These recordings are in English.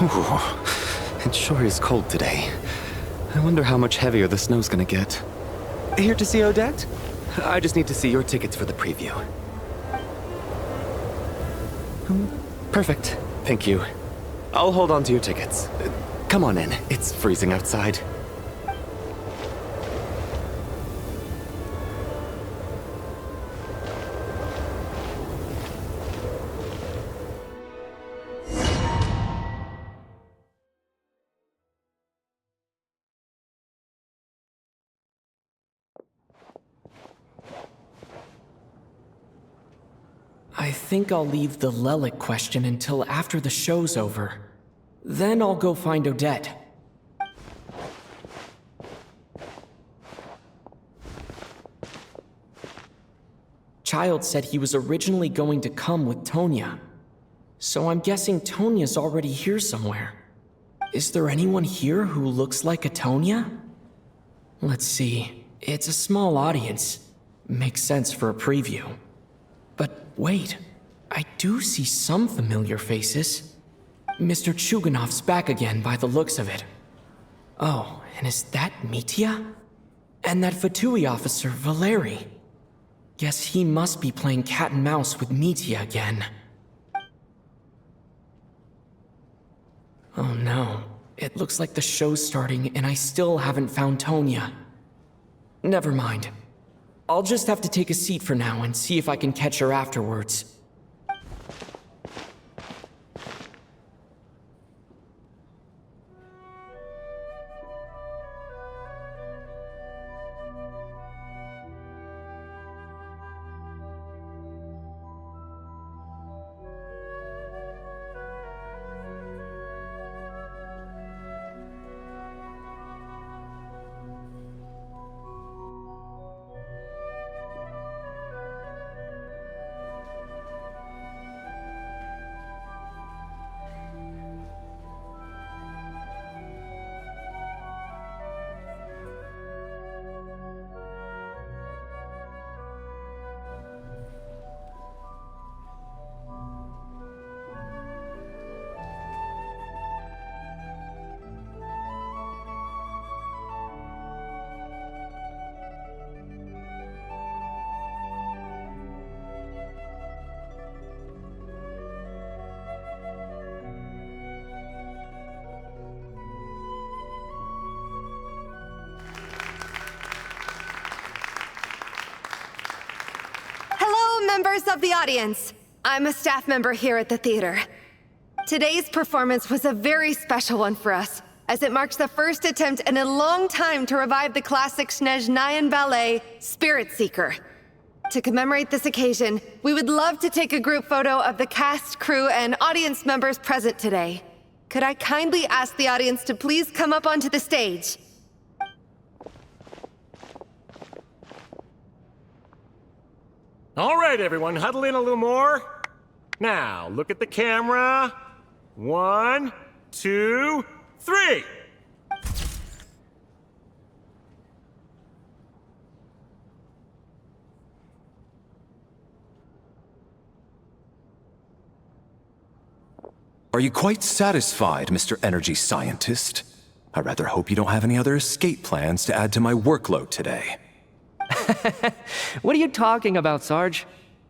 Ooh, it sure is cold today. I wonder how much heavier the snow's gonna get. Here to see Odette? I just need to see your tickets for the preview. Perfect. Thank you. I'll hold on to your tickets. Come on in. It's freezing outside. I think I'll leave the Lelic question until after the show's over. Then I'll go find Odette. Child said he was originally going to come with Tonya. So I'm guessing Tonya's already here somewhere. Is there anyone here who looks like a Tonya? Let's see. It's a small audience. Makes sense for a preview. But wait, I do see some familiar faces. Mr. Chuganov's back again by the looks of it. Oh, and is that Mitya? And that Fatui officer, Valeri. Guess he must be playing cat and mouse with Mitya again. Oh no, it looks like the show's starting and I still haven't found Tonya. Never mind. I'll just have to take a seat for now and see if I can catch her afterwards. Members of the audience, I'm a staff member here at the theater. Today's performance was a very special one for us, as it marks the first attempt in a long time to revive the classic Снежной ballet, Spirit Seeker. To commemorate this occasion, we would love to take a group photo of the cast, crew, and audience members present today. Could I kindly ask the audience to please come up onto the stage? All right, everyone, huddle in a little more. Now, look at the camera. 1, 2, 3. Are you quite satisfied, Mr. Energy Scientist? I rather hope you don't have any other escape plans to add to my workload today. What are you talking about, Sarge?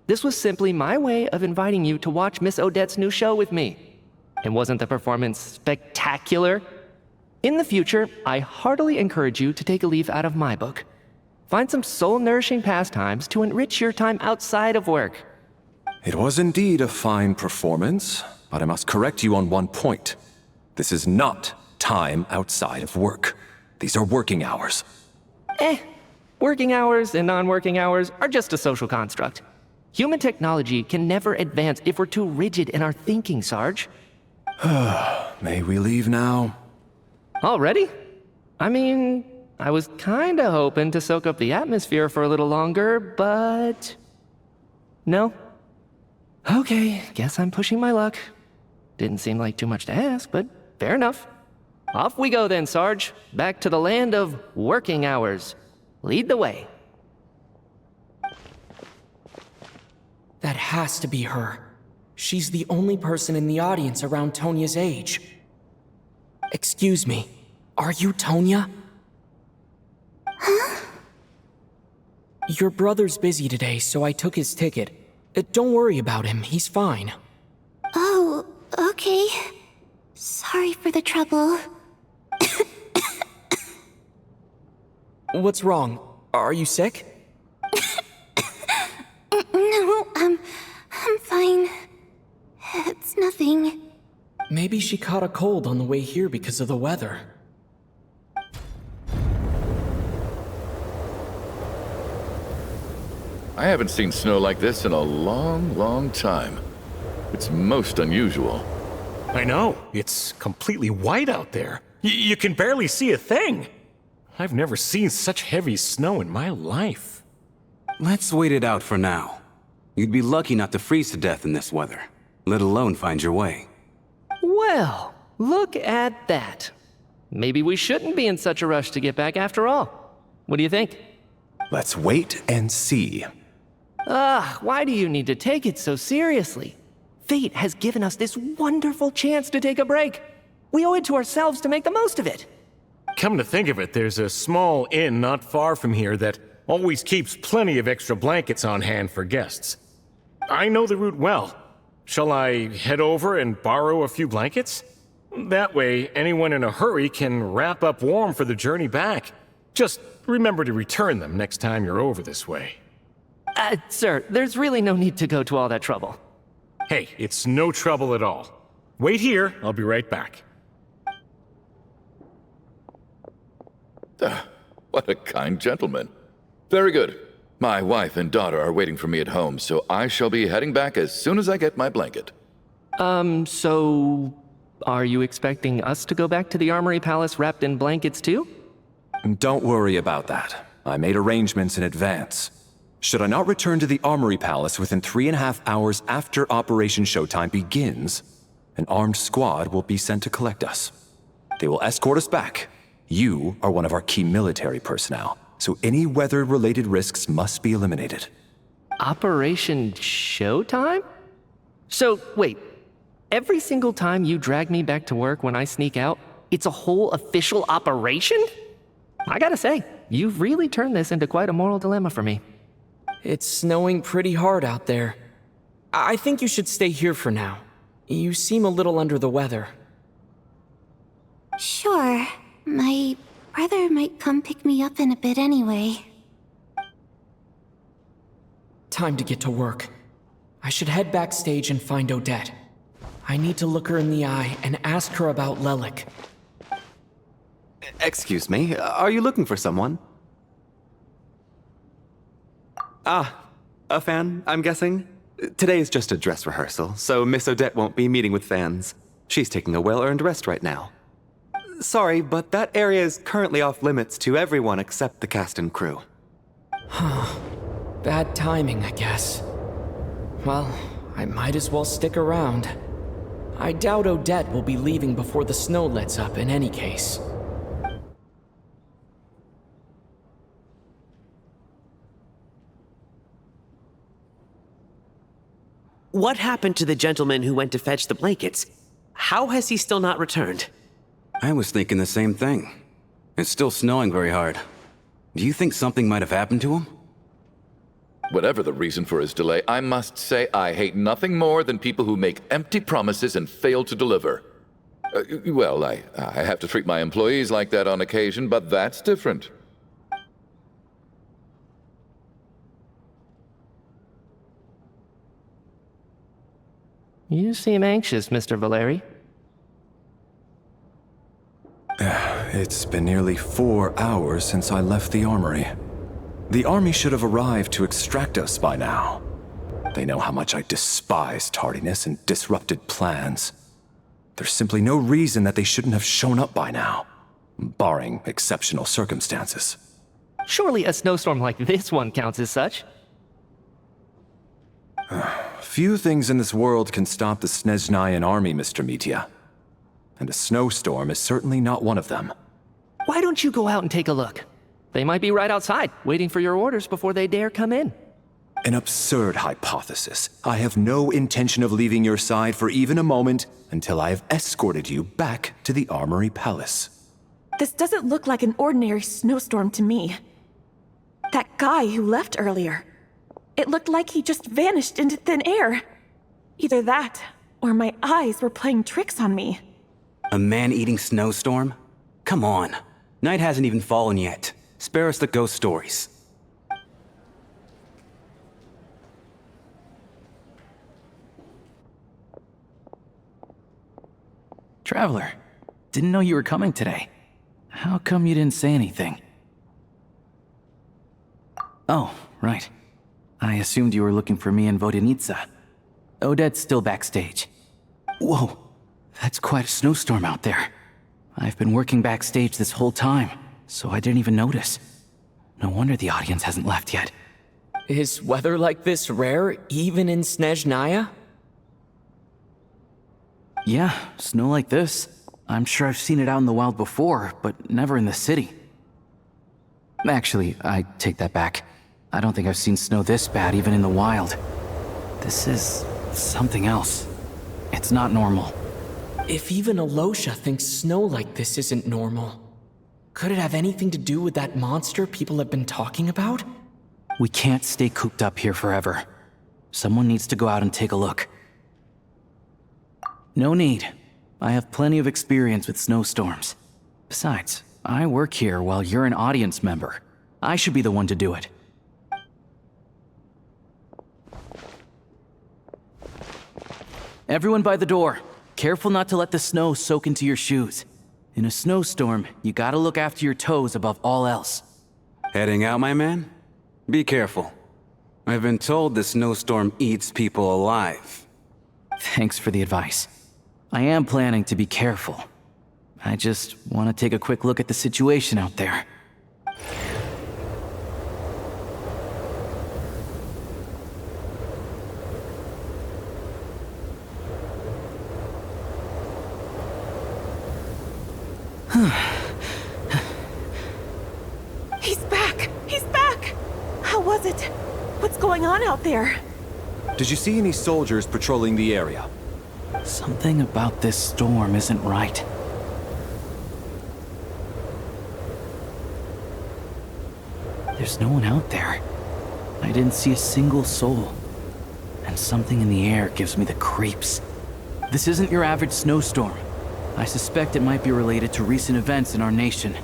This was simply my way of inviting you to watch Miss Odette's new show with me. And wasn't the performance spectacular? In the future, I heartily encourage you to take a leaf out of my book. Find some soul-nourishing pastimes to enrich your time outside of work. It was indeed a fine performance, but I must correct you on one point. This is not time outside of work. These are working hours. Working hours and non-working hours are just a social construct. Human technology can never advance if we're too rigid in our thinking, Sarge. May we leave now? Already? I mean, I was kinda hoping to soak up the atmosphere for a little longer, but... No? Okay, guess I'm pushing my luck. Didn't seem like too much to ask, but fair enough. Off we go then, Sarge. Back to the land of working hours. Lead the way. That has to be her. She's the only person in the audience around Tonya's age. Excuse me, are you Tonya? Huh? Your brother's busy today, so I took his ticket. Don't worry about him, he's fine. Oh, okay. Sorry for the trouble. What's wrong? Are you sick? No, I'm fine. It's nothing. Maybe she caught a cold on the way here because of the weather. I haven't seen snow like this in a long, long time. It's most unusual. I know. It's completely white out there. You can barely see a thing. I've never seen such heavy snow in my life. Let's wait it out for now. You'd be lucky not to freeze to death in this weather, let alone find your way. Well, look at that. Maybe we shouldn't be in such a rush to get back after all. What do you think? Let's wait and see. Why do you need to take it so seriously? Fate has given us this wonderful chance to take a break. We owe it to ourselves to make the most of it. Come to think of it, there's a small inn not far from here that always keeps plenty of extra blankets on hand for guests. I know the route well. Shall I head over and borrow a few blankets? That way, anyone in a hurry can wrap up warm for the journey back. Just remember to return them next time you're over this way. Sir, there's really no need to go to all that trouble. Hey, it's no trouble at all. Wait here, I'll be right back. What a kind gentleman. Very good. My wife and daughter are waiting for me at home, so I shall be heading back as soon as I get my blanket. So... are you expecting us to go back to the Armory Palace wrapped in blankets too? Don't worry about that. I made arrangements in advance. Should I not return to the Armory Palace within 3.5 hours after Operation Showtime begins, an armed squad will be sent to collect us. They will escort us back. You are one of our key military personnel, so any weather-related risks must be eliminated. Operation Showtime? So, wait. Every single time you drag me back to work when I sneak out, it's a whole official operation? I gotta say, you've really turned this into quite a moral dilemma for me. It's snowing pretty hard out there. I think you should stay here for now. You seem a little under the weather. Sure. My brother might come pick me up in a bit anyway. Time to get to work. I should head backstage and find Odette. I need to look her in the eye and ask her about Lelik. Excuse me, are you looking for someone? Ah, a fan, I'm guessing? Today is just a dress rehearsal, so Miss Odette won't be meeting with fans. She's taking a well-earned rest right now. Sorry, but that area is currently off limits to everyone except the cast and crew. Bad timing, I guess. Well, I might as well stick around. I doubt Odette will be leaving before the snow lets up in any case. What happened to the gentleman who went to fetch the blankets? How has he still not returned? I was thinking the same thing. It's still snowing very hard. Do you think something might have happened to him? Whatever the reason for his delay, I must say I hate nothing more than people who make empty promises and fail to deliver. Well, I have to treat my employees like that on occasion, but that's different. You seem anxious, Mr. Valeri. It's been nearly 4 hours since I left the armory. The army should have arrived to extract us by now. They know how much I despise tardiness and disrupted plans. There's simply no reason that they shouldn't have shown up by now, barring exceptional circumstances. Surely a snowstorm like this one counts as such. Few things in this world can stop the Снежной army, Mr. Mitya. And a snowstorm is certainly not one of them. Why don't you go out and take a look? They might be right outside, waiting for your orders before they dare come in. An absurd hypothesis. I have no intention of leaving your side for even a moment until I have escorted you back to the Armory Palace. This doesn't look like an ordinary snowstorm to me. That guy who left earlier, it looked like he just vanished into thin air. Either that, or my eyes were playing tricks on me. A man-eating snowstorm? Come on. Night hasn't even fallen yet. Spare us the ghost stories. Traveler, didn't know you were coming today. How come you didn't say anything? Oh, right. I assumed you were looking for me and Vodenitsa. Odette's still backstage. Whoa, that's quite a snowstorm out there. I've been working backstage this whole time, so I didn't even notice. No wonder the audience hasn't left yet. Is weather like this rare, even in Снежная? Yeah, snow like this. I'm sure I've seen it out in the wild before, but never in the city. Actually, I take that back. I don't think I've seen snow this bad even in the wild. This is something else. It's not normal. If even Alosha thinks snow like this isn't normal, could it have anything to do with that monster people have been talking about? We can't stay cooped up here forever. Someone needs to go out and take a look. No need. I have plenty of experience with snowstorms. Besides, I work here while you're an audience member. I should be the one to do it. Everyone by the door. Careful not to let the snow soak into your shoes. In a snowstorm, you gotta look after your toes above all else. Heading out, my man? Be careful. I've been told the snowstorm eats people alive. Thanks for the advice. I am planning to be careful. I just want to take a quick look at the situation out there. He's back! He's back! How was it? What's going on out there? Did you see any soldiers patrolling the area? Something about this storm isn't right. There's no one out there. I didn't see a single soul. And something in the air gives me the creeps. This isn't your average snowstorm. I suspect it might be related to recent events in our nation.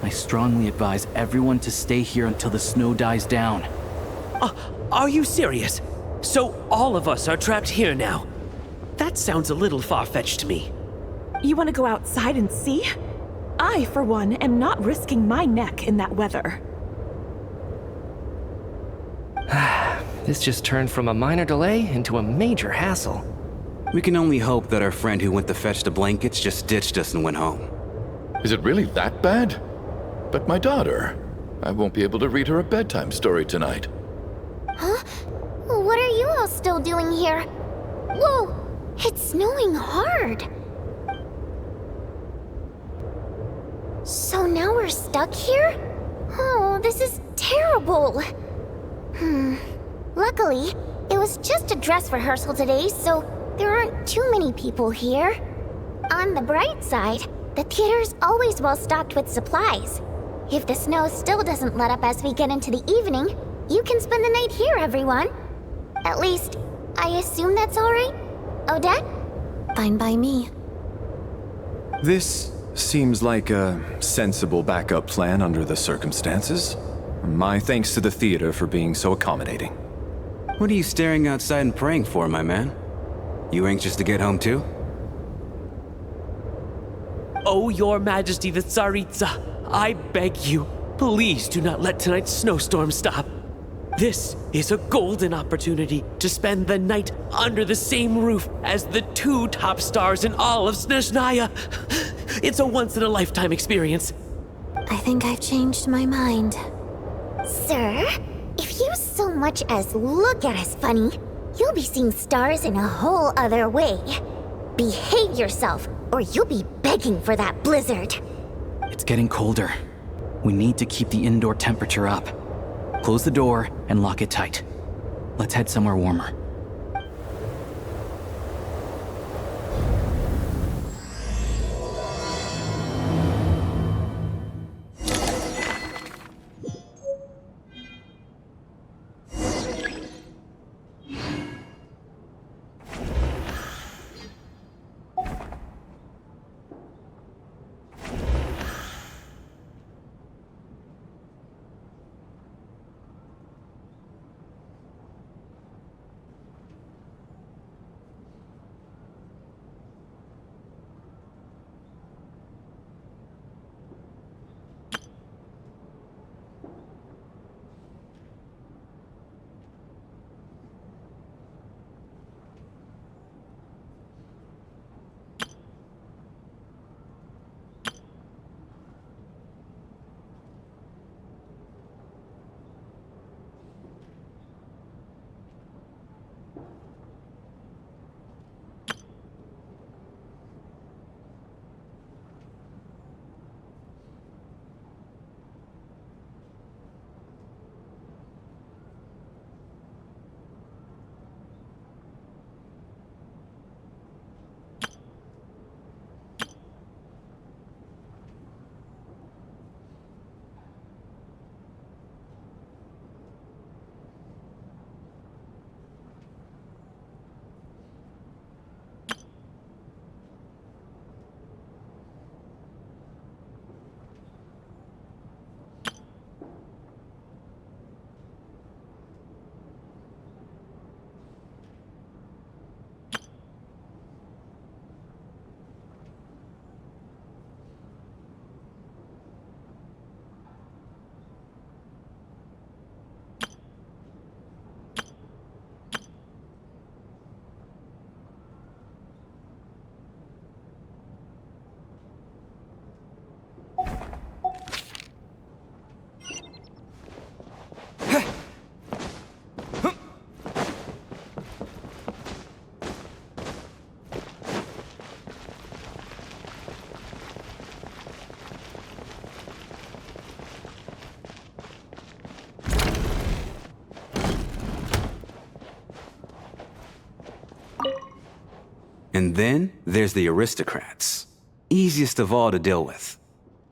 I strongly advise everyone to stay here until the snow dies down. Are you serious? So all of us are trapped here now? That sounds a little far-fetched to me. You want to go outside and see? I, for one, am not risking my neck in that weather. This just turned from a minor delay into a major hassle. We can only hope that our friend who went to fetch the blankets just ditched us and went home. Is it really that bad? But my daughter, I won't be able to read her a bedtime story tonight. Huh? What are you all still doing here? Whoa! It's snowing hard! So now we're stuck here? Oh, this is terrible! Luckily, it was just a dress rehearsal today, so there aren't too many people here. On the bright side, the theater's always well stocked with supplies. If the snow still doesn't let up as we get into the evening, you can spend the night here, everyone. At least, I assume that's alright? Odette? Fine by me. This seems like a sensible backup plan under the circumstances. My thanks to the theater for being so accommodating. What are you staring outside and praying for, my man? You anxious to get home too? Oh, Your Majesty the Tsaritsa, I beg you, please do not let tonight's snowstorm stop. This is a golden opportunity to spend the night under the same roof as the two top stars in all of Снежная. It's a once-in-a-lifetime experience. I think I've changed my mind. Sir, if you so much as look at us funny, you'll be seeing stars in a whole other way. Behave yourself, or you'll be begging for that blizzard. It's getting colder. We need to keep the indoor temperature up. Close the door and lock it tight. Let's head somewhere warmer. And then there's the aristocrats. Easiest of all to deal with.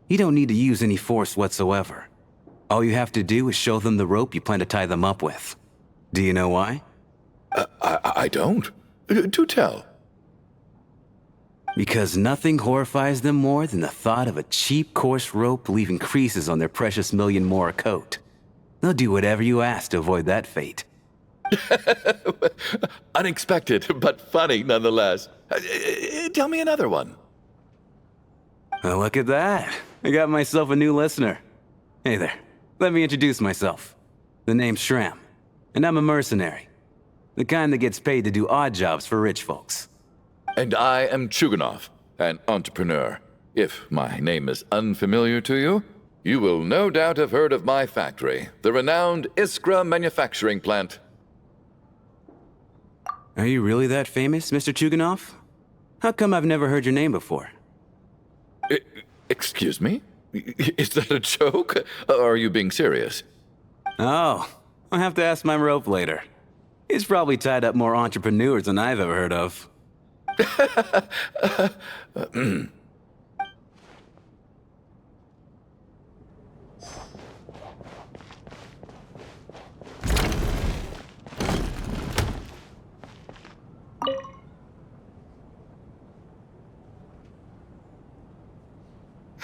You don't need to use any force whatsoever. All you have to do is show them the rope you plan to tie them up with. Do you know why? I don't. Do tell. Because nothing horrifies them more than the thought of a cheap, coarse rope leaving creases on their precious million mora coat. They'll do whatever you ask to avoid that fate. Unexpected, but funny nonetheless. Tell me another one. Well, look at that. I got myself a new listener. Hey there. Let me introduce myself. The name's Shram, and I'm a mercenary. The kind that gets paid to do odd jobs for rich folks. And I am Chuganov, an entrepreneur. If my name is unfamiliar to you, you will no doubt have heard of my factory, the renowned Iskra manufacturing plant. Are you really that famous, Mr. Chuganov? How come I've never heard your name before? Excuse me? Is that a joke? Or are you being serious? Oh, I'll have to ask my rope later. He's probably tied up more entrepreneurs than I've ever heard of.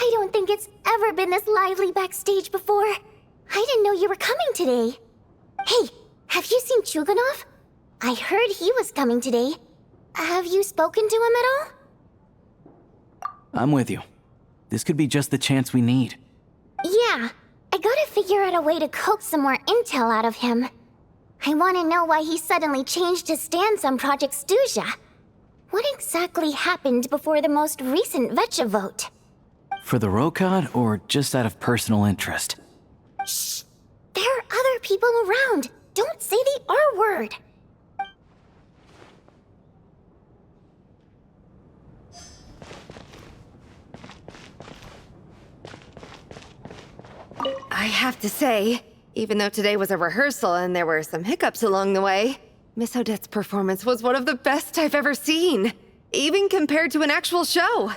I don't think it's ever been this lively backstage before. I didn't know you were coming today. Hey, have you seen Chuganov? I heard he was coming today. Have you spoken to him at all? I'm with you. This could be just the chance we need. Yeah, I gotta figure out a way to coax some more intel out of him. I want to know why he suddenly changed his stance on Project Stuja. What exactly happened before the most recent Vetcha vote? For the Rokad, or just out of personal interest? Shh! There are other people around. Don't say the R word. I have to say, Even though today was a rehearsal and there were some hiccups along the way, Miss Odette's performance was one of the best I've ever seen, even compared to an actual show.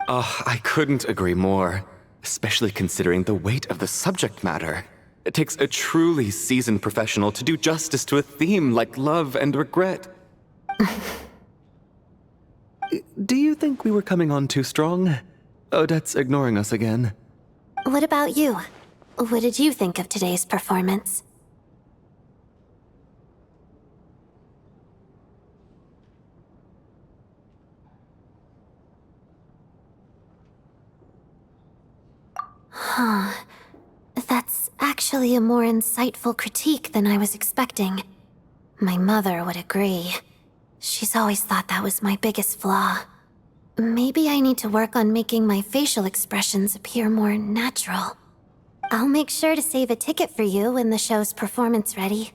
Oh, I couldn't agree more, especially considering the weight of the subject matter. It takes a truly seasoned professional to do justice to a theme like love and regret. Do you think we were coming on too strong? Odette's ignoring us again. What about you? What did you think of today's performance? Huh. That's actually a more insightful critique than I was expecting. My mother would agree. She's always thought that was my biggest flaw. Maybe I need to work on making my facial expressions appear more natural. I'll make sure to save a ticket for you when the show's performance ready.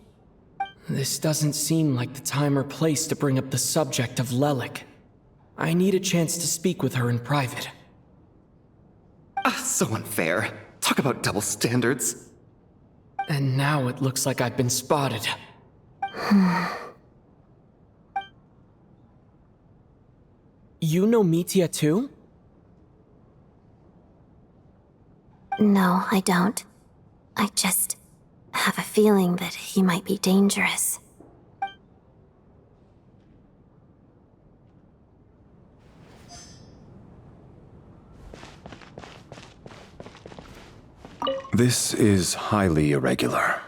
This doesn't seem like the time or place to bring up the subject of Lelik. I need a chance to speak with her in private. So unfair. Talk about double standards. And now it looks like I've been spotted. You know Mitya too? No, I don't. I just have a feeling that he might be dangerous. This is highly irregular.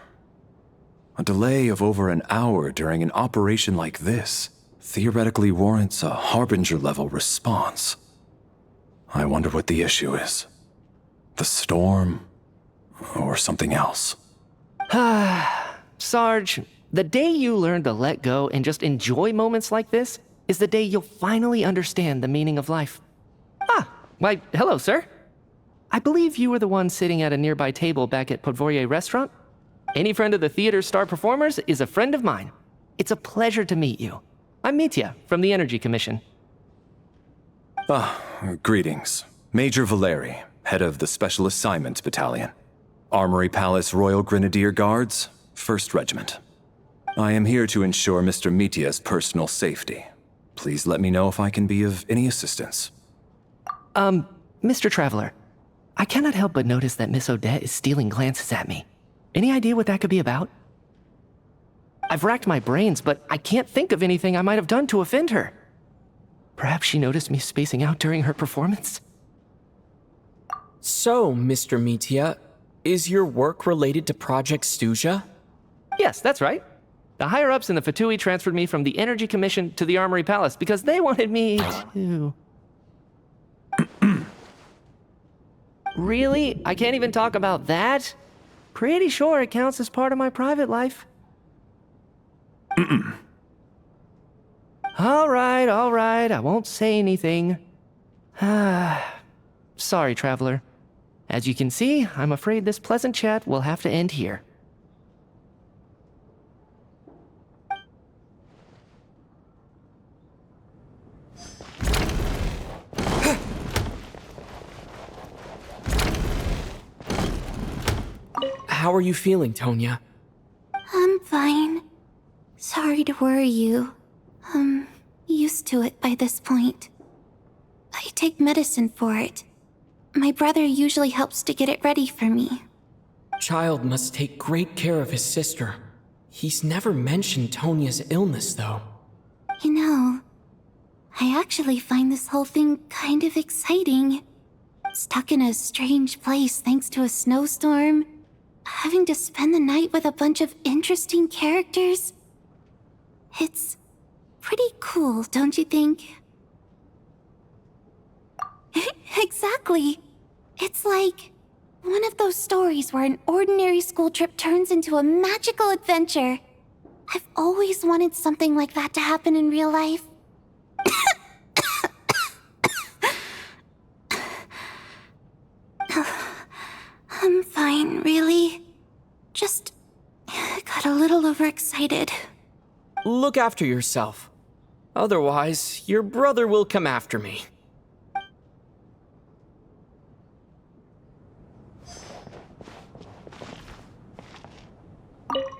A delay of over an hour during an operation like this theoretically warrants a Harbinger-level response. I wonder what the issue is. The storm, or something else. Sarge, the day you learn to let go and just enjoy moments like this is the day you'll finally understand the meaning of life. Why, hello, sir. I believe you were the one sitting at a nearby table back at Podvorye Restaurant. Any friend of the theater's star performers is a friend of mine. It's a pleasure to meet you. I'm Mitya, from the Energy Commission. Greetings. Major Valeri, head of the Special Assignments Battalion. Armory Palace Royal Grenadier Guards, 1st Regiment. I am here to ensure Mr. Mitya's personal safety. Please let me know if I can be of any assistance. Mr. Traveler, I cannot help but notice that Miss Odette is stealing glances at me. Any idea what that could be about? I've racked my brains, but I can't think of anything I might have done to offend her. Perhaps she noticed me spacing out during her performance? So, Mr. Mitya, is your work related to Project Stuja? Yes, that's right. The higher-ups in the Fatui transferred me from the Energy Commission to the Armory Palace because they wanted me to... Really? I can't even talk about that? Pretty sure it counts as part of my private life. All right, I won't say anything. Sorry, Traveler. As you can see, I'm afraid this pleasant chat will have to end here. How are you feeling, Tonya? I'm fine. Sorry to worry you. I'm used to it by this point. I take medicine for it. My brother usually helps to get it ready for me. Child must take great care of his sister. He's never mentioned Tonya's illness, though. You know, I actually find this whole thing kind of exciting. Stuck in a strange place thanks to a snowstorm. Having to spend the night with a bunch of interesting characters. It's pretty cool, don't you think? Exactly. It's like one of those stories where an ordinary school trip turns into a magical adventure. I've always wanted something like that to happen in real life. I'm fine, really. Just got a little overexcited. Look after yourself. Otherwise, your brother will come after me.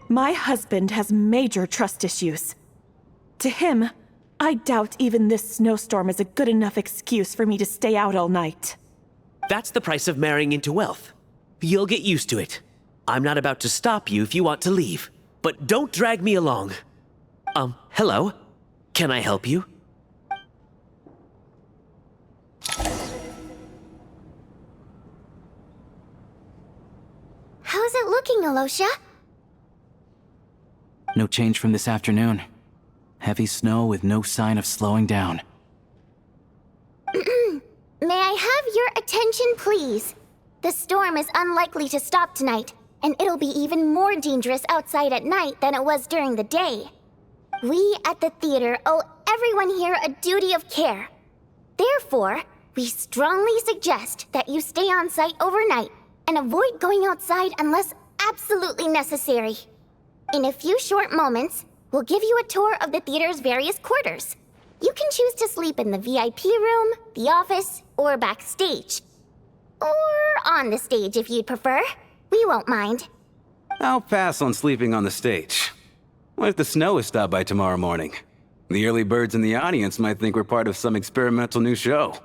My husband has major trust issues. To him, I doubt even this snowstorm is a good enough excuse for me to stay out all night. That's the price of marrying into wealth. You'll get used to it. I'm not about to stop you if you want to leave, but don't drag me along. Hello? Can I help you? How's it looking, Alosha? No change from this afternoon. Heavy snow with no sign of slowing down. May I have your attention, please? The storm is unlikely to stop tonight, and it'll be even more dangerous outside at night than it was during the day. We at the theater owe everyone here a duty of care. Therefore, we strongly suggest that you stay on site overnight and avoid going outside unless absolutely necessary. In a few short moments, we'll give you a tour of the theater's various quarters. You can choose to sleep in the VIP room, the office, or backstage. Or on the stage if you'd prefer. We won't mind. I'll pass on sleeping on the stage. What if the snow is stopped by tomorrow morning? The early birds in the audience might think we're part of some experimental new show.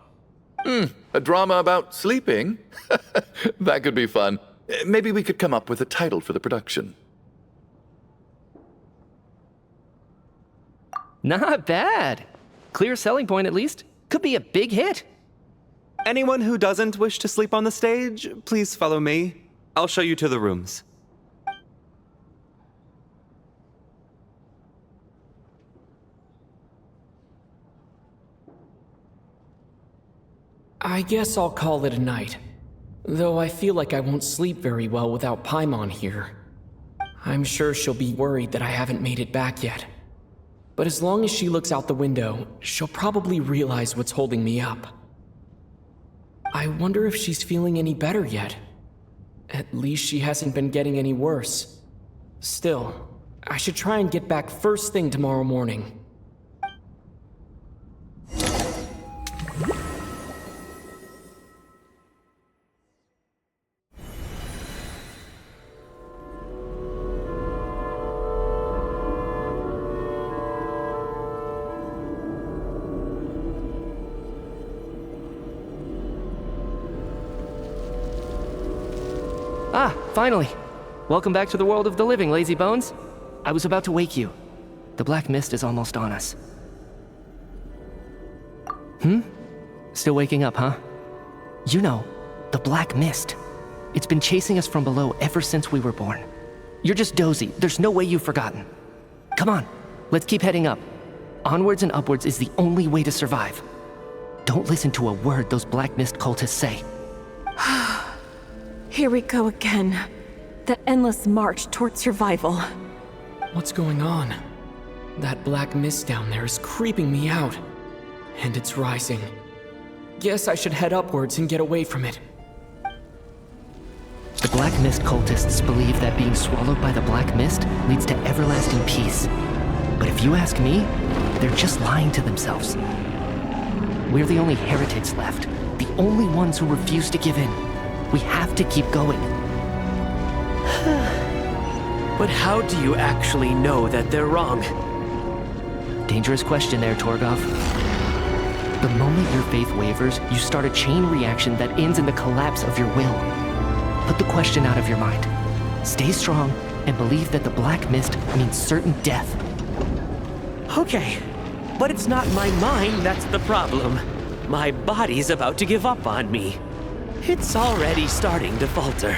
A drama about sleeping? That could be fun. Maybe we could come up with a title for the production. Not bad. Clear selling point at least. Could be a big hit. Anyone who doesn't wish to sleep on the stage, please follow me. I'll show you to the rooms. I guess I'll call it a night. Though I feel like I won't sleep very well without Paimon here. I'm sure she'll be worried that I haven't made it back yet. But as long as she looks out the window, she'll probably realize what's holding me up. I wonder if she's feeling any better yet. At least she hasn't been getting any worse. Still, I should try and get back first thing tomorrow morning. Ah, finally. Welcome back to the world of the living, lazy bones. I was about to wake you. The black mist is almost on us. Still waking up, huh? You know, the black mist. It's been chasing us from below ever since we were born. You're just dozy. There's no way you've forgotten. Come on, let's keep heading up. Onwards and upwards is the only way to survive. Don't listen to a word those black mist cultists say. Here we go again. The endless march toward survival. What's going on? That black mist down there is creeping me out. And it's rising. Guess I should head upwards and get away from it. The black mist cultists believe that being swallowed by the black mist leads to everlasting peace. But if you ask me, they're just lying to themselves. We're the only heretics left. The only ones who refuse to give in. We have to keep going. But how do you actually know that they're wrong? Dangerous question there, Torgov. The moment your faith wavers, you start a chain reaction that ends in the collapse of your will. Put the question out of your mind. Stay strong and believe that the black mist means certain death. Okay, but it's not my mind that's the problem. My body's about to give up on me. It's already starting to falter.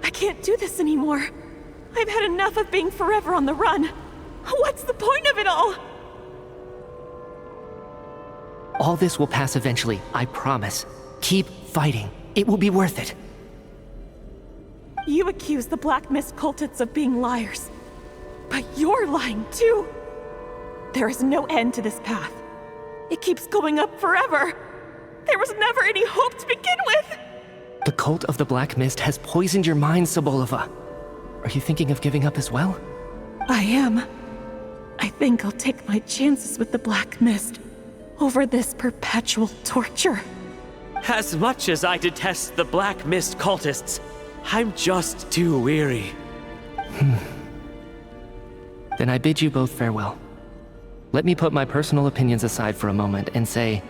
I can't do this anymore. I've had enough of being forever on the run. What's the point of it all? All this will pass eventually, I promise. Keep fighting. It will be worth it. You accuse the Black Mist cultists of being liars. But you're lying too. There is no end to this path. It keeps going up forever. There was never any hope to begin with. The cult of the Black Mist has poisoned your mind, Sobolova. Are you thinking of giving up as well? I am. I think I'll take my chances with the Black Mist over this perpetual torture. As much as I detest the Black Mist cultists, I'm just too weary. Then I bid you both farewell. Let me put my personal opinions aside for a moment and say,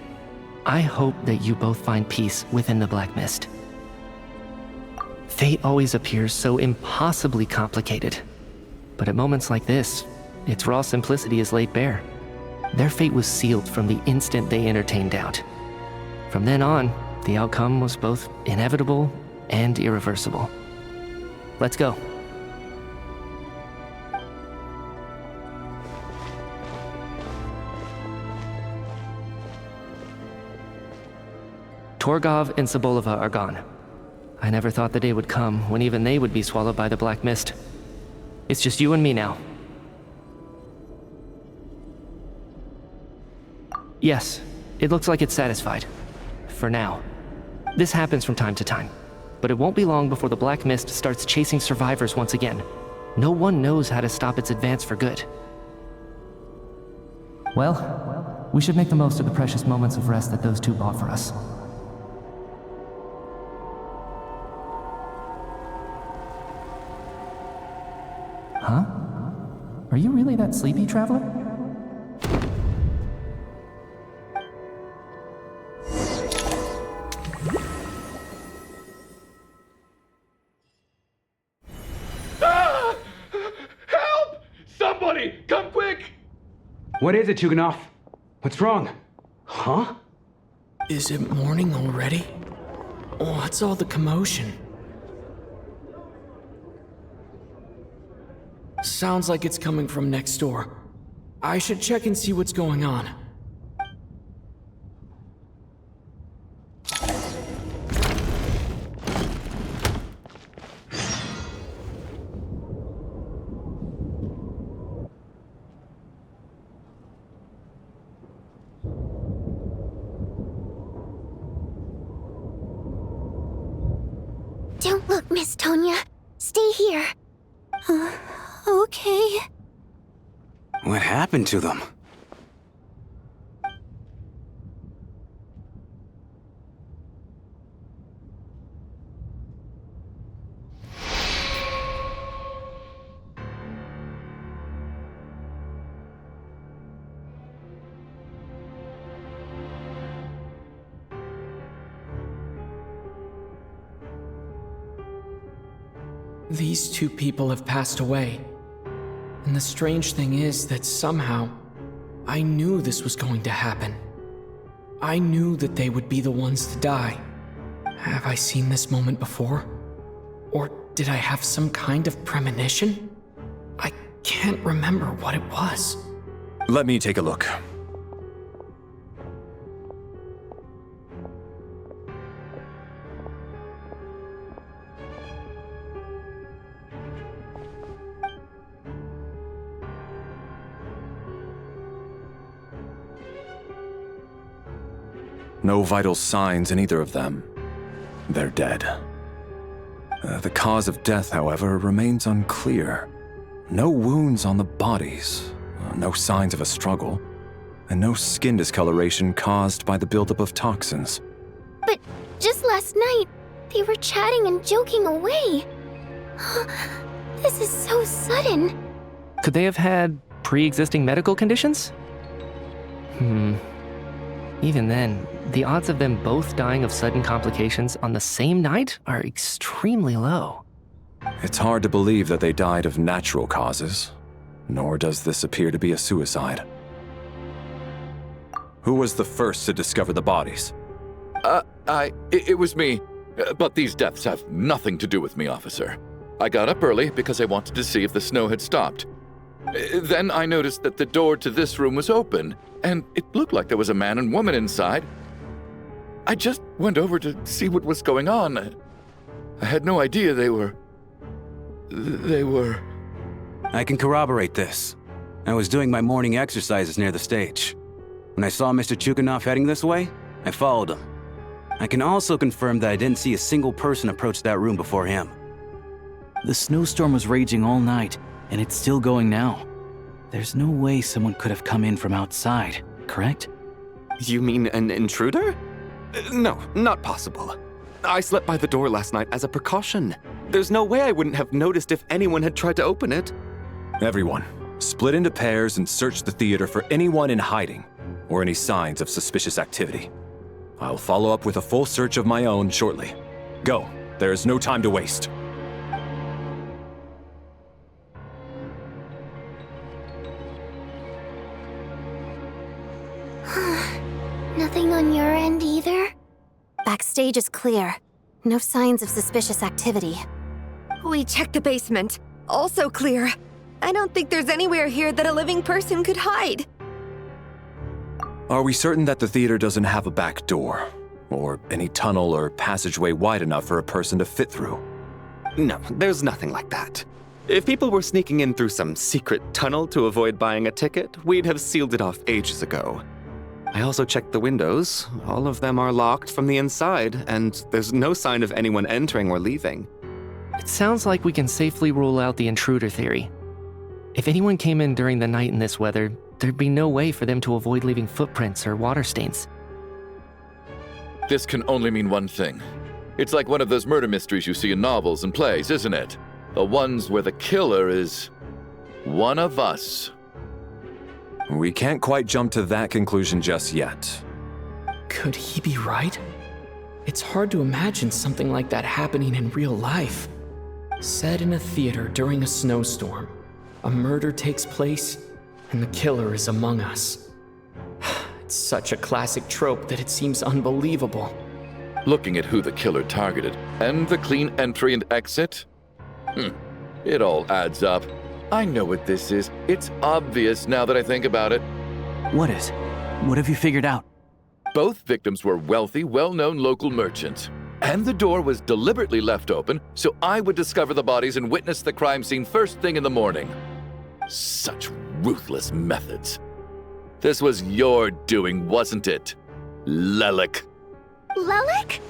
I hope that you both find peace within the Black Mist. Fate always appears so impossibly complicated. But at moments like this, its raw simplicity is laid bare. Their fate was sealed from the instant they entertained doubt. From then on, the outcome was both inevitable and irreversible. Let's go. Torgov and Sobolova are gone. I never thought the day would come when even they would be swallowed by the Black Mist. It's just you and me now. Yes, it looks like it's satisfied. For now. This happens from time to time, but it won't be long before the Black Mist starts chasing survivors once again. No one knows how to stop its advance for good. Well, we should make the most of the precious moments of rest that those two bought for us. Huh? Are you really that sleepy, traveler? Ah! Help! Somebody, come quick! What is it, Chuganov? What's wrong? Huh? Is it morning already? What's all the commotion? Sounds like it's coming from next door. I should check and see what's going on. Don't look, Miss Tonya. Stay here. Okay. What happened to them? These two people have passed away. And the strange thing is that somehow, I knew this was going to happen. I knew that they would be the ones to die. Have I seen this moment before? Or did I have some kind of premonition? I can't remember what it was. Let me take a look. No vital signs in either of them. They're dead. The cause of death, however, remains unclear. No wounds on the bodies, no signs of a struggle, and no skin discoloration caused by the buildup of toxins. But just last night, they were chatting and joking away. This is so sudden. Could they have had pre-existing medical conditions? Even then, the odds of them both dying of sudden complications on the same night are extremely low. It's hard to believe that they died of natural causes, nor does this appear to be a suicide. Who was the first to discover the bodies? It was me. But these deaths have nothing to do with me, officer. I got up early because I wanted to see if the snow had stopped. Then I noticed that the door to this room was open, and it looked like there was a man and woman inside. I just went over to see what was going on. I had no idea they were... I can corroborate this. I was doing my morning exercises near the stage. When I saw Mr. Chuganov heading this way, I followed him. I can also confirm that I didn't see a single person approach that room before him. The snowstorm was raging all night, and it's still going now. There's no way someone could have come in from outside, correct? You mean an intruder? No, not possible. I slept by the door last night as a precaution. There's no way I wouldn't have noticed if anyone had tried to open it. Everyone, split into pairs and search the theater for anyone in hiding or any signs of suspicious activity. I'll follow up with a full search of my own shortly. Go. There is no time to waste. Nothing on your end either? Backstage is clear. No signs of suspicious activity. We checked the basement. Also clear. I don't think there's anywhere here that a living person could hide. Are we certain that the theater doesn't have a back door? Or any tunnel or passageway wide enough for a person to fit through? No, there's nothing like that. If people were sneaking in through some secret tunnel to avoid buying a ticket, we'd have sealed it off ages ago. I also checked the windows. All of them are locked from the inside, and there's no sign of anyone entering or leaving. It sounds like we can safely rule out the intruder theory. If anyone came in during the night in this weather, there'd be no way for them to avoid leaving footprints or water stains. This can only mean one thing. It's like one of those murder mysteries you see in novels and plays, isn't it? The ones where the killer is one of us. We can't quite jump to that conclusion just yet. Could he be right? It's hard to imagine something like that happening in real life. Set in a theater during a snowstorm, a murder takes place, and the killer is among us. It's such a classic trope that it seems unbelievable. Looking at who the killer targeted, and the clean entry and exit, it all adds up. I know what this is. It's obvious now that I think about it. What is? What have you figured out? Both victims were wealthy, well-known local merchants. And the door was deliberately left open so I would discover the bodies and witness the crime scene first thing in the morning. Such ruthless methods. This was your doing, wasn't it, Lelik? Lelik?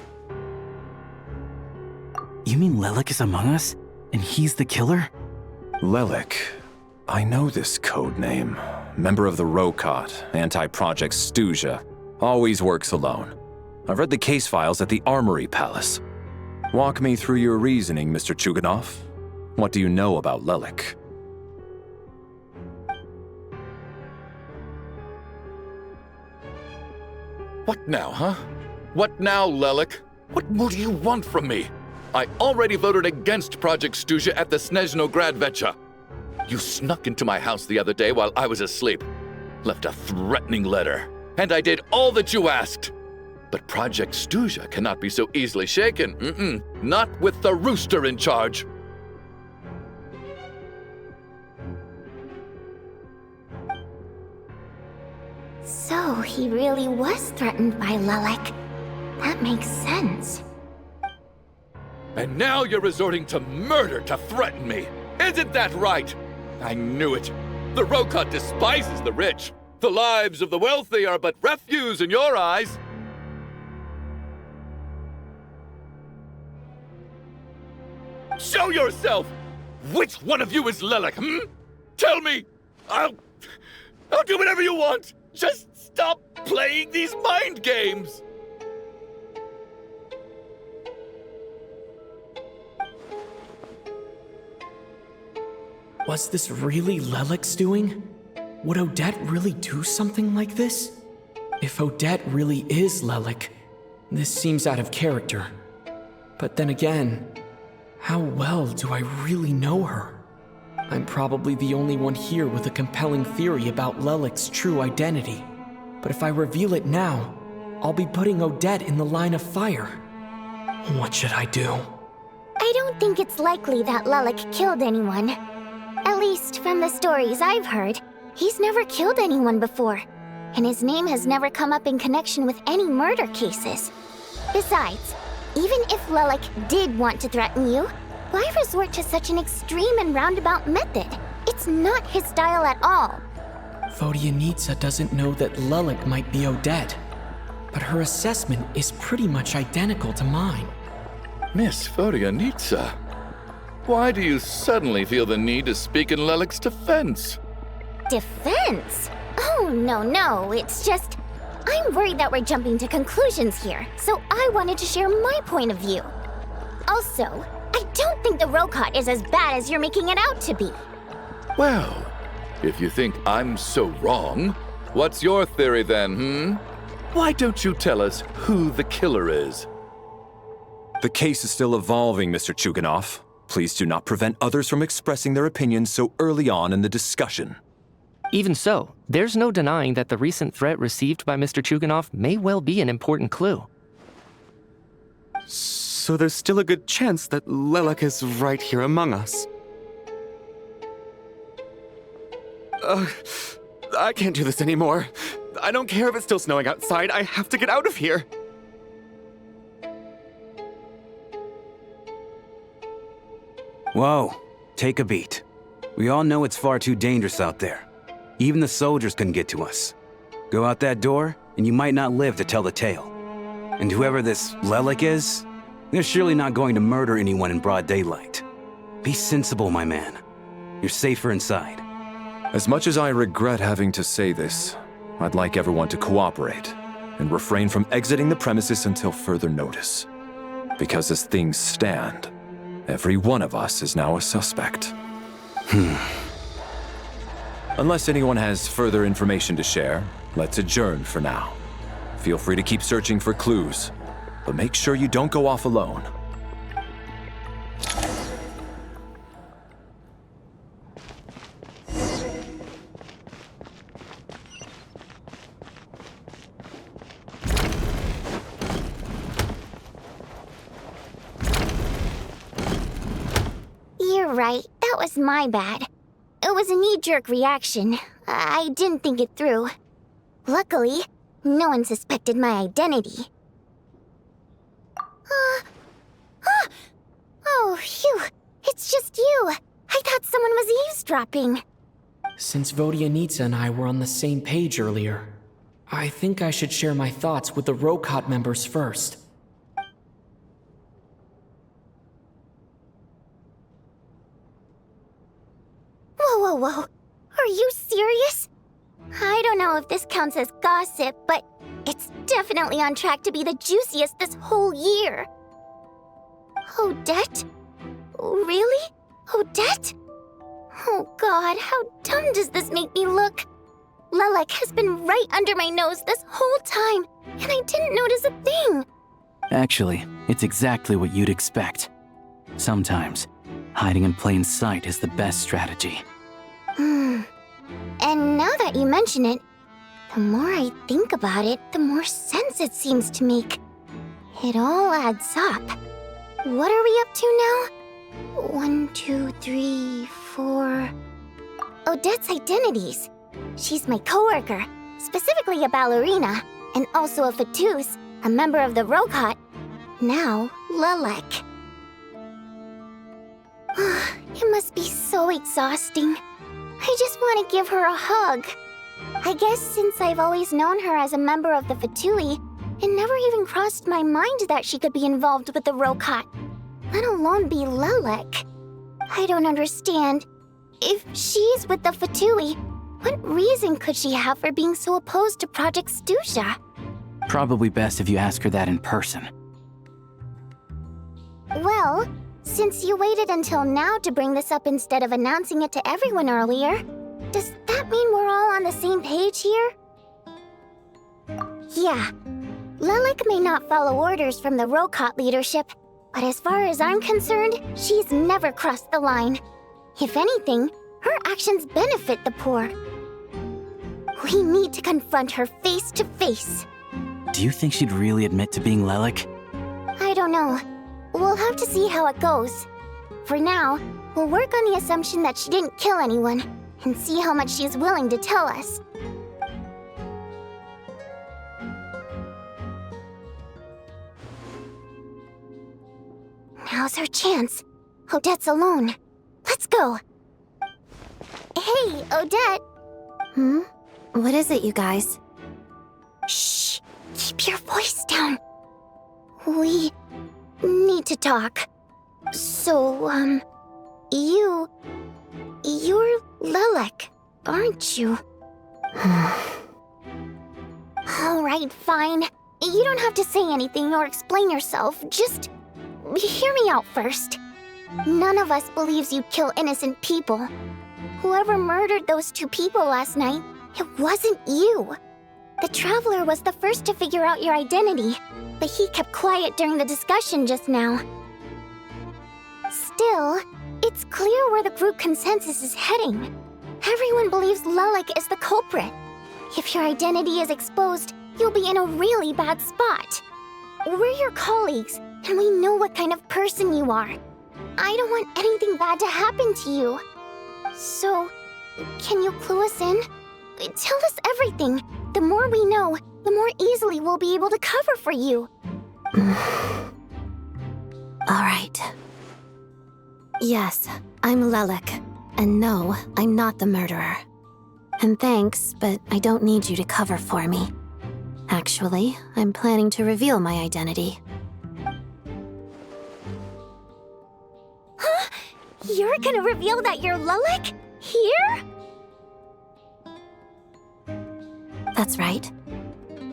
You mean Lelik is among us? And he's the killer? Lelik. I know this code name. Member of the Rokot, anti-Project Stuja. Always works alone. I've read the case files at the Armory Palace. Walk me through your reasoning, Mr. Chuganov. What do you know about Lelik? What now, huh? What now, Lelik? What more do you want from me? I already voted against Project Stuja at the Снежной Gradvecha. You snuck into my house the other day while I was asleep. Left a threatening letter. And I did all that you asked. But Project Stuja cannot be so easily shaken. Not with the rooster in charge. So he really was threatened by Lelik. That makes sense. And now you're resorting to murder to threaten me. Isn't that right? I knew it. The Rokot despises the rich. The lives of the wealthy are but refuse in your eyes. Show yourself! Which one of you is Lelik, Tell me! I'll do whatever you want! Just stop playing these mind games! Was this really Lelik's doing? Would Odette really do something like this? If Odette really is Lelik, this seems out of character. But then again, how well do I really know her? I'm probably the only one here with a compelling theory about Lelik's true identity. But if I reveal it now, I'll be putting Odette in the line of fire. What should I do? I don't think it's likely that Lelik killed anyone. At least from the stories I've heard, he's never killed anyone before. And his name has never come up in connection with any murder cases. Besides, even if Lelik did want to threaten you, why resort to such an extreme and roundabout method? It's not his style at all. Vodyanitsa doesn't know that Lelik might be Odette, but her assessment is pretty much identical to mine. Miss Vodyanitsa, why do you suddenly feel the need to speak in Lelik's defense? Defense? Oh, no, it's just... I'm worried that we're jumping to conclusions here, so I wanted to share my point of view. Also, I don't think the Rokot is as bad as you're making it out to be. Well, if you think I'm so wrong, what's your theory then, Why don't you tell us who the killer is? The case is still evolving, Mr. Chuganov. Please do not prevent others from expressing their opinions so early on in the discussion. Even so, there's no denying that the recent threat received by Mr. Chuganov may well be an important clue. So there's still a good chance that Lelek is right here among us. I can't do this anymore. I don't care if it's still snowing outside. I have to get out of here. Whoa, take a beat. We all know it's far too dangerous out there. Even the soldiers couldn't get to us. Go out that door, and you might not live to tell the tale. And whoever this Lelek is, they're surely not going to murder anyone in broad daylight. Be sensible, my man. You're safer inside. As much as I regret having to say this, I'd like everyone to cooperate and refrain from exiting the premises until further notice. Because as things stand, every one of us is now a suspect. Unless anyone has further information to share, let's adjourn for now. Feel free to keep searching for clues, but make sure you don't go off alone. You're right, that was my bad. It was a knee-jerk reaction. I didn't think it through. Luckily, no one suspected my identity. Oh, phew. It's just you. I thought someone was eavesdropping. Since Vodyanitsa and I were on the same page earlier, I think I should share my thoughts with the Rokot members first. Whoa. Are you serious? I don't know if this counts as gossip, but it's definitely on track to be the juiciest this whole year. Odette? Really? Odette? Oh god, how dumb does this make me look? Lelek has been right under my nose this whole time, and I didn't notice a thing. Actually, it's exactly what you'd expect. Sometimes, hiding in plain sight is the best strategy. And now that you mention it, the more I think about it, the more sense it seems to make. It all adds up. What are we up to now? 1, 2, 3, 4... Odette's identities. She's my coworker, specifically a ballerina, and also a Fatous, a member of the Rokot. Now, Lelek. It must be so exhausting. I just want to give her a hug. I guess since I've always known her as a member of the Fatui, it never even crossed my mind that she could be involved with the Rokot, let alone be Lelek. I don't understand. If she's with the Fatui, what reason could she have for being so opposed to Project Stusha? Probably best if you ask her that in person. Well, since you waited until now to bring this up instead of announcing it to everyone earlier, does that mean we're all on the same page here? Yeah. Lelek may not follow orders from the Rokot leadership, but as far as I'm concerned, she's never crossed the line. If anything, her actions benefit the poor. We need to confront her face to face. Do you think she'd really admit to being Lelek? I don't know. We'll have to see how it goes. For now, we'll work on the assumption that she didn't kill anyone, and see how much she's willing to tell us. Now's our chance. Odette's alone. Let's go. Hey, Odette. What is it, you guys? Shh. Keep your voice down. We need to talk. So, you're Lelek, aren't you? Alright, fine. You don't have to say anything or explain yourself. Just hear me out first. None of us believes you kill innocent people. Whoever murdered those 2 people last night, it wasn't you. The Traveler was the first to figure out your identity, but he kept quiet during the discussion just now. Still, it's clear where the group consensus is heading. Everyone believes Lelik is the culprit. If your identity is exposed, you'll be in a really bad spot. We're your colleagues, and we know what kind of person you are. I don't want anything bad to happen to you. So, can you clue us in? Tell us everything. The more we know, the more easily we'll be able to cover for you. Alright. Yes, I'm Lelik. And no, I'm not the murderer. And thanks, but I don't need you to cover for me. Actually, I'm planning to reveal my identity. Huh? You're gonna reveal that you're Lelik? Here? That's right.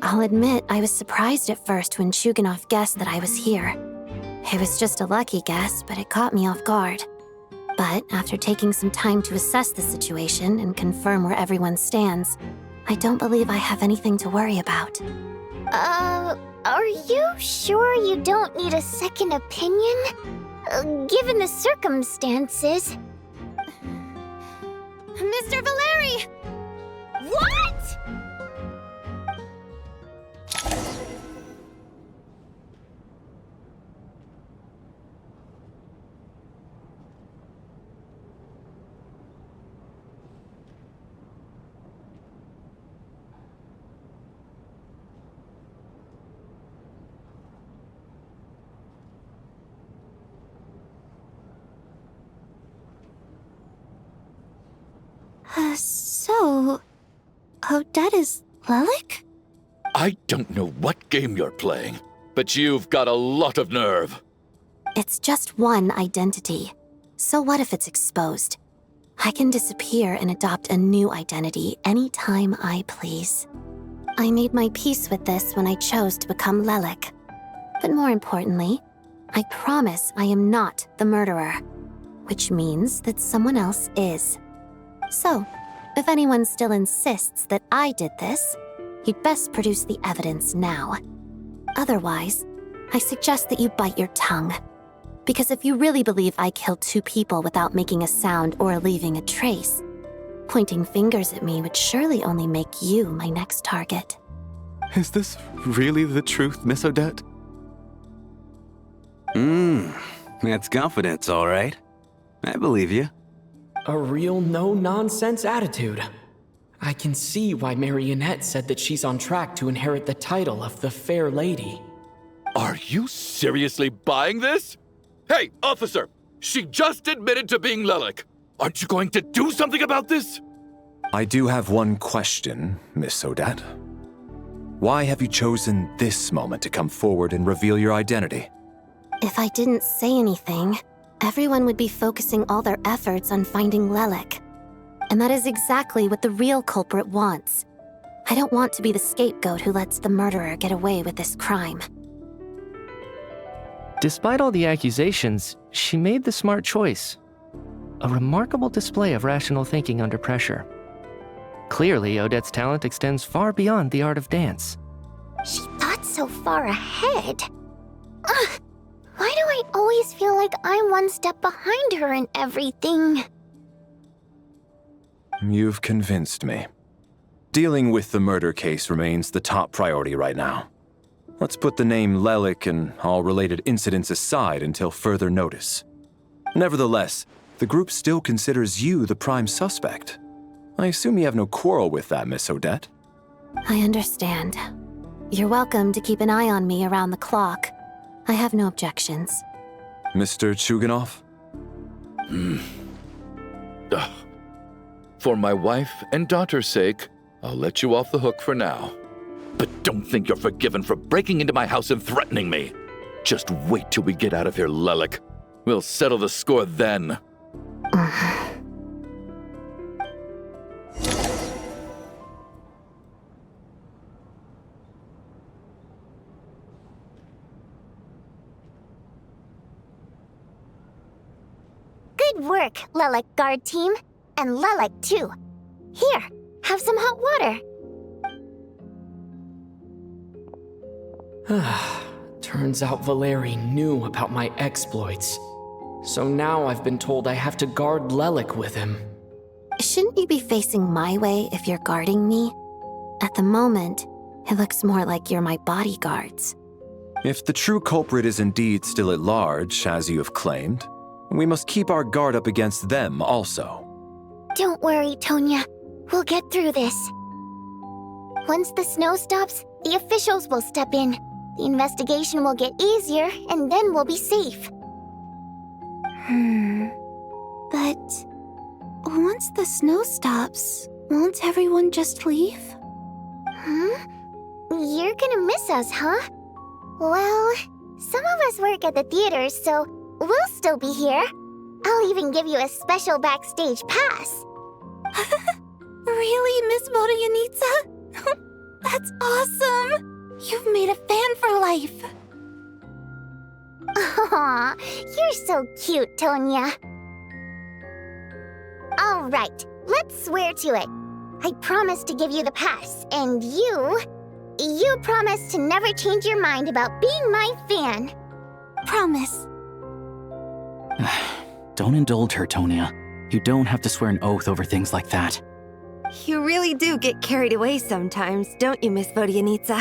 I'll admit I was surprised at first when Chuganov guessed that I was here. It was just a lucky guess, but it caught me off guard. But after taking some time to assess the situation and confirm where everyone stands, I don't believe I have anything to worry about. Are you sure you don't need a second opinion? Given the circumstances. Mr. Valeri! What?! So... Odette is Lelik? I don't know what game you're playing, but you've got a lot of nerve. It's just one identity. So what if it's exposed? I can disappear and adopt a new identity anytime I please. I made my peace with this when I chose to become Lelik. But more importantly, I promise I am not the murderer, which means that someone else is. So, if anyone still insists that I did this, you'd best produce the evidence now. Otherwise, I suggest that you bite your tongue. Because if you really believe I killed 2 people without making a sound or leaving a trace, pointing fingers at me would surely only make you my next target. Is this really the truth, Miss Odette? That's confidence, all right. I believe you. A real no-nonsense attitude. I can see why Marionette said that she's on track to inherit the title of the Fair Lady. Are you seriously buying this? Hey, officer! She just admitted to being Lelik. Aren't you going to do something about this? I do have one question, Miss Odette. Why have you chosen this moment to come forward and reveal your identity? If I didn't say anything, everyone would be focusing all their efforts on finding Lelik. And that is exactly what the real culprit wants. I don't want to be the scapegoat who lets the murderer get away with this crime. Despite all the accusations, she made the smart choice. A remarkable display of rational thinking under pressure. Clearly, Odette's talent extends far beyond the art of dance. She thought so far ahead. Ugh, why do I always feel like I'm one step behind her in everything? You've convinced me. Dealing with the murder case remains the top priority right now. Let's put the name Lelik and all related incidents aside until further notice. Nevertheless, the group still considers you the prime suspect. I assume you have no quarrel with that, Miss Odette? I understand. You're welcome to keep an eye on me around the clock. I have no objections. Mr. Chuganov? For my wife and daughter's sake, I'll let you off the hook for now. But don't think you're forgiven for breaking into my house and threatening me. Just wait till we get out of here, Lelik. We'll settle the score then. Good work, Lelek guard team. And Lelek too. Here, have some hot water. Turns out Valeri knew about my exploits. So now I've been told I have to guard Lelek with him. Shouldn't you be facing my way if you're guarding me? At the moment, it looks more like you're my bodyguards. If the true culprit is indeed still at large, as you have claimed, we must keep our guard up against them also. Don't worry, Tonya. We'll get through this. Once the snow stops, the officials will step in. The investigation will get easier, and then we'll be safe. But once the snow stops, won't everyone just leave? You're gonna miss us, huh? Well, some of us work at the theaters, so we'll still be here. I'll even give you a special backstage pass. Really, Miss Vodyanitsa? That's awesome! You've made a fan for life. Aw, you're so cute, Tonya. All right, let's swear to it. I promise to give you the pass, and you promise to never change your mind about being my fan. Promise. Don't indulge her, Tonya. You don't have to swear an oath over things like that. You really do get carried away sometimes, don't you, Miss Vodyanitsa?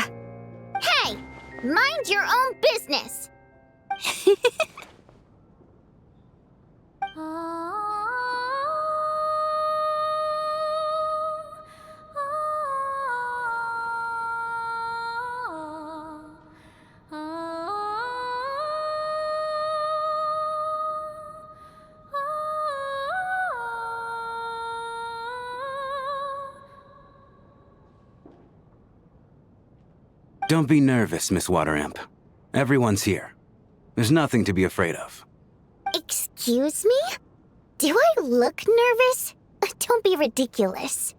Hey, mind your own business. Don't be nervous, Miss Water Imp. Everyone's here. There's nothing to be afraid of. Excuse me? Do I look nervous? Don't be ridiculous.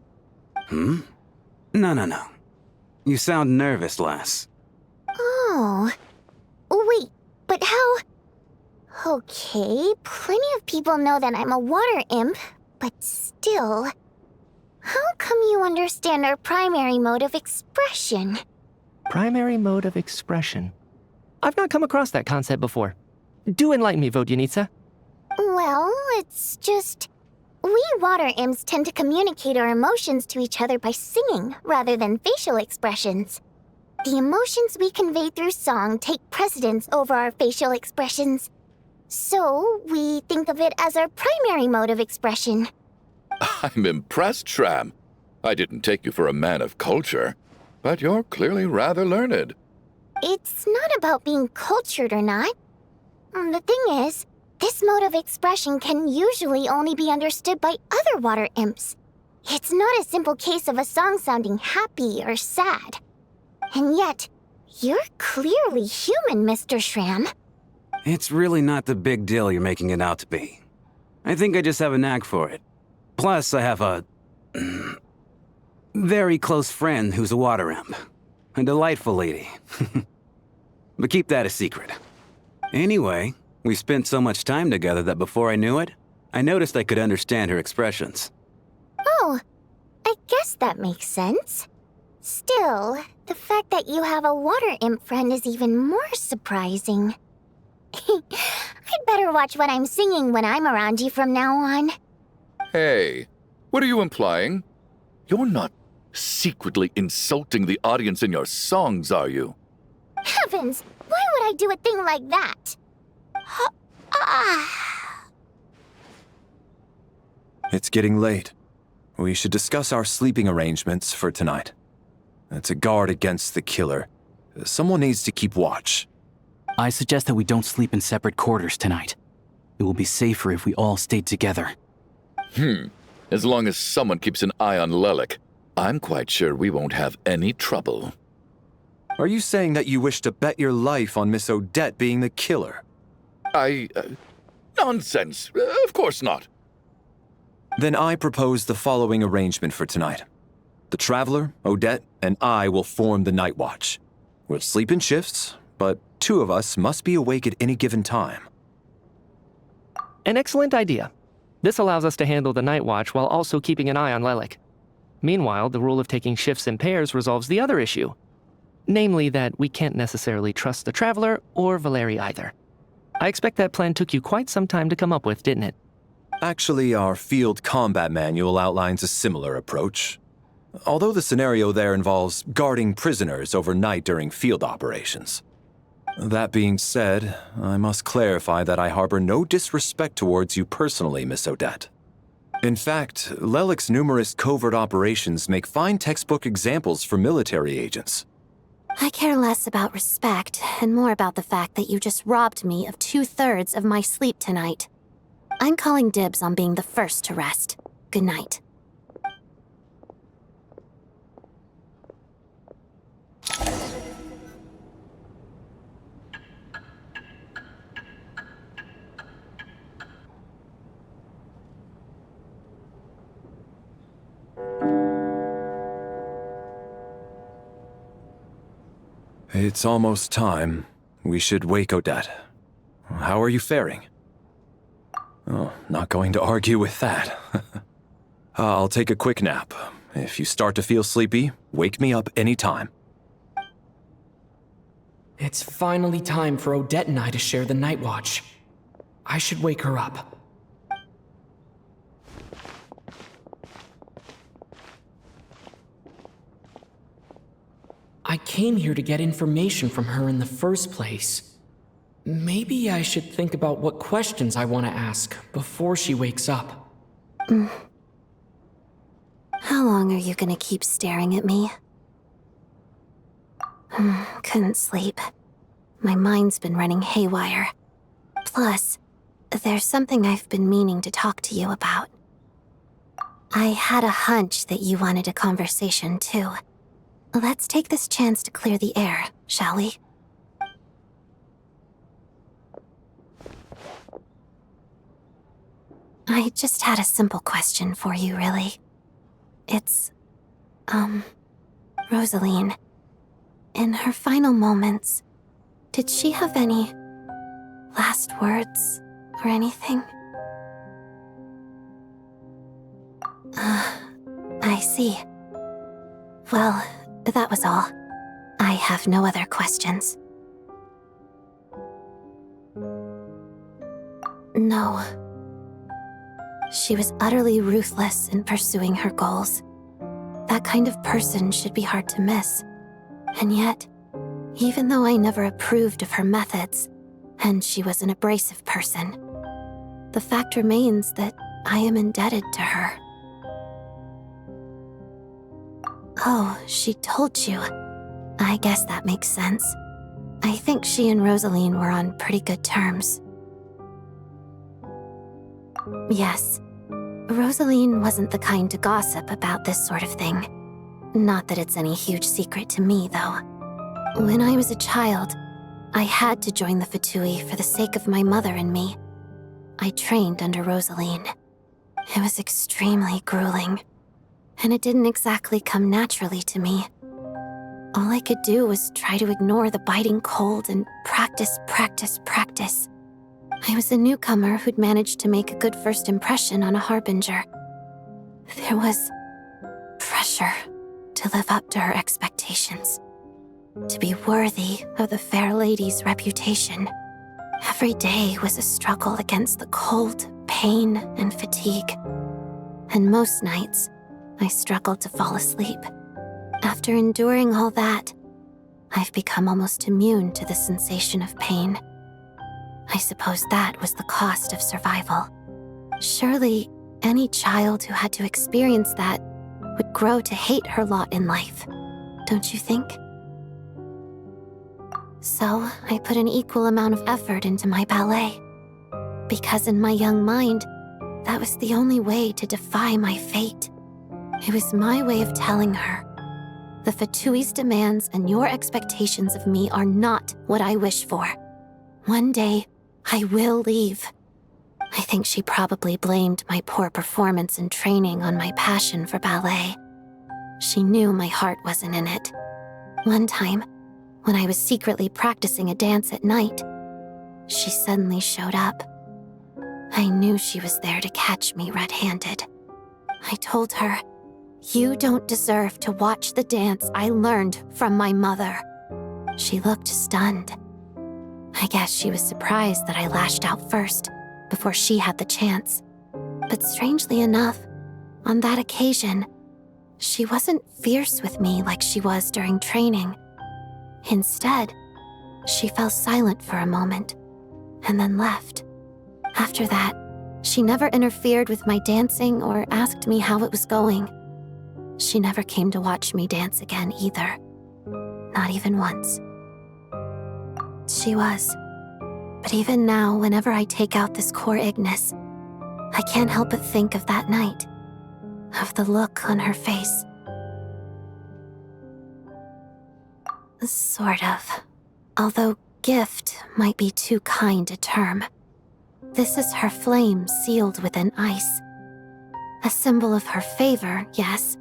No. You sound nervous, lass. Oh. Wait, but how... Okay, plenty of people know that I'm a water imp, but still... How come you understand our primary mode of expression? Primary mode of expression. I've not come across that concept before. Do enlighten me, Vodyanitsa. Well, it's just... We water imps tend to communicate our emotions to each other by singing rather than facial expressions. The emotions we convey through song take precedence over our facial expressions. So, we think of it as our primary mode of expression. I'm impressed, Shram. I didn't take you for a man of culture, but you're clearly rather learned. It's not about being cultured or not. The thing is, this mode of expression can usually only be understood by other water imps. It's not a simple case of a song sounding happy or sad. And yet, you're clearly human, Mr. Shram. It's really not the big deal you're making it out to be. I think I just have a knack for it. Plus, I have a... very close friend who's a water imp. A delightful lady. But keep that a secret. Anyway, we spent so much time together that before I knew it, I noticed I could understand her expressions. Oh, I guess that makes sense. Still, the fact that you have a water imp friend is even more surprising. I'd better watch what I'm singing when I'm around you from now on. Hey, what are you implying? You're not secretly insulting the audience in your songs, are you? Heavens, why would I do a thing like that? It's getting late. We should discuss our sleeping arrangements for tonight. To guard against the killer, someone needs to keep watch. I suggest that we don't sleep in separate quarters tonight. It will be safer if we all stayed together. As long as someone keeps an eye on Lelek, I'm quite sure we won't have any trouble. Are you saying that you wish to bet your life on Miss Odette being the killer? Nonsense. Of course not. Then I propose the following arrangement for tonight. The Traveler, Odette, and I will form the Night Watch. We'll sleep in shifts, but 2 of us must be awake at any given time. An excellent idea. This allows us to handle the night watch while also keeping an eye on Lelik. Meanwhile, the rule of taking shifts in pairs resolves the other issue. Namely that we can't necessarily trust the Traveler or Valeri either. I expect that plan took you quite some time to come up with, didn't it? Actually, our field combat manual outlines a similar approach. Although the scenario there involves guarding prisoners overnight during field operations. That being said, I must clarify that I harbor no disrespect towards you personally, Miss Odette. In fact, Lelik's numerous covert operations make fine textbook examples for military agents. I care less about respect and more about the fact that you just robbed me of 2/3 of my sleep tonight. I'm calling dibs on being the first to rest. Good night. It's almost time. We should wake Odette. How are you faring? Oh, not going to argue with that. I'll take a quick nap. If you start to feel sleepy, wake me up anytime. It's finally time for Odette and I to share the night watch. I should wake her up. I came here to get information from her in the first place. Maybe I should think about what questions I want to ask before she wakes up. How long are you gonna keep staring at me? Couldn't sleep. My mind's been running haywire. Plus, there's something I've been meaning to talk to you about. I had a hunch that you wanted a conversation too. Let's take this chance to clear the air, shall we? I just had a simple question for you, really. It's, Rosaline. In her final moments, did she have any last words or anything? I see. Well, that was all. I have no other questions. No. She was utterly ruthless in pursuing her goals. That kind of person should be hard to miss. And yet, even though I never approved of her methods, and she was an abrasive person, the fact remains that I am indebted to her. Oh, she told you. I guess that makes sense. I think she and Rosaline were on pretty good terms. Yes, Rosaline wasn't the kind to gossip about this sort of thing. Not that it's any huge secret to me, though. When I was a child, I had to join the Fatui for the sake of my mother and me. I trained under Rosaline. It was extremely grueling, and it didn't exactly come naturally to me. All I could do was try to ignore the biting cold and practice. I was a newcomer who'd managed to make a good first impression on a harbinger. There was pressure to live up to her expectations, to be worthy of the fair lady's reputation. Every day was a struggle against the cold, pain, and fatigue. And most nights, I struggled to fall asleep. After enduring all that, I've become almost immune to the sensation of pain. I suppose that was the cost of survival. Surely, any child who had to experience that would grow to hate her lot in life, don't you think? So, I put an equal amount of effort into my ballet. Because in my young mind, that was the only way to defy my fate. It was my way of telling her, the Fatui's demands and your expectations of me are not what I wish for. One day, I will leave. I think she probably blamed my poor performance and training on my passion for ballet. She knew my heart wasn't in it. One time, when I was secretly practicing a dance at night, she suddenly showed up. I knew she was there to catch me red-handed. I told her, "You don't deserve to watch the dance I learned from my mother." She looked stunned. I guess she was surprised that I lashed out first, before she had the chance. But strangely enough, on that occasion, she wasn't fierce with me like she was during training. Instead, she fell silent for a moment, and then left. After that, she never interfered with my dancing or asked me how it was going. She never came to watch me dance again either. Not even once. She was. But even now, whenever I take out this core Ignis, I can't help but think of that night. Of the look on her face. Sort of. Although gift might be too kind a term. This is her flame sealed within ice. A symbol of her favor, yes,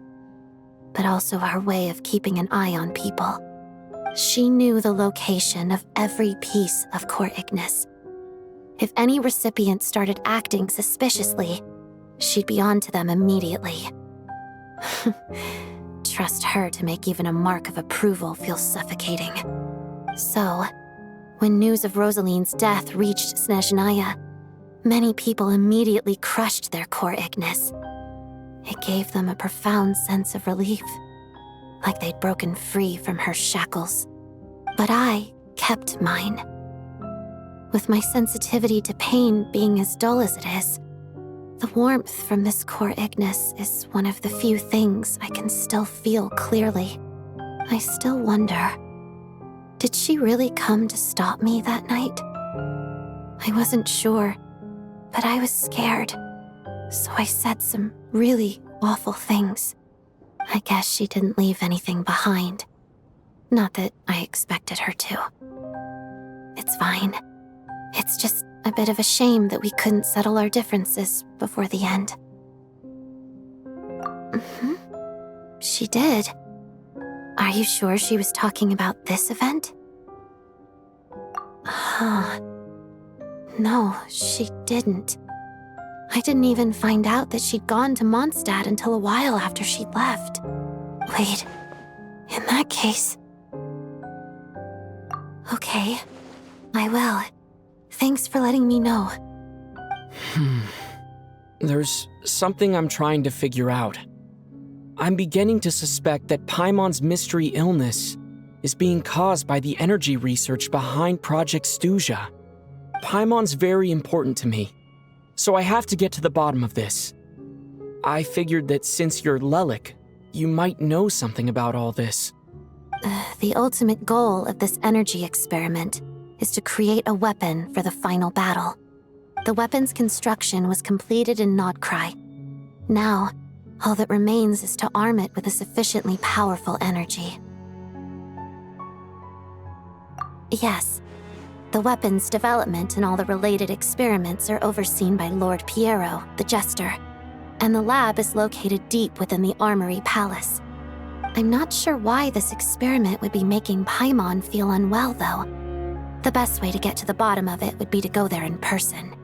but also her way of keeping an eye on people. She knew the location of every piece of core Ignis. If any recipient started acting suspiciously, she'd be on to them immediately. Trust her to make even a mark of approval feel suffocating. So, when news of Rosaline's death reached Снежная, many people immediately crushed their core Ignis. It gave them a profound sense of relief, like they'd broken free from her shackles. But I kept mine. With my sensitivity to pain being as dull as it is, the warmth from this core Ignis is one of the few things I can still feel clearly. I still wonder, did she really come to stop me that night? I wasn't sure, but I was scared, so I said some really awful things. I guess she didn't leave anything behind. Not that I expected her to. It's fine. It's just a bit of a shame that we couldn't settle our differences before the end. She did. Are you sure she was talking about this event? No, she didn't. I didn't even find out that she'd gone to Mondstadt until a while after she'd left. Wait, in that case... Okay, I will. Thanks for letting me know. There's something I'm trying to figure out. I'm beginning to suspect that Paimon's mystery illness is being caused by the energy research behind Project Stuja. Paimon's very important to me, so I have to get to the bottom of this. I figured that since you're Lelik, you might know something about all this. The ultimate goal of this energy experiment is to create a weapon for the final battle. The weapon's construction was completed in Nordkrai. Now, all that remains is to arm it with a sufficiently powerful energy. Yes, the weapon's development and all the related experiments are overseen by Lord Piero, the Jester, and the lab is located deep within the Armory Palace. I'm not sure why this experiment would be making Paimon feel unwell, though. The best way to get to the bottom of it would be to go there in person.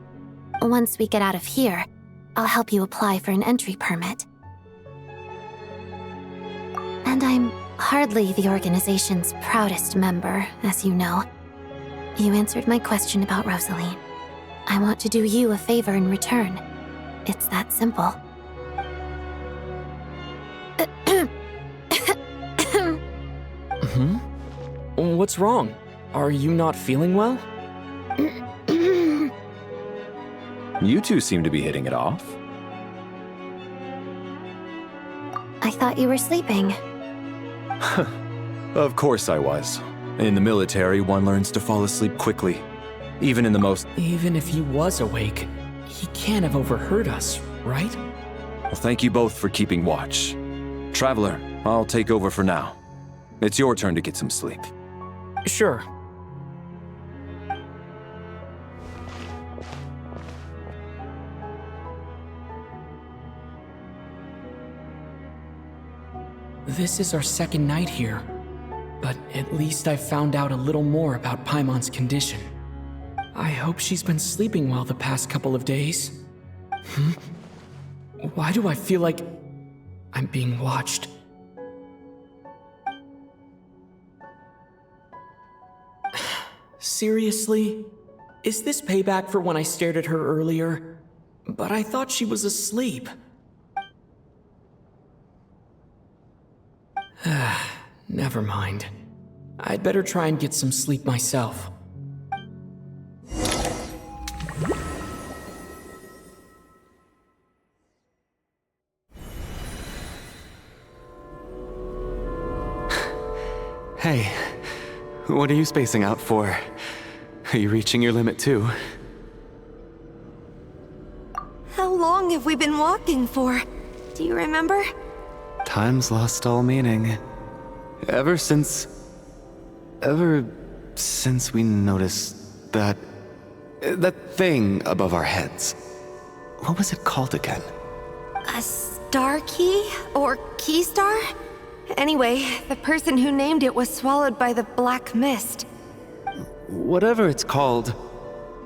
Once we get out of here, I'll help you apply for an entry permit. And I'm hardly the organization's proudest member, as you know. You answered my question about Rosaline. I want to do you a favor in return. It's that simple. What's wrong? Are you not feeling well? You two seem to be hitting it off. I thought you were sleeping. Of course I was. In the military, one learns to fall asleep quickly, even in the most... Even if he was awake, he can't have overheard us, right? Well, thank you both for keeping watch. Traveler, I'll take over for now. It's your turn to get some sleep. Sure. This is our second night here, but at least I found out a little more about Paimon's condition. I hope she's been sleeping well the past couple of days. Why do I feel like I'm being watched? Seriously? Is this payback for when I stared at her earlier? But I thought she was asleep. Never mind. I'd better try and get some sleep myself. Hey, what are you spacing out for? Are you reaching your limit too? How long have we been walking for? Do you remember? Time's lost all meaning. Ever since we noticed that thing above our heads. What was it called again? A star key? Or key star? Anyway, the person who named it was swallowed by the black mist. Whatever it's called,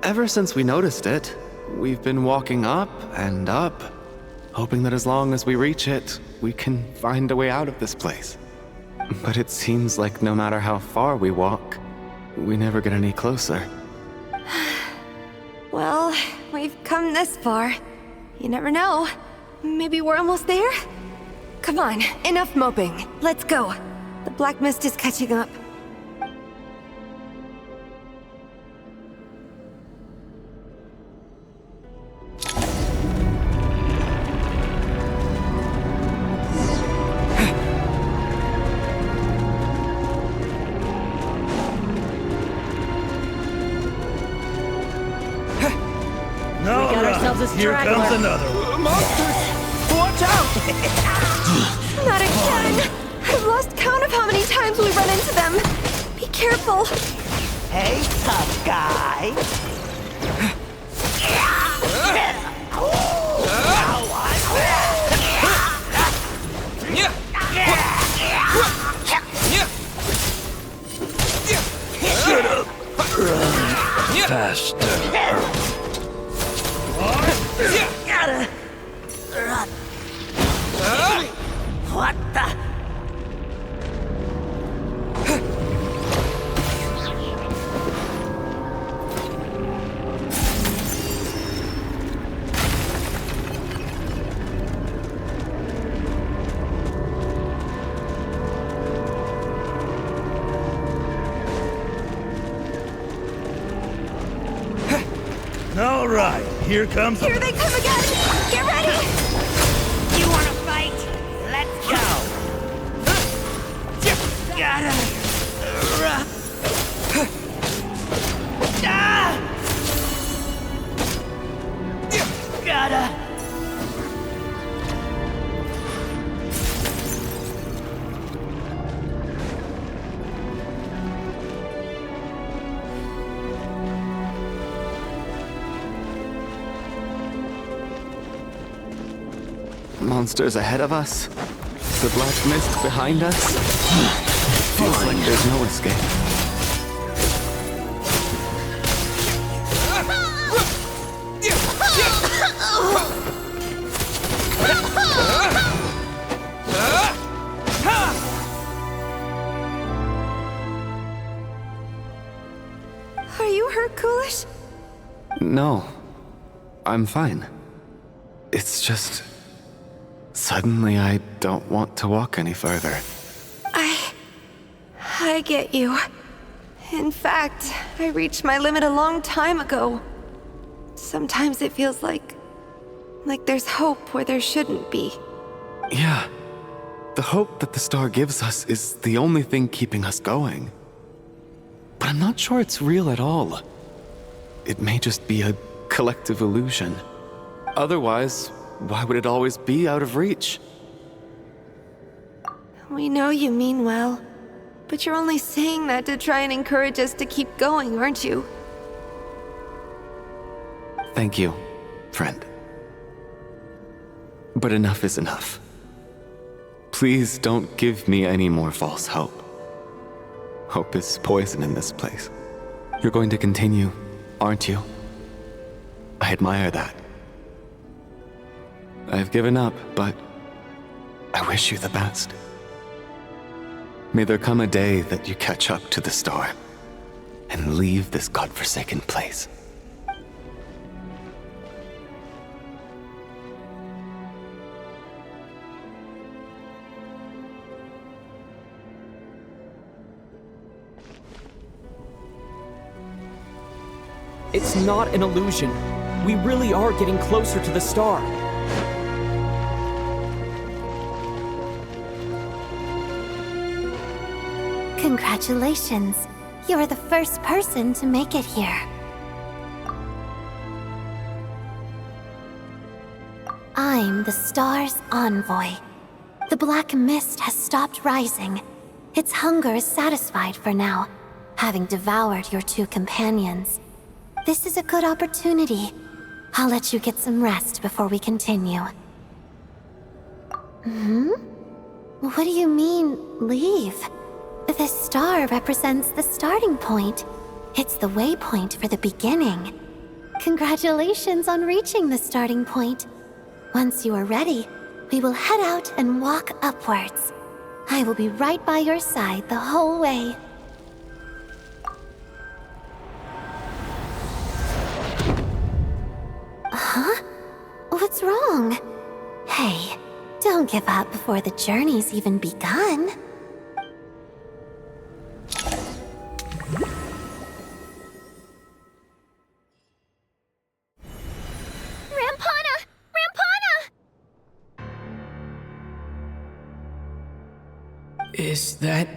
ever since we noticed it, we've been walking up and up, hoping that as long as we reach it, we can find a way out of this place. But it seems like no matter how far we walk, we never get any closer. Well, we've come this far. You never know. Maybe we're almost there? Come on, enough moping. Let's go. The black mist is catching up. Here comes another one. Monsters! Watch out! Not again! I've lost count of how many times we run into them. Be careful. Hey, tough guy. Shut up. Run faster. What the? All right, here comes. Here they come again! Get ready! You wanna fight? Let's go! Gotta... Gotta... Monsters ahead of us. The black mist behind us. Feels like there's no escape. Are you hurt, Coolish? No. I'm fine. It's just... Suddenly, I don't want to walk any further. I get you. In fact, I reached my limit a long time ago. Sometimes it feels like there's hope where there shouldn't be. Yeah. The hope that the star gives us is the only thing keeping us going. But I'm not sure it's real at all. It may just be a collective illusion. Otherwise, why would it always be out of reach? We know you mean well, but you're only saying that to try and encourage us to keep going, aren't you? Thank you, friend. But enough is enough. Please don't give me any more false hope. Hope is poison in this place. You're going to continue aren't you? I admire that. I've given up, but I wish you the best. May there come a day that you catch up to the star and leave this godforsaken place. It's not an illusion. We really are getting closer to the star. Congratulations. You're the first person to make it here. I'm the star's envoy. The black mist has stopped rising. Its hunger is satisfied for now, having devoured your two companions. This is a good opportunity. I'll let you get some rest before we continue. What do you mean, leave? The star represents the starting point. It's the waypoint for the beginning. Congratulations on reaching the starting point. Once you are ready, we will head out and walk upwards. I will be right by your side the whole way. Huh? What's wrong? Hey, don't give up before the journey's even begun. Is that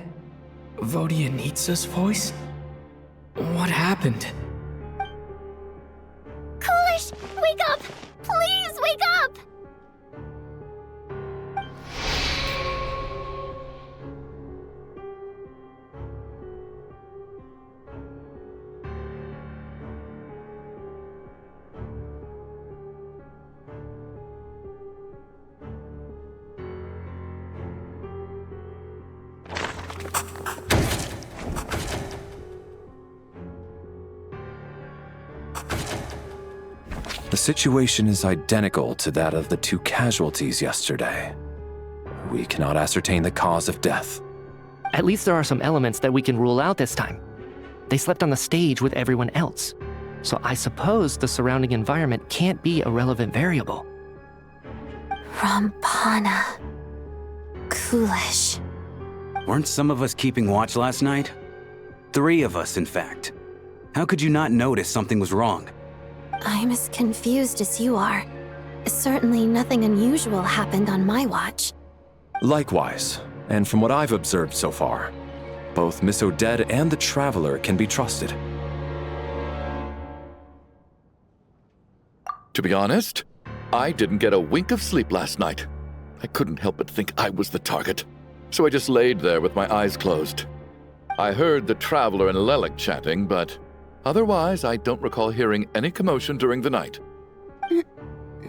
Vodyanitsa's voice? What happened? Coolish, wake up! Please wake up! The situation is identical to that of the two casualties yesterday. We cannot ascertain the cause of death. At least there are some elements that we can rule out this time. They slept on the stage with everyone else, so I suppose the surrounding environment can't be a relevant variable. Rampana. Coolish. Weren't some of us keeping watch last night? 3 of us, in fact. How could you not notice something was wrong? I'm as confused as you are. Certainly nothing unusual happened on my watch. Likewise, and from what I've observed so far, both Miss Odette and the Traveler can be trusted. To be honest, I didn't get a wink of sleep last night. I couldn't help but think I was the target, so I just laid there with my eyes closed. I heard the Traveler and Lelik chatting, but otherwise I don't recall hearing any commotion during the night.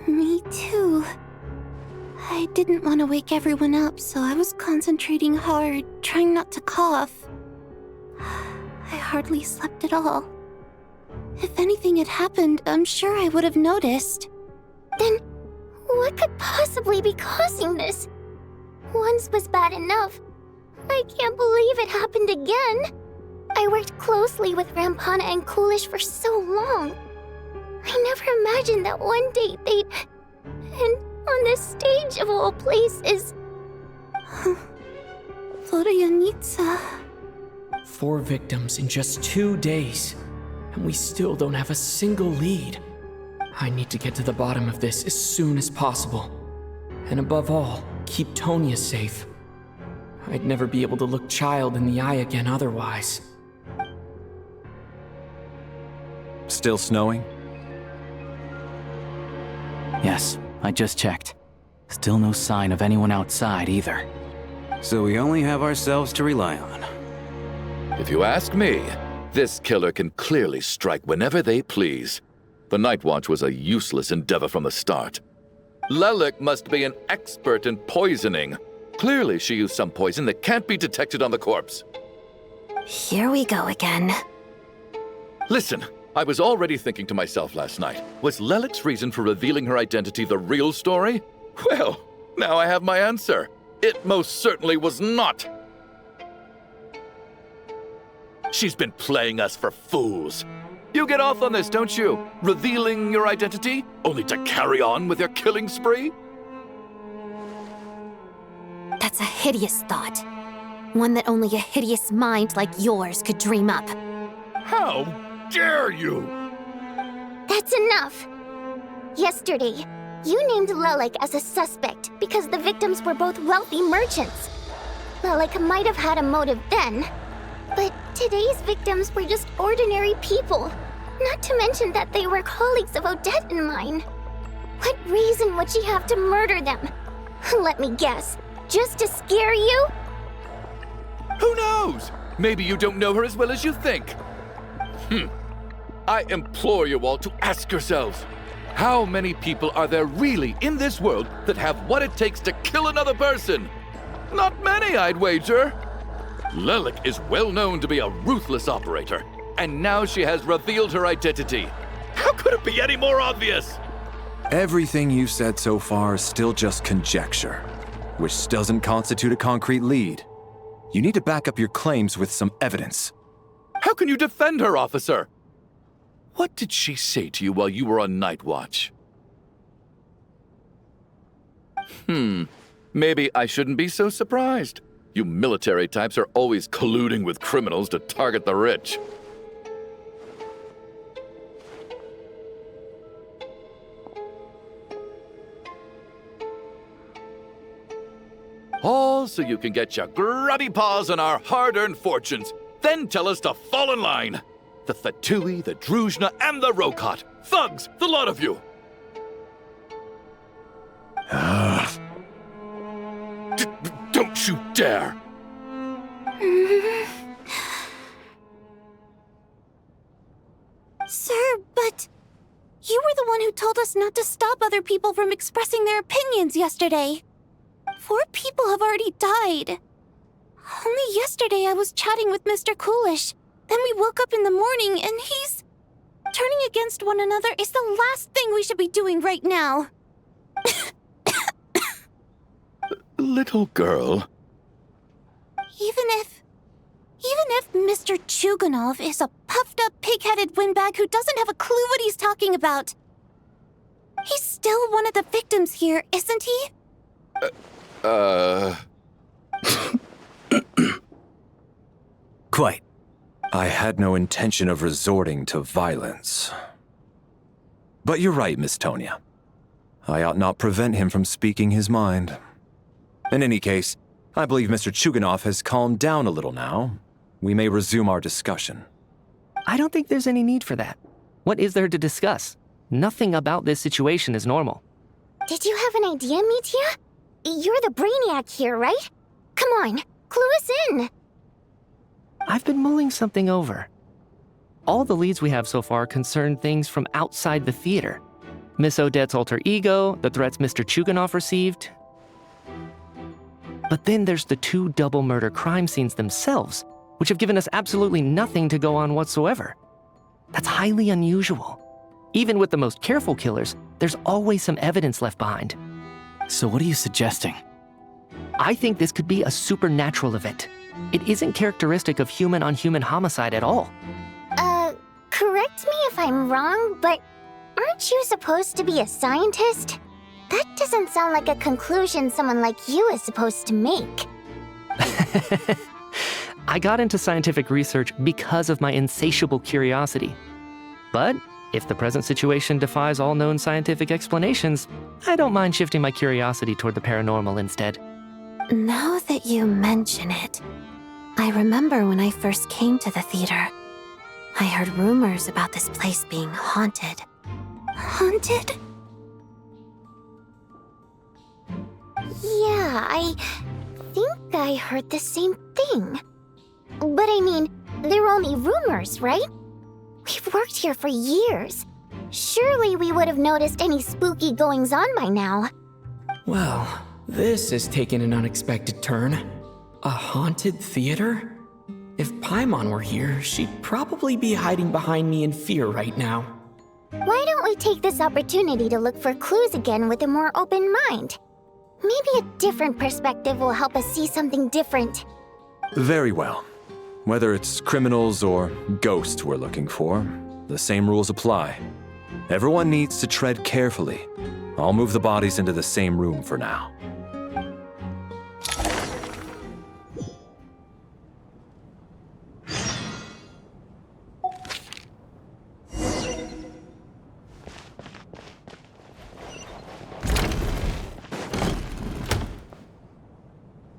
Me too. I didn't want to wake everyone up, so I was concentrating hard, trying not to cough. I hardly slept at all. If anything had happened, I'm sure I would have noticed. Then, what could possibly be causing this? Once was bad enough. I can't believe it happened again. I worked closely with Rampana and Coolish for so long. I never imagined that one day they'd... And on the stage of all places... Vodyanitsa... 4 victims in just 2 days, and we still don't have a single lead. I need to get to the bottom of this as soon as possible. And above all, keep Tonya safe. I'd never be able to look Child in the eye again otherwise. Still snowing? Yes, I just checked. Still no sign of anyone outside either. So we only have ourselves to rely on. If you ask me, this killer can clearly strike whenever they please. The Night Watch was a useless endeavor from the start. Lelik must be an expert in poisoning. Clearly she used some poison that can't be detected on the corpse. Here we go again. Listen, I was already thinking to myself last night, was Lelik's reason for revealing her identity the real story? Well, now I have my answer. It most certainly was not. She's been playing us for fools. You get off on this, don't you? Revealing your identity, only to carry on with your killing spree? That's a hideous thought. One that only a hideous mind like yours could dream up. How dare you? That's enough! Yesterday, you named Lelik as a suspect because the victims were both wealthy merchants. Lelik might have had a motive then, but today's victims were just ordinary people. Not to mention that they were colleagues of Odette and mine. What reason would she have to murder them? Let me guess, just to scare you? Who knows? Maybe you don't know her as well as you think. I implore you all to ask yourselves, how many people are there really in this world that have what it takes to kill another person? Not many, I'd wager. Lelik is well known to be a ruthless operator, and now she has revealed her identity. How could it be any more obvious? Everything you've said so far is still just conjecture, which doesn't constitute a concrete lead. You need to back up your claims with some evidence. How can you defend her, officer? What did she say to you while you were on night watch? Maybe I shouldn't be so surprised. You military types are always colluding with criminals to target the rich. All so you can get your grubby paws on our hard-earned fortunes, then tell us to fall in line. The Fatui, the Druzhna, and the Rokot. Thugs, the lot of you! Don't you dare! Sir, but you were the one who told us not to stop other people from expressing their opinions yesterday. 4 people have already died. Only yesterday I was chatting with Mr. Coolish. Then we woke up in the morning and he's... Turning against one another is the last thing we should be doing right now. Little girl. Even if Mr. Chuganov is a puffed-up, pig-headed windbag who doesn't have a clue what he's talking about, he's still one of the victims here, isn't he? Quite. I had no intention of resorting to violence. But you're right, Miss Tonya. I ought not prevent him from speaking his mind. In any case, I believe Mr. Chuganov has calmed down a little now. We may resume our discussion. I don't think there's any need for that. What is there to discuss? Nothing about this situation is normal. Did you have an idea, Mitya? You're the brainiac here, right? Come on, clue us in! I've been mulling something over. All the leads we have so far concern things from outside the theater. Miss Odette's alter ego, the threats Mr. Chuganov received. But then there's the 2 double murder crime scenes themselves, which have given us absolutely nothing to go on whatsoever. That's highly unusual. Even with the most careful killers, there's always some evidence left behind. So what are you suggesting? I think this could be a supernatural event. It isn't characteristic of human-on-human homicide at all. Correct me if I'm wrong, but aren't you supposed to be a scientist? That doesn't sound like a conclusion someone like you is supposed to make. I got into scientific research because of my insatiable curiosity. But if the present situation defies all known scientific explanations, I don't mind shifting my curiosity toward the paranormal instead. Now that you mention it, I remember when I first came to the theater. I heard rumors about this place being haunted. Haunted? Yeah, I think I heard the same thing. But I mean, they're only rumors, right? We've worked here for years. Surely we would have noticed any spooky goings-on by now. Well, this has taken an unexpected turn. A haunted theater? If Paimon were here, she'd probably be hiding behind me in fear right now. Why don't we take this opportunity to look for clues again with a more open mind? Maybe a different perspective will help us see something different. Very well. Whether it's criminals or ghosts we're looking for, the same rules apply. Everyone needs to tread carefully. I'll move the bodies into the same room for now.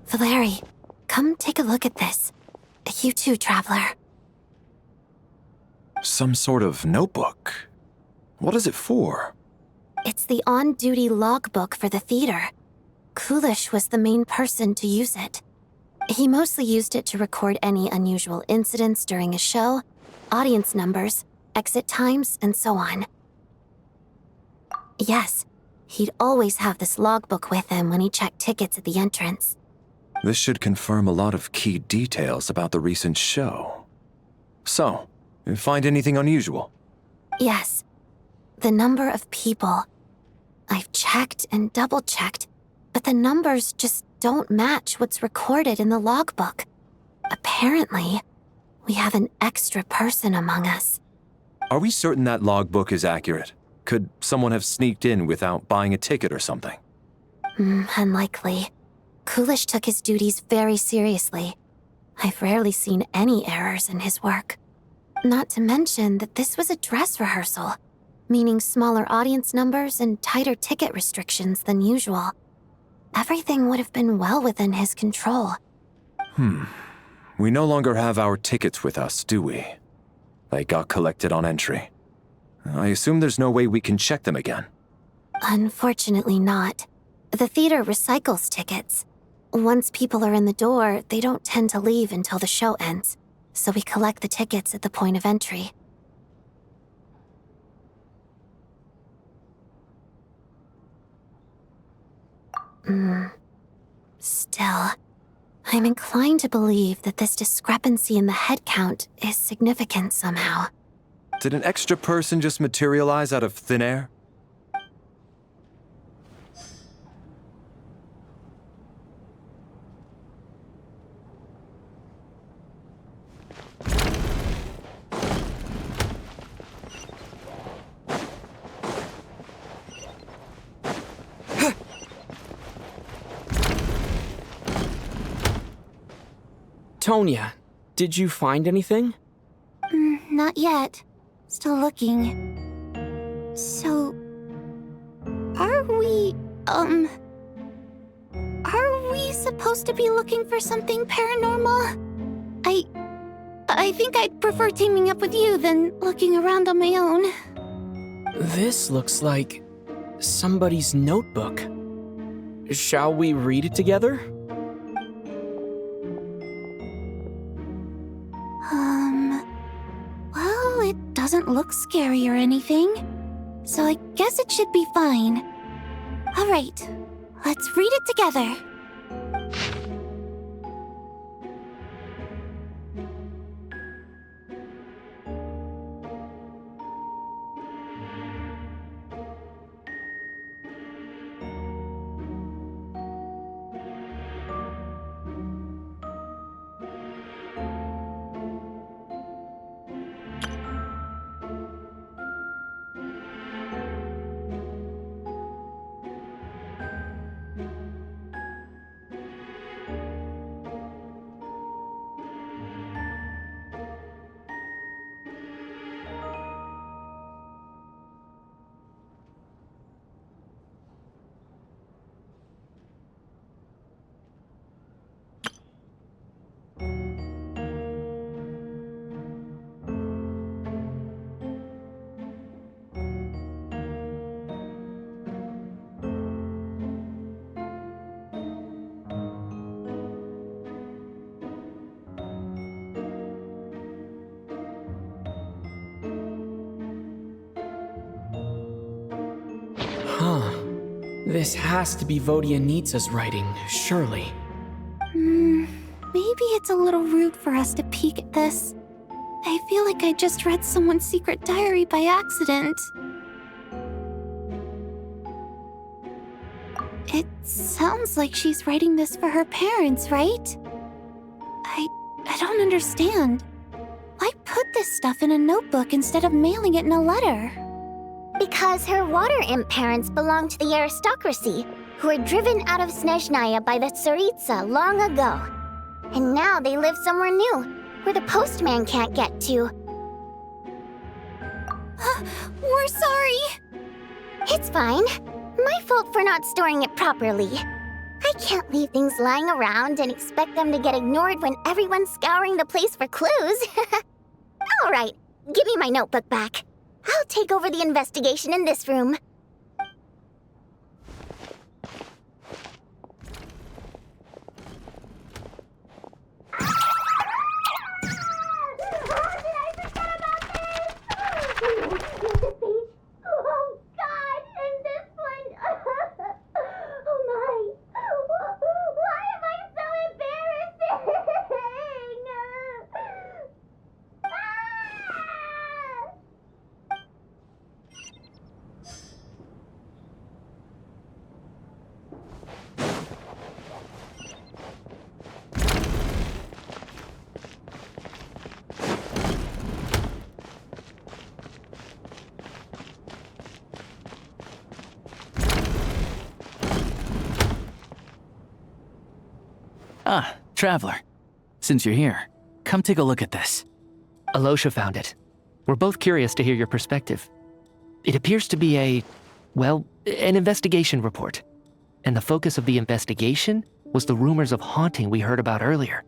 Valeri, come take a look at this. You too, Traveler. Some sort of notebook. What is it for? It's the on-duty logbook for the theater. Kulish was the main person to use it. He mostly used it to record any unusual incidents during a show, audience numbers, exit times, and so on. Yes, he'd always have this logbook with him when he checked tickets at the entrance. This should confirm a lot of key details about the recent show. So, you find anything unusual? Yes. The number of people. I've checked and double-checked, but the numbers just don't match what's recorded in the logbook. Apparently, we have an extra person among us. Are we certain that logbook is accurate? Could someone have sneaked in without buying a ticket or something? Unlikely. Kulish took his duties very seriously. I've rarely seen any errors in his work. Not to mention that this was a dress rehearsal, meaning smaller audience numbers and tighter ticket restrictions than usual. Everything would have been well within his control. We no longer have our tickets with us, do we? They got collected on entry. I assume there's no way we can check them again. Unfortunately not. The theater recycles tickets. Once people are in the door, they don't tend to leave until the show ends, so we collect the tickets at the point of entry. Still, I'm inclined to believe that this discrepancy in the head count is significant somehow. Did an extra person just materialize out of thin air? Tonya, did you find anything? Not yet. Still looking. So... Are we supposed to be looking for something paranormal? I think I'd prefer teaming up with you than looking around on my own. This looks like somebody's notebook. Shall we read it together? Well, it doesn't look scary or anything, so I guess it should be fine. All right, let's read it together. This has to be Vodyanitsa's writing, surely. Maybe Maybe it's a little rude for us to peek at this. I feel like I just read someone's secret diary by accident. It sounds like she's writing this for her parents, right? I don't understand. Why put this stuff in a notebook instead of mailing it in a letter? Because her water imp parents belonged to the aristocracy, who were driven out of Снежная by the Tsaritsa long ago. And now they live somewhere new, where the postman can't get to. We're sorry. It's fine. My fault for not storing it properly. I can't leave things lying around and expect them to get ignored when everyone's scouring the place for clues. All right, give me my notebook back. I'll take over the investigation in this room. Ah, Traveler. Since you're here, come take a look at this. Alosha found it. We're both curious to hear your perspective. It appears to be an investigation report. And the focus of the investigation was the rumors of haunting we heard about earlier.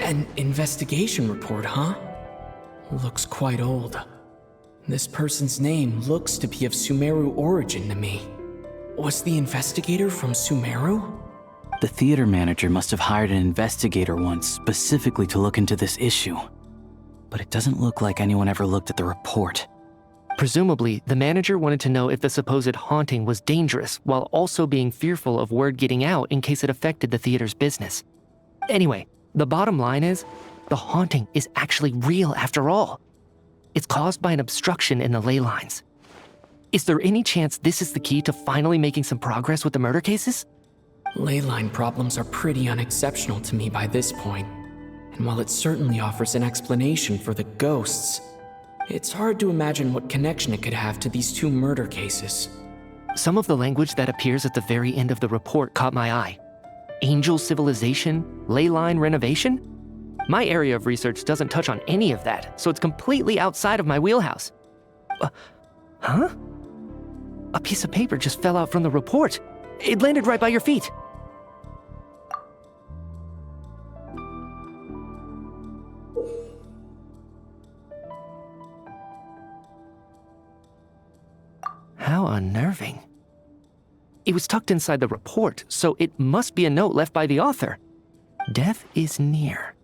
An investigation report, huh? Looks quite old. This person's name looks to be of Sumeru origin to me. Was the investigator from Sumeru? The theater manager must have hired an investigator once specifically to look into this issue. But it doesn't look like anyone ever looked at the report. Presumably, the manager wanted to know if the supposed haunting was dangerous while also being fearful of word getting out in case it affected the theater's business. Anyway, the bottom line is, the haunting is actually real after all. It's caused by an obstruction in the ley lines. Is there any chance this is the key to finally making some progress with the murder cases? Ley line problems are pretty unexceptional to me by this point. And while it certainly offers an explanation for the ghosts, it's hard to imagine what connection it could have to these two murder cases. Some of the language that appears at the very end of the report caught my eye. Angel civilization, ley line renovation? My area of research doesn't touch on any of that, so it's completely outside of my wheelhouse. Huh? A piece of paper just fell out from the report. It landed right by your feet. How unnerving. It was tucked inside the report, so it must be a note left by the author. Death is near.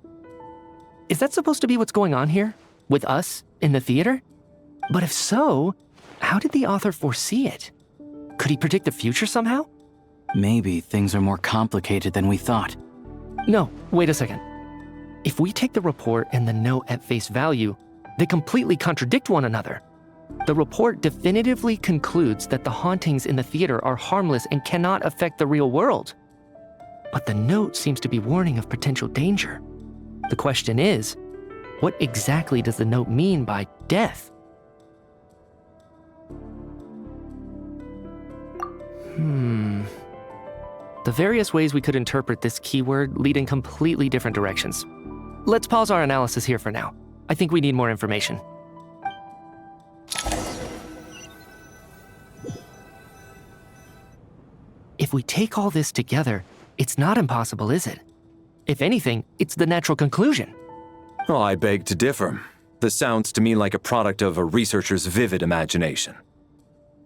Is that supposed to be what's going on here? With us, in the theater? But if so, how did the author foresee it? Could he predict the future somehow? Maybe things are more complicated than we thought. No, wait a second. If we take the report and the note at face value, they completely contradict one another. The report definitively concludes that the hauntings in the theater are harmless and cannot affect the real world. But the note seems to be warning of potential danger. The question is, what exactly does the note mean by death? The various ways we could interpret this keyword lead in completely different directions. Let's pause our analysis here for now. I think we need more information. If we take all this together, it's not impossible, is it? If anything, it's the natural conclusion. Oh, I beg to differ. This sounds to me like a product of a researcher's vivid imagination.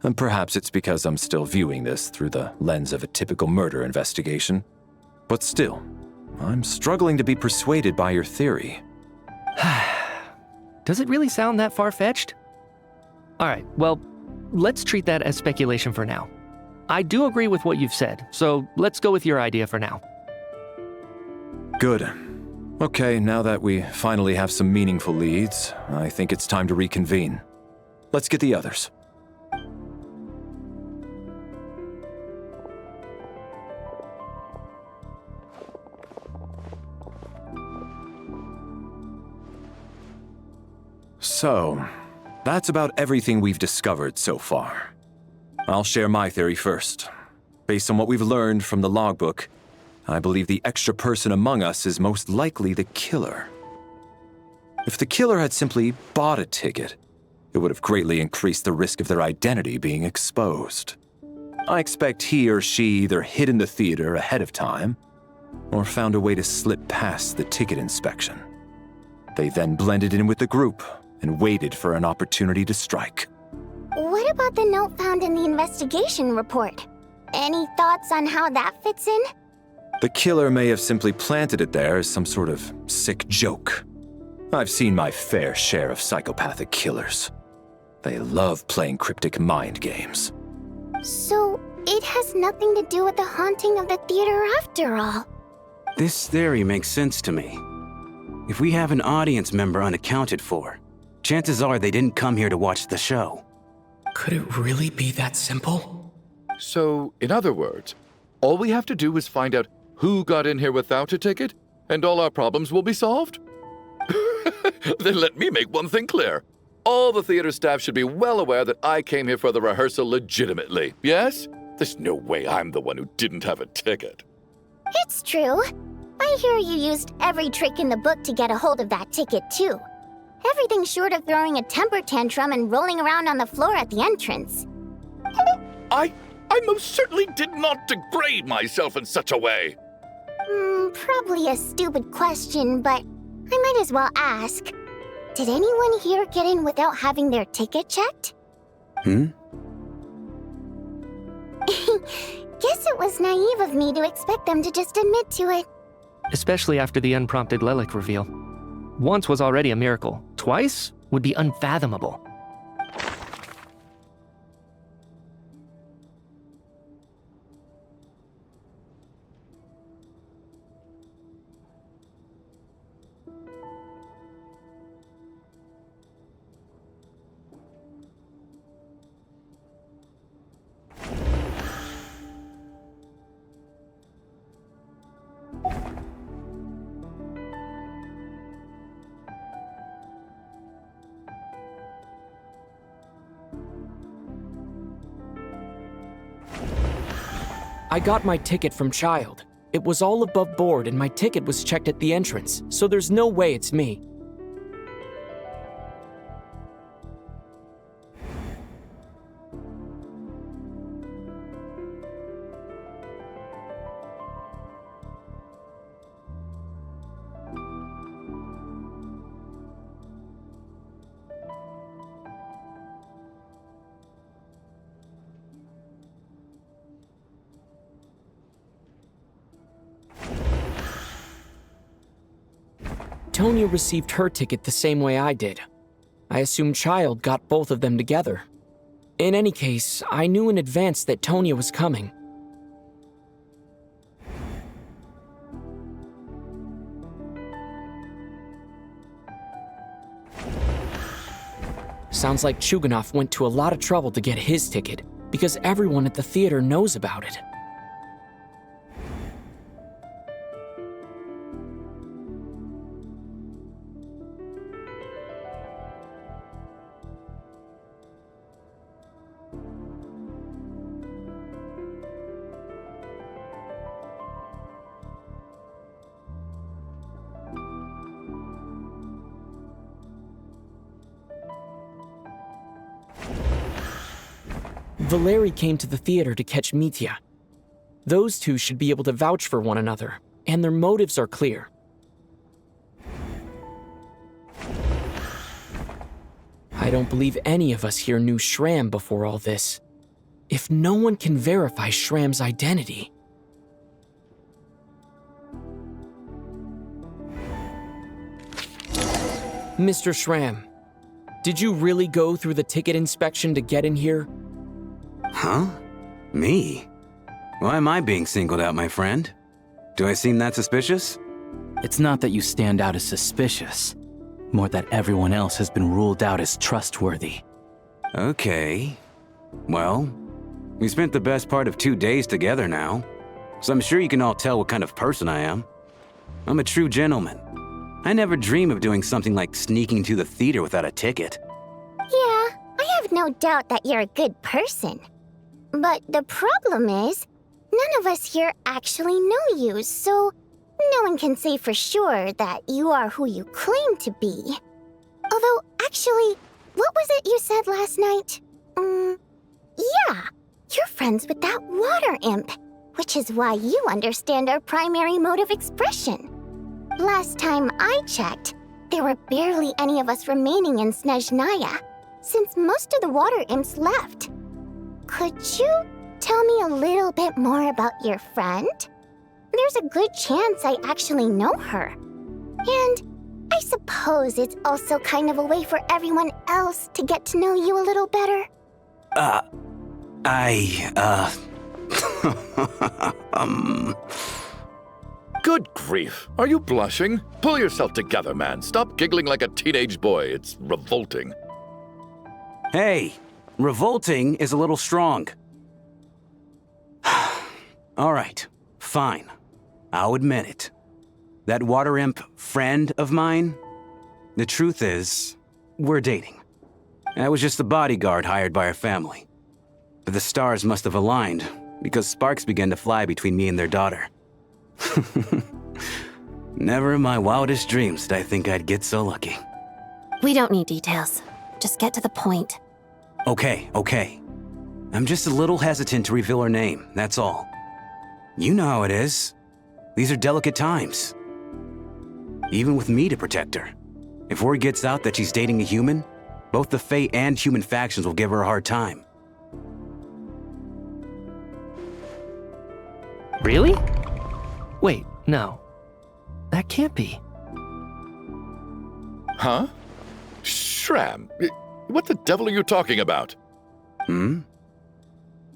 And perhaps it's because I'm still viewing this through the lens of a typical murder investigation. But still, I'm struggling to be persuaded by your theory. Does it really sound that far-fetched? All right, well, let's treat that as speculation for now. I do agree with what you've said, so let's go with your idea for now. Good. Okay, now that we finally have some meaningful leads, I think it's time to reconvene. Let's get the others. So, that's about everything we've discovered so far. I'll share my theory first. Based on what we've learned from the logbook, I believe the extra person among us is most likely the killer. If the killer had simply bought a ticket, it would have greatly increased the risk of their identity being exposed. I expect he or she either hid in the theater ahead of time, or found a way to slip past the ticket inspection. They then blended in with the group and waited for an opportunity to strike. What about the note found in the investigation report? Any thoughts on how that fits in? The killer may have simply planted it there as some sort of sick joke. I've seen my fair share of psychopathic killers. They love playing cryptic mind games. So, it has nothing to do with the haunting of the theater after all. This theory makes sense to me. If we have an audience member unaccounted for, chances are they didn't come here to watch the show. Could it really be that simple? So, in other words, all we have to do is find out who got in here without a ticket, and all our problems will be solved? Then let me make one thing clear. All the theater staff should be well aware that I came here for the rehearsal legitimately, yes? There's no way I'm the one who didn't have a ticket. It's true. I hear you used every trick in the book to get a hold of that ticket, too. Everything short of throwing a temper tantrum and rolling around on the floor at the entrance. I most certainly did not degrade myself in such a way. Probably a stupid question, but I might as well ask. Did anyone here get in without having their ticket checked? Hmm? Guess it was naive of me to expect them to just admit to it. Especially after the unprompted Lelik reveal. Once was already a miracle. Twice would be unfathomable. I got my ticket from Child. It was all above board and my ticket was checked at the entrance, so there's no way it's me. Tonya received her ticket the same way I did. I assume Child got both of them together. In any case, I knew in advance that Tonya was coming. Sounds like Chuganov went to a lot of trouble to get his ticket, because everyone at the theater knows about it. Valeri came to the theater to catch Mitya. Those two should be able to vouch for one another, and their motives are clear. I don't believe any of us here knew Shram before all this. If no one can verify Shram's identity... Mr. Shram, did you really go through the ticket inspection to get in here? Huh? Me? Why am I being singled out, my friend? Do I seem that suspicious? It's not that you stand out as suspicious, more that everyone else has been ruled out as trustworthy. Okay. Well, we spent the best part of 2 days together now, so I'm sure you can all tell what kind of person I am. I'm a true gentleman. I never dream of doing something like sneaking to the theater without a ticket. Yeah, I have no doubt that you're a good person. But the problem is, none of us here actually know you, so no one can say for sure that you are who you claim to be. Although, actually, what was it you said last night? Yeah, you're friends with that water imp, which is why you understand our primary mode of expression. Last time I checked, there were barely any of us remaining in Snežnaya, since most of the water imps left. Could you tell me a little bit more about your friend? There's a good chance I actually know her. And I suppose it's also kind of a way for everyone else to get to know you a little better. Good grief. Are you blushing? Pull yourself together, man. Stop giggling like a teenage boy. It's revolting. Hey, revolting is a little strong. All right, fine. I'll admit it. That water imp friend of mine, the truth is, we're dating. I was just the bodyguard hired by our family. But the stars must have aligned, because sparks began to fly between me and their daughter. Never in my wildest dreams did I think I'd get so lucky. We don't need details. Just get to the point. Okay. I'm just a little hesitant to reveal her name, that's all. You know how it is. These are delicate times. Even with me to protect her. If word gets out that she's dating a human, both the Fae and human factions will give her a hard time. Really? Wait, no. That can't be. Huh? Shram, what the devil are you talking about?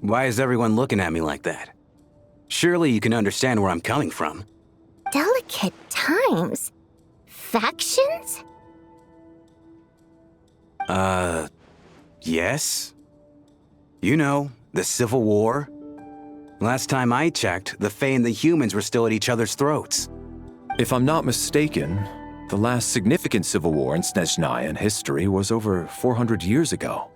Why is everyone looking at me like that? Surely you can understand where I'm coming from. Delicate times? Factions? Yes? You know, the Civil War? Last time I checked, the Fae and the humans were still at each other's throats. If I'm not mistaken, the last significant civil war in Snežnayan history was over 400 years ago,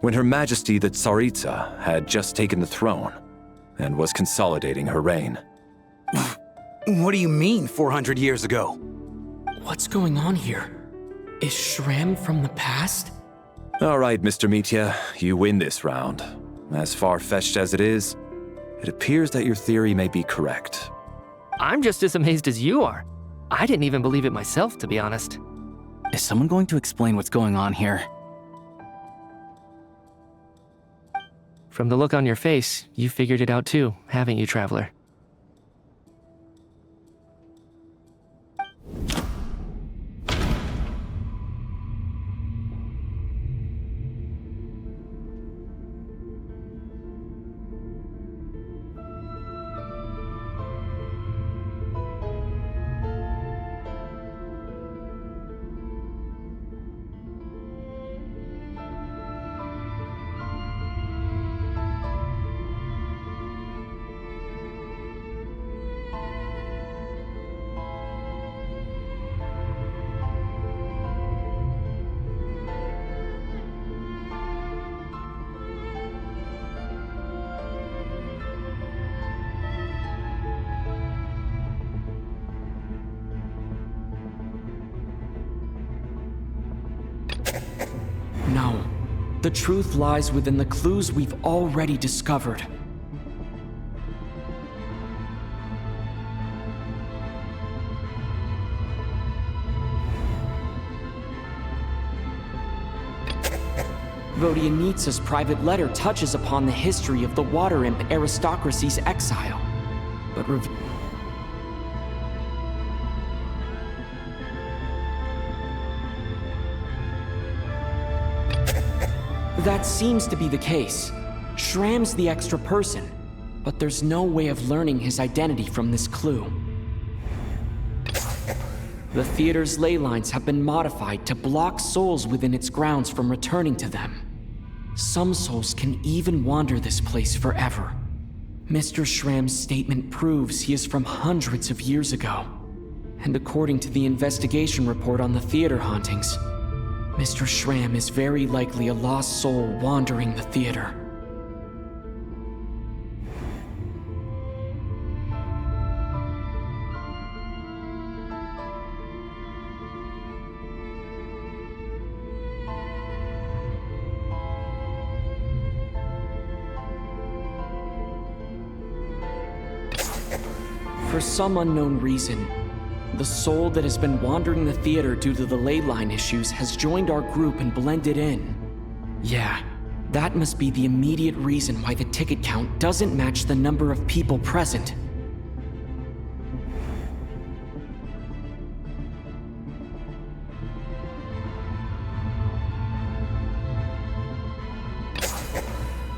when Her Majesty the Tsaritsa had just taken the throne and was consolidating her reign. What do you mean, 400 years ago? What's going on here? Is Shram from the past? All right, Mr. Mitya, you win this round. As far-fetched as it is, it appears that your theory may be correct. I'm just as amazed as you are. I didn't even believe it myself, to be honest. Is someone going to explain what's going on here? From the look on your face, you figured it out too, haven't you, Traveler? the truth lies within the clues we've already discovered. Vodianitsa's private letter touches upon the history of the Water Imp aristocracy's exile, but that seems to be the case. Shram's the extra person, but there's no way of learning his identity from this clue. The theater's ley lines have been modified to block souls within its grounds from returning to them. Some souls can even wander this place forever. Mr. Shram's statement proves he is from hundreds of years ago. And according to the investigation report on the theater hauntings, Mr. Shram is very likely a lost soul wandering the theater. For some unknown reason, the soul that has been wandering the theater due to the ley line issues has joined our group and blended in. Yeah, that must be the immediate reason why the ticket count doesn't match the number of people present.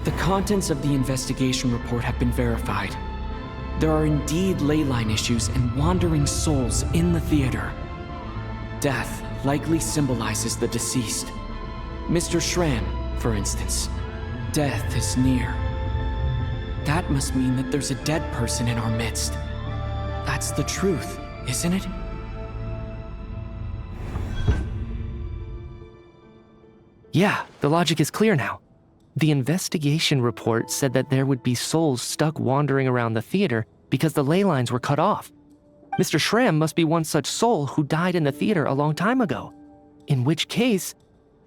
The contents of the investigation report have been verified. There are indeed ley line issues and wandering souls in the theater. Death likely symbolizes the deceased. Mr. Shram, for instance. Death is near. That must mean that there's a dead person in our midst. That's the truth, isn't it? Yeah, the logic is clear now. The investigation report said that there would be souls stuck wandering around the theater because the ley lines were cut off. Mr. Shram must be one such soul who died in the theater a long time ago. In which case,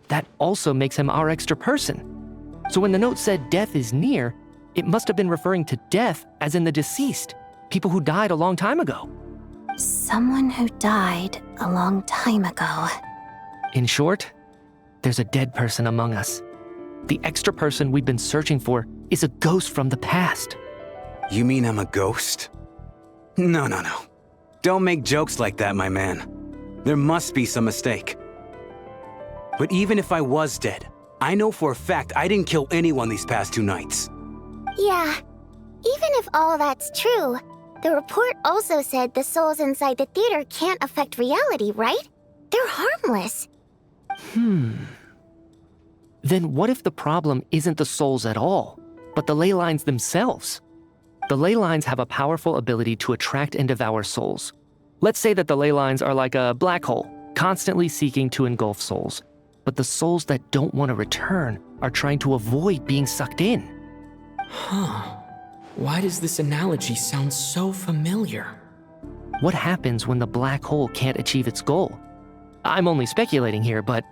that also makes him our extra person. So when the note said death is near, it must have been referring to death as in the deceased, people who died a long time ago. Someone who died a long time ago. In short, there's a dead person among us. The extra person we've been searching for is a ghost from the past. You mean I'm a ghost? No. Don't make jokes like that, my man. There must be some mistake. But even if I was dead, I know for a fact I didn't kill anyone these past 2 nights. Yeah, even if all that's true, the report also said the souls inside the theater can't affect reality, right? They're harmless. Then what if the problem isn't the souls at all, but the ley lines themselves? The ley lines have a powerful ability to attract and devour souls. Let's say that the ley lines are like a black hole, constantly seeking to engulf souls. But the souls that don't want to return are trying to avoid being sucked in. Huh. Why does this analogy sound so familiar? What happens when the black hole can't achieve its goal? I'm only speculating here, but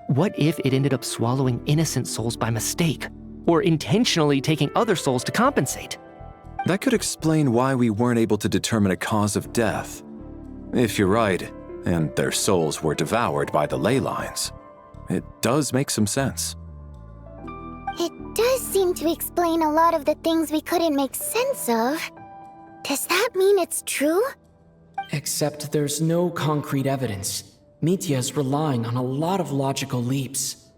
what if it ended up swallowing innocent souls by mistake, or intentionally taking other souls to compensate? That could explain why we weren't able to determine a cause of death. If you're right, and their souls were devoured by the ley lines, it does make some sense. It does seem to explain a lot of the things we couldn't make sense of. Does that mean it's true? Except there's no concrete evidence. Mitya is relying on a lot of logical leaps.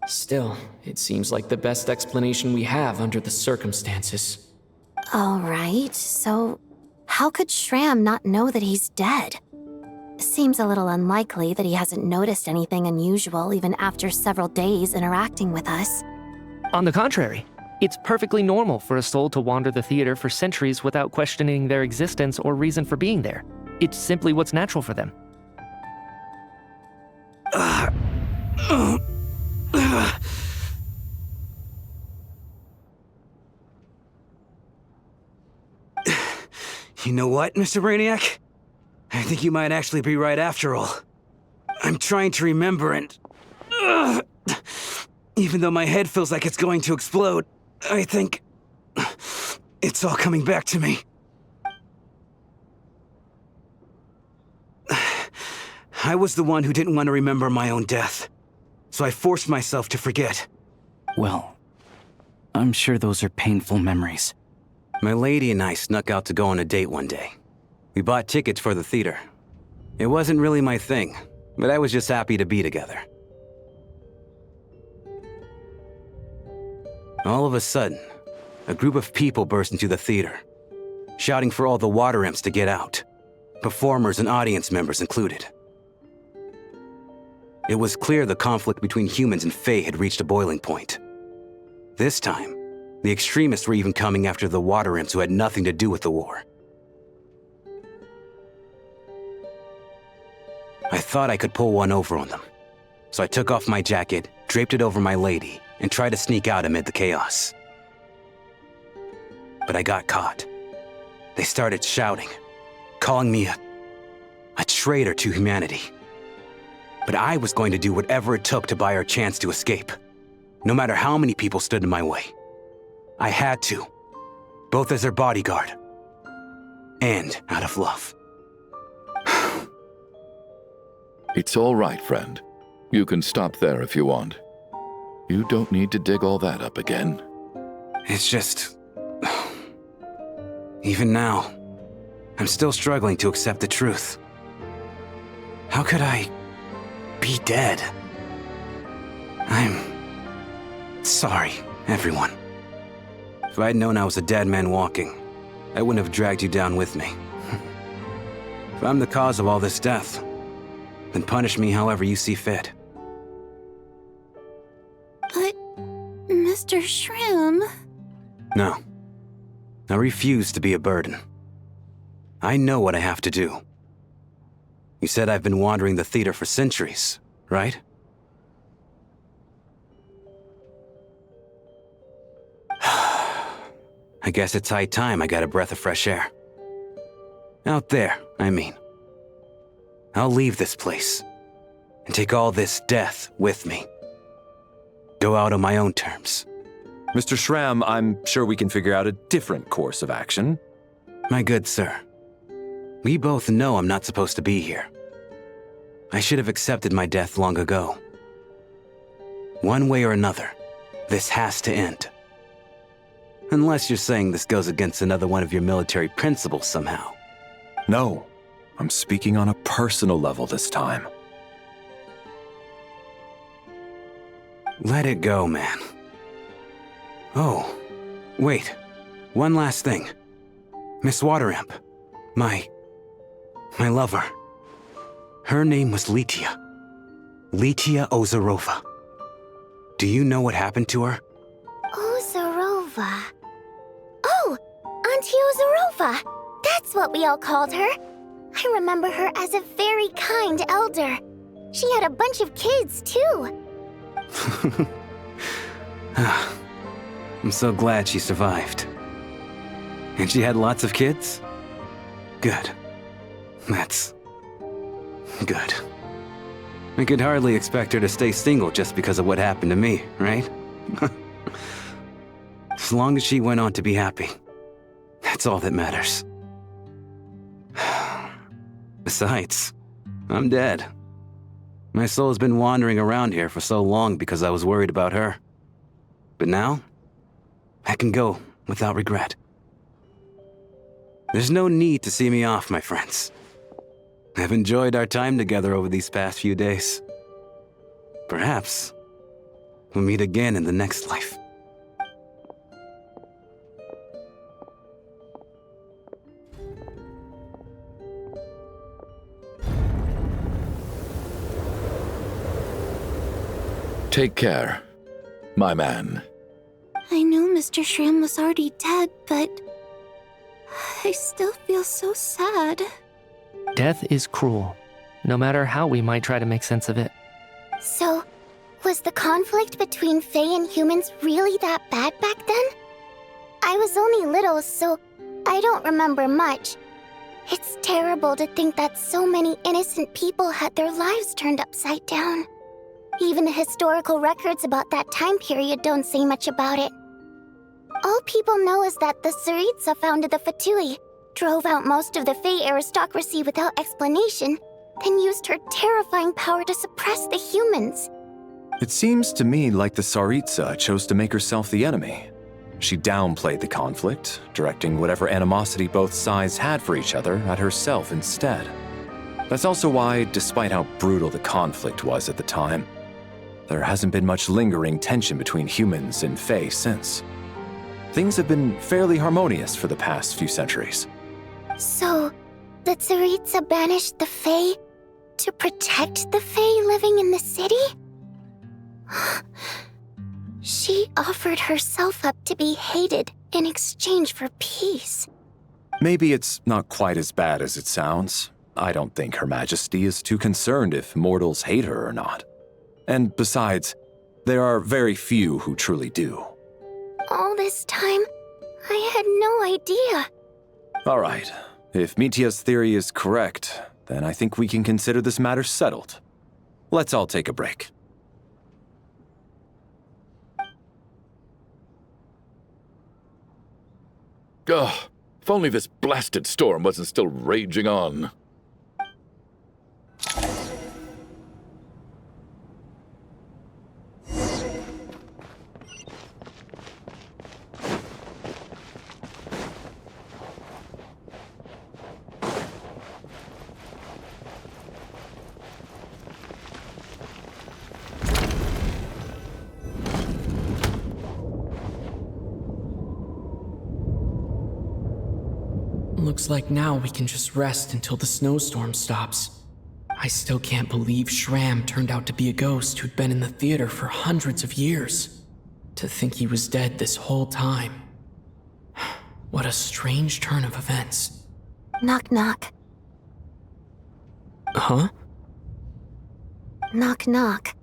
Still, it seems like the best explanation we have under the circumstances. All right, so how could Shram not know that he's dead? Seems a little unlikely that he hasn't noticed anything unusual even after several days interacting with us. On the contrary, it's perfectly normal for a soul to wander the theater for centuries without questioning their existence or reason for being there. It's simply what's natural for them. You know what, Mr. Brainiac? I think you might actually be right after all. I'm trying to remember and... Even though my head feels like it's going to explode, I think it's all coming back to me. I was the one who didn't want to remember my own death, so I forced myself to forget. Well, I'm sure those are painful memories. My lady and I snuck out to go on a date one day. We bought tickets for the theater. It wasn't really my thing, but I was just happy to be together. All of a sudden, a group of people burst into the theater, shouting for all the water imps to get out, performers and audience members included. It was clear the conflict between humans and Fae had reached a boiling point. This time, the extremists were even coming after the water imps who had nothing to do with the war. I thought I could pull one over on them, so I took off my jacket, draped it over my lady, and tried to sneak out amid the chaos. But I got caught. They started shouting, calling me a traitor to humanity. But I was going to do whatever it took to buy her a chance to escape, no matter how many people stood in my way. I had to, both as their bodyguard and out of love. It's all right, friend. You can stop there if you want. You don't need to dig all that up again. It's just... Even now, I'm still struggling to accept the truth. How could I be dead? I'm sorry, everyone. If I'd known I was a dead man walking, I wouldn't have dragged you down with me. If I'm the cause of all this death, then punish me however you see fit. But, Mr. Shroom... No. I refuse to be a burden. I know what I have to do. You said I've been wandering the theater for centuries, right? I guess it's high time I got a breath of fresh air. Out there, I mean. I'll leave this place and take all this death with me. Go out on my own terms. Mr. Shram, I'm sure we can figure out a different course of action. My good sir, we both know I'm not supposed to be here. I should have accepted my death long ago. One way or another, this has to end. Unless you're saying this goes against another one of your military principles somehow. No, I'm speaking on a personal level this time. Let it go, man. Oh, wait. One last thing. Miss Waterimp. My lover. Her name was Litia. Litia Ozarova. Do you know what happened to her? Ozarova. Oh, Auntie Ozarova. That's what we all called her. I remember her as a very kind elder. She had a bunch of kids, too. I'm so glad she survived. And she had lots of kids? Good. That's... good. I could hardly expect her to stay single just because of what happened to me, right? As long as she went on to be happy, that's all that matters. Besides, I'm dead. My soul's been wandering around here for so long because I was worried about her. But now, I can go without regret. There's no need to see me off, my friends. I've enjoyed our time together over these past few days. Perhaps we'll meet again in the next life. Take care, my man. I know Mr. Shram was already dead, but... I still feel so sad. Death is cruel, no matter how we might try to make sense of it. So, was the conflict between Fae and humans really that bad back then? I was only little, so I don't remember much. It's terrible to think that so many innocent people had their lives turned upside down. Even the historical records about that time period don't say much about it. All people know is that the Tsaritsa founded the Fatui, drove out most of the Fey aristocracy without explanation, then used her terrifying power to suppress the humans. It seems to me like the Tsaritsa chose to make herself the enemy. She downplayed the conflict, directing whatever animosity both sides had for each other at herself instead. That's also why, despite how brutal the conflict was at the time, there hasn't been much lingering tension between humans and Fey since. Things have been fairly harmonious for the past few centuries. So, the Tsaritsa banished the Fey to protect the Fey living in the city? She offered herself up to be hated in exchange for peace. Maybe it's not quite as bad as it sounds. I don't think Her Majesty is too concerned if mortals hate her or not. And besides, there are very few who truly do. All this time, I had no idea. All right, if Mitia's theory is correct, then I think we can consider this matter settled. Let's all take a break. Ugh, if only this blasted storm wasn't still raging on. Looks like now we can just rest until the snowstorm stops. I still can't believe Shram turned out to be a ghost who'd been in the theater for hundreds of years. To think he was dead this whole time. What a strange turn of events. Knock knock. Huh? Knock knock.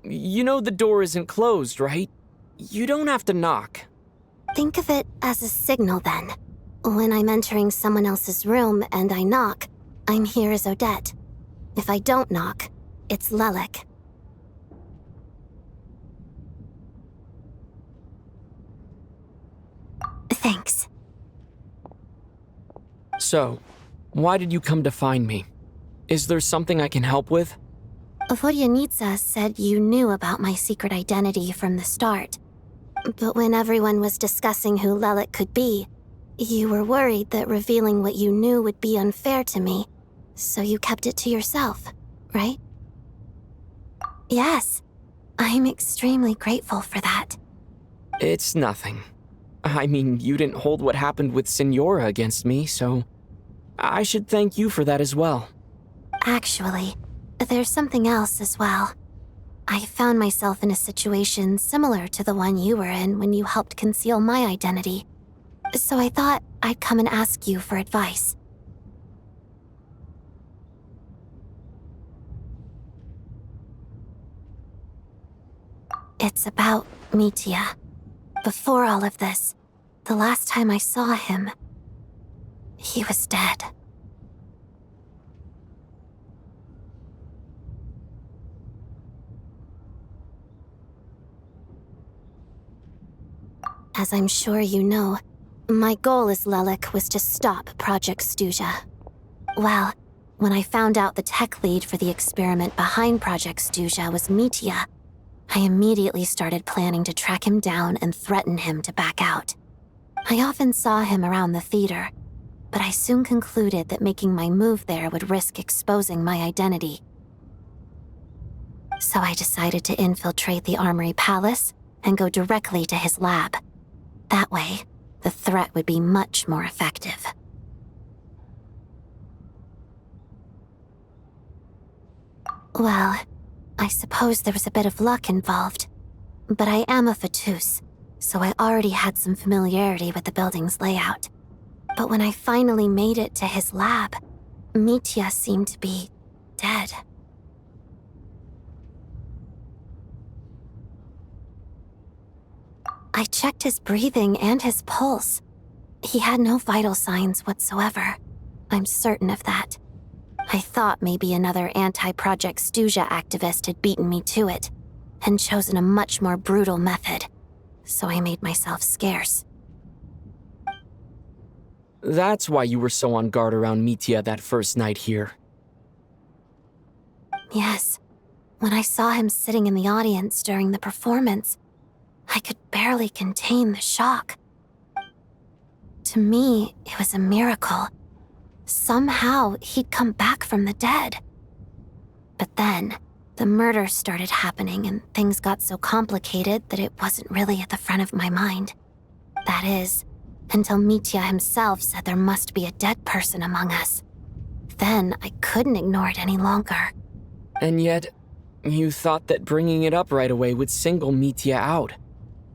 You know the door isn't closed, right? You don't have to knock. Think of it as a signal then. When I'm entering someone else's room and I knock, I'm here as Odette. If I don't knock, it's Lelik. Thanks. So, why did you come to find me? Is there something I can help with? Vodyanitsa said you knew about my secret identity from the start. But when everyone was discussing who Lelik could be, you were worried that revealing what you knew would be unfair to me, so you kept it to yourself, right? Yes, I'm extremely grateful for that. It's nothing. I mean, you didn't hold what happened with Signora against me, so I should thank you for that as well. Actually, there's something else as well. I found myself in a situation similar to the one you were in when you helped conceal my identity. So I thought I'd come and ask you for advice. It's about Mitia. Before all of this, the last time I saw him, he was dead. As I'm sure you know, my goal as Lelik was to stop Project Stuja. Well, when I found out the tech lead for the experiment behind Project Stuja was Mitia, I immediately started planning to track him down and threaten him to back out. I often saw him around the theater, but I soon concluded that making my move there would risk exposing my identity. So I decided to infiltrate the Armory Palace and go directly to his lab. That way, the threat would be much more effective. Well, I suppose there was a bit of luck involved. But I am a Fatus, so I already had some familiarity with the building's layout. But when I finally made it to his lab, Mitia seemed to be dead. I checked his breathing and his pulse. He had no vital signs whatsoever. I'm certain of that. I thought maybe another anti-Project Stuja activist had beaten me to it, and chosen a much more brutal method. So I made myself scarce. That's why you were so on guard around Mitya that first night here. Yes. When I saw him sitting in the audience during the performance, I could barely contain the shock. To me, it was a miracle. Somehow, he'd come back from the dead. But then, the murders started happening and things got so complicated that it wasn't really at the front of my mind. That is, until Mitya himself said there must be a dead person among us. Then, I couldn't ignore it any longer. And yet, you thought that bringing it up right away would single Mitya out.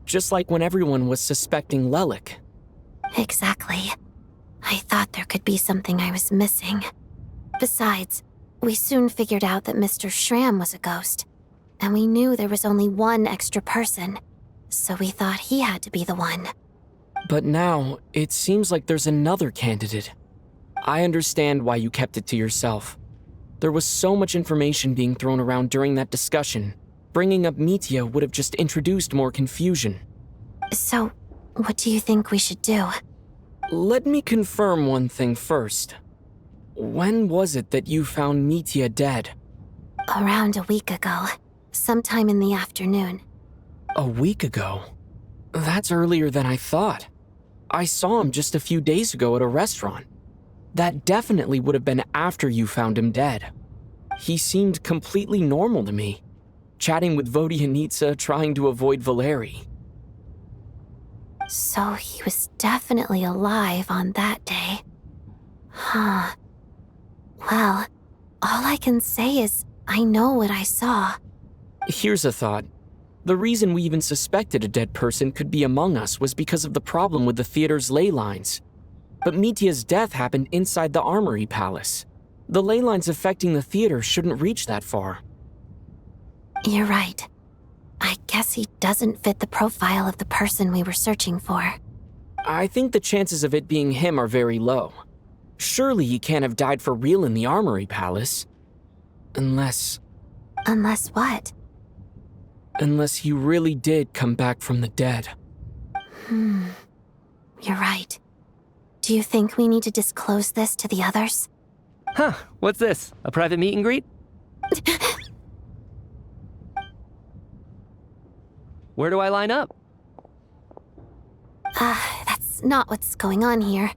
Just like when everyone was suspecting Lelik. Exactly. I thought there could be something I was missing. Besides, we soon figured out that Mr. Schramm was a ghost. And we knew there was only one extra person. So we thought he had to be the one. But now, it seems like there's another candidate. I understand why you kept it to yourself. There was so much information being thrown around during that discussion. Bringing up Mitya would have just introduced more confusion. So, what do you think we should do? Let me confirm one thing first. When was it that you found Mitya dead? Around a week ago. Sometime in the afternoon. A week ago? That's earlier than I thought. I saw him just a few days ago at a restaurant. That definitely would have been after you found him dead. He seemed completely normal to me, chatting with Vodyanitsa, trying to avoid Valeri. So he was definitely alive on that day. Huh. Well, all I can say is I know what I saw. Here's a thought. The reason we even suspected a dead person could be among us was because of the problem with the theater's ley lines. But Mitya's death happened inside the Armory Palace. The ley lines affecting the theater shouldn't reach that far. You're right. I guess he doesn't fit the profile of the person we were searching for. I think the chances of it being him are very low. Surely he can't have died for real in the Armory Palace. Unless... Unless what? Unless he really did come back from the dead. You're right. Do you think we need to disclose this to the others? Huh, what's this? A private meet and greet? Where do I line up? That's not what's going on here.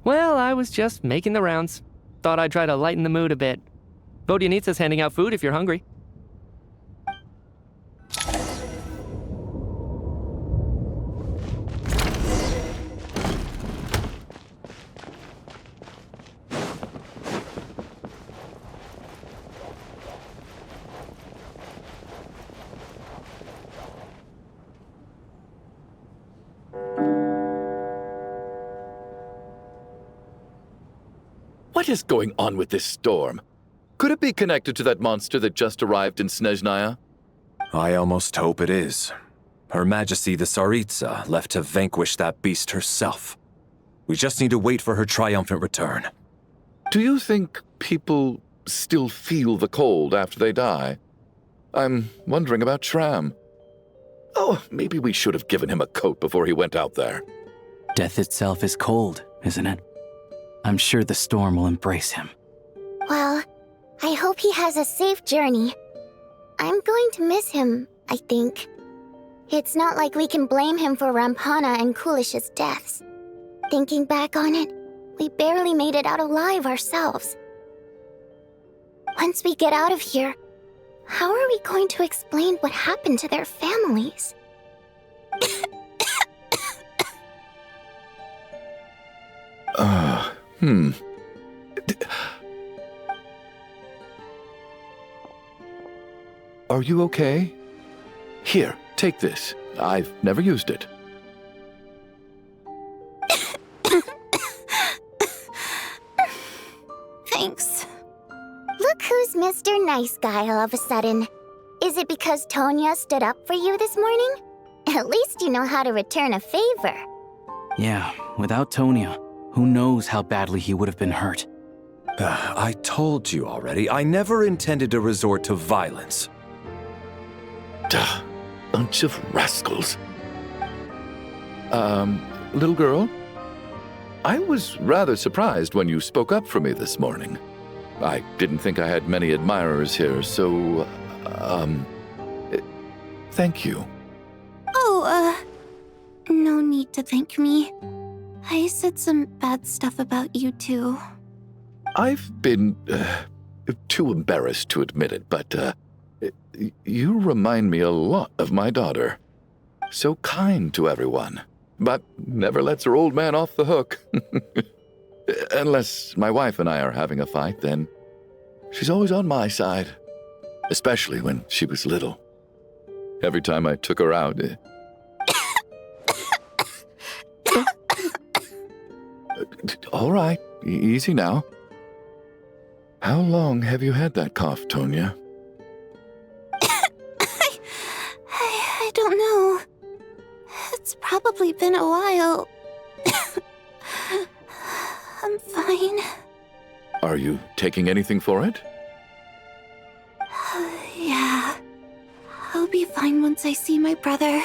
Well, I was just making the rounds. Thought I'd try to lighten the mood a bit. Vodyanitsa's handing out food if you're hungry. What is going on with this storm? Could it be connected to that monster that just arrived in Snežnaya? I almost hope it is. Her Majesty the Tsaritsa left to vanquish that beast herself. We just need to wait for her triumphant return. Do you think people still feel the cold after they die? I'm wondering about Schramm. Oh, maybe we should have given him a coat before he went out there. Death itself is cold, isn't it? I'm sure the storm will embrace him. Well, I hope he has a safe journey. I'm going to miss him, I think. It's not like we can blame him for Rampana and Kulish's deaths. Thinking back on it, we barely made it out alive ourselves. Once we get out of here, how are we going to explain what happened to their families? Are you okay? Here, take this. I've never used it. Thanks. Look who's Mr. Nice Guy all of a sudden. Is it because Tonya stood up for you this morning? At least you know how to return a favor. Yeah, without Tonya, who knows how badly he would have been hurt. I told you already, I never intended to resort to violence. Duh, bunch of rascals. Little girl? I was rather surprised when you spoke up for me this morning. I didn't think I had many admirers here, so, thank you. Oh, no need to thank me. I said some bad stuff about you too. I've been, too embarrassed to admit it, but, you remind me a lot of my daughter. So kind to everyone, but never lets her old man off the hook. Unless my wife and I are having a fight, then she's always on my side. Especially when she was little. Every time I took her out... All right, easy now. How long have you had that cough, Tonya? I don't know. It's probably been a while. I'm fine. Are you taking anything for it? Yeah. I'll be fine once I see my brother.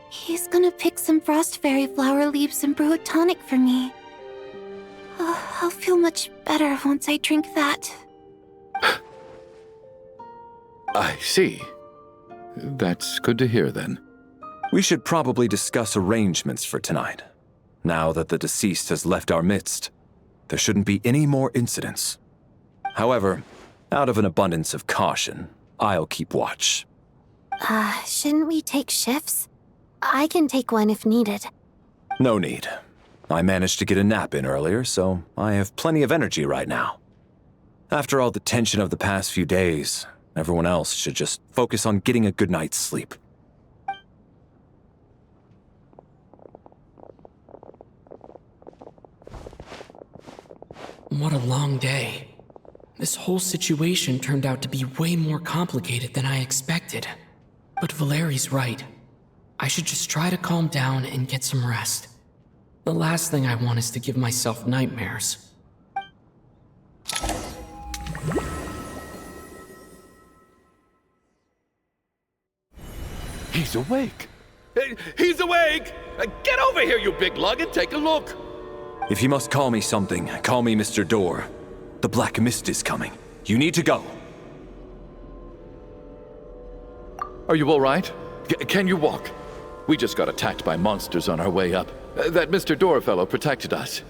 He's gonna pick some frost fairy flower leaves and brew a tonic for me. I'll feel much better once I drink that. I see. That's good to hear, then. We should probably discuss arrangements for tonight. Now that the deceased has left our midst, there shouldn't be any more incidents. However, out of an abundance of caution, I'll keep watch. Shouldn't we take shifts? I can take one if needed. No need. I managed to get a nap in earlier, so I have plenty of energy right now. After all the tension of the past few days, everyone else should just focus on getting a good night's sleep. What a long day. This whole situation turned out to be way more complicated than I expected. But Valeri's right. I should just try to calm down and get some rest. The last thing I want is to give myself nightmares. He's awake! He's awake! Get over here, you big lug, and take a look! If you must call me something, call me Mr. Door. The Black Mist is coming. You need to go. Are you all right? Can you walk? We just got attacked by monsters on our way up. That Mr. Door fellow protected us.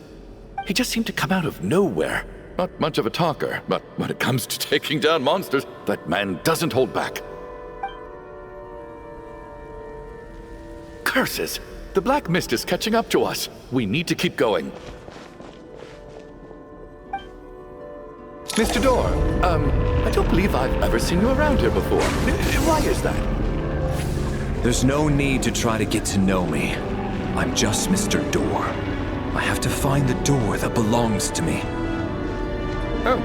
He just seemed to come out of nowhere. Not much of a talker, but when it comes to taking down monsters, that man doesn't hold back. Curses! The Black Mist is catching up to us. We need to keep going. Mr. Door, I don't believe I've ever seen you around here before. Why is that? There's no need to try to get to know me. I'm just Mr. Door. I have to find the door that belongs to me. Oh,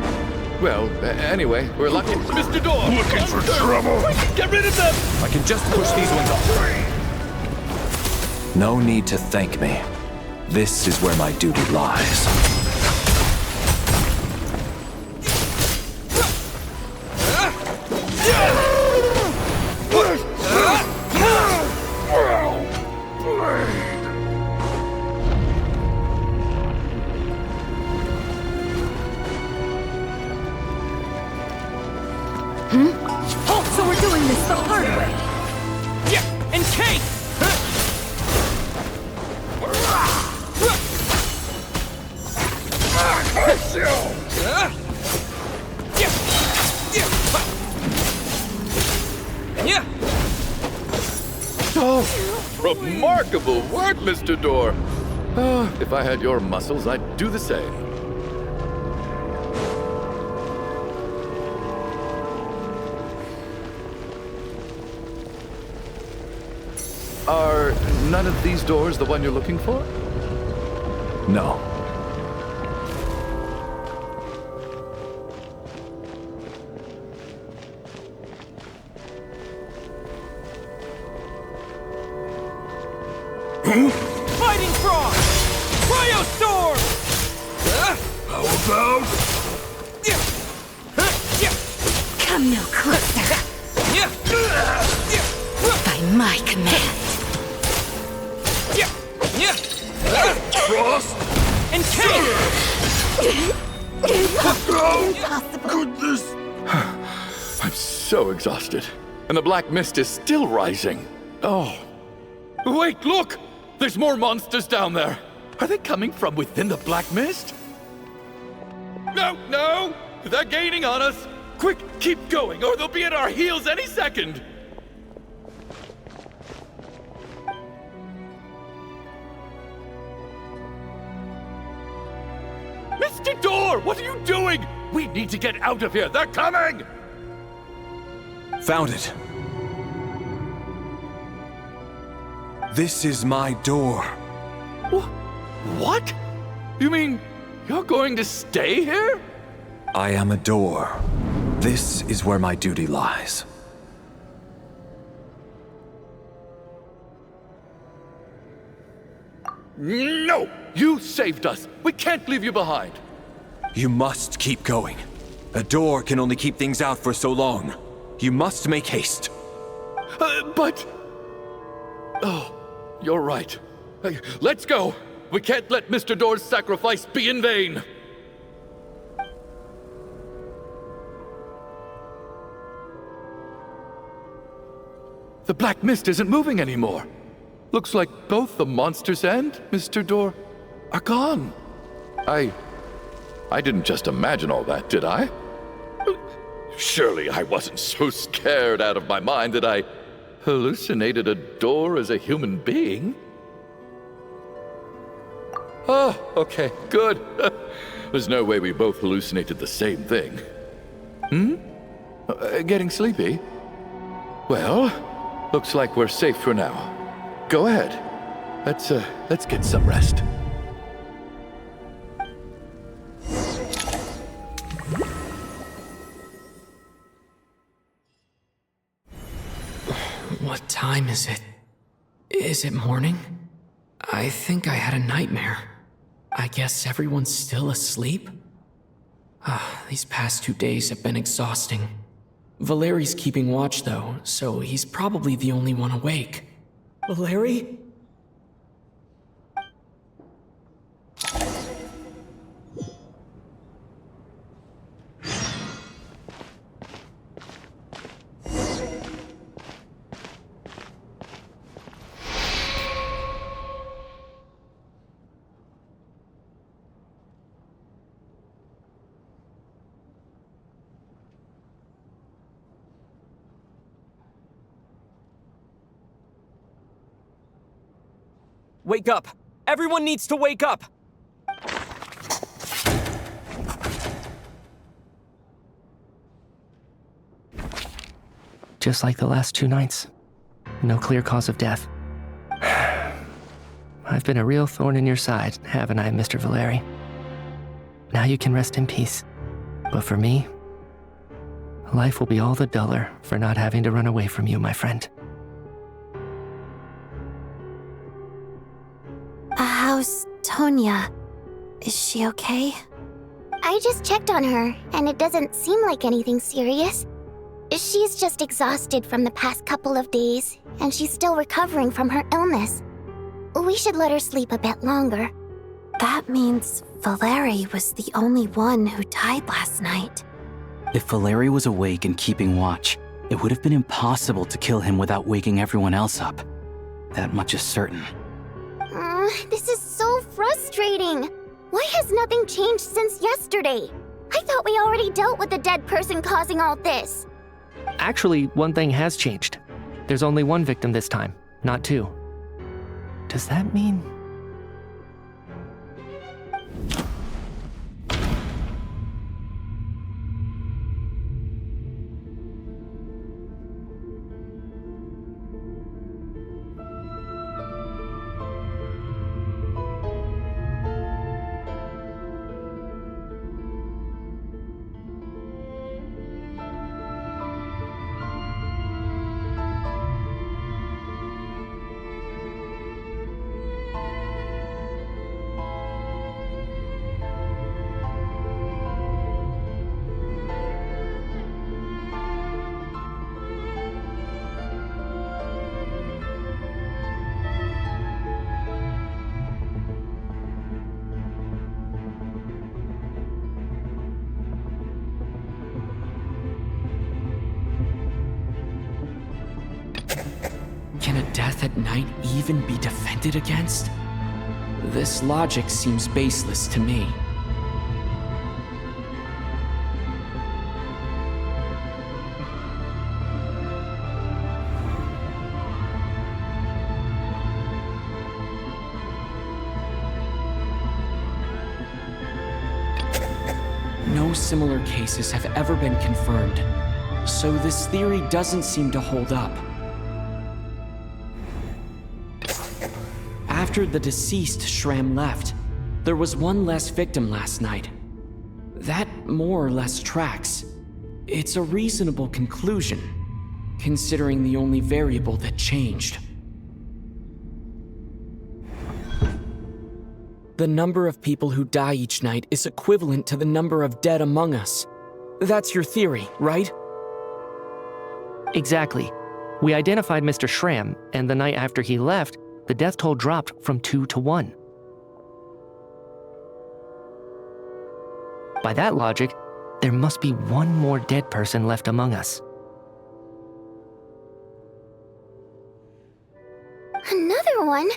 well, anyway, we're lucky. Mr. Door! Looking for trouble? Get rid of them! I can just push these ones off. No need to thank me. This is where my duty lies. So we're doing this the hard way. Yeah, and Kate! Oh, remarkable work, Mr. Door. Oh, if I had your muscles, I'd do the same. Are none of these doors the one you're looking for? No. Fighting Frog! Cryostorm! How about Come no closer. By my command. Frost! And kill! Oh, goodness! I'm so exhausted. And the black mist is still rising. Oh. Wait, look! There's more monsters down there. Are they coming from within the black mist? No, no! They're gaining on us! Quick, keep going, or they'll be at our heels any second! Mr. Door, what are you doing? We need to get out of here. They're coming! Found it. This is my door. What? You mean you're going to stay here? I am a door. This is where my duty lies. No! You saved us. We can't leave you behind. You must keep going. A door can only keep things out for so long. You must make haste. But... Oh, you're right. Let's go. We can't let Mr. Door's sacrifice be in vain. The black mist isn't moving anymore. Looks like both the monsters and Mr. Door are gone. I didn't just imagine all that, did I? Surely I wasn't so scared out of my mind that I hallucinated a door as a human being. Oh, okay, good. There's no way we both hallucinated the same thing. Getting sleepy? Well, looks like we're safe for now. Go ahead. Let's get some rest. What time is it? Is it morning? I think I had a nightmare. I guess everyone's still asleep? These past 2 days have been exhausting. Valeri's keeping watch though, so he's probably the only one awake. Valeri? Wake up! Everyone needs to wake up! Just like the last 2 nights. No clear cause of death. I've been a real thorn in your side, haven't I, Mr. Valeri? Now you can rest in peace. But for me, life will be all the duller for not having to run away from you, my friend. How's Tonya? Is she okay? I just checked on her, and it doesn't seem like anything serious. She's just exhausted from the past couple of days, and she's still recovering from her illness. We should let her sleep a bit longer. That means Valeri was the only one who died last night. If Valeri was awake and keeping watch, it would have been impossible to kill him without waking everyone else up. That much is certain. This is so frustrating. Why has nothing changed since yesterday? I thought we already dealt with the dead person causing all this. Actually, one thing has changed. There's only 1 victim this time, not 2. Does that mean... death at night even be defended against? This logic seems baseless to me. No similar cases have ever been confirmed, so this theory doesn't seem to hold up. After the deceased Shram left, there was one less victim last night. That more or less tracks. It's a reasonable conclusion, considering the only variable that changed. The number of people who die each night is equivalent to the number of dead among us. That's your theory, right? Exactly. We identified Mr. Shram, and the night after he left, the death toll dropped from 2 to 1. By that logic, there must be one more dead person left among us. Another one?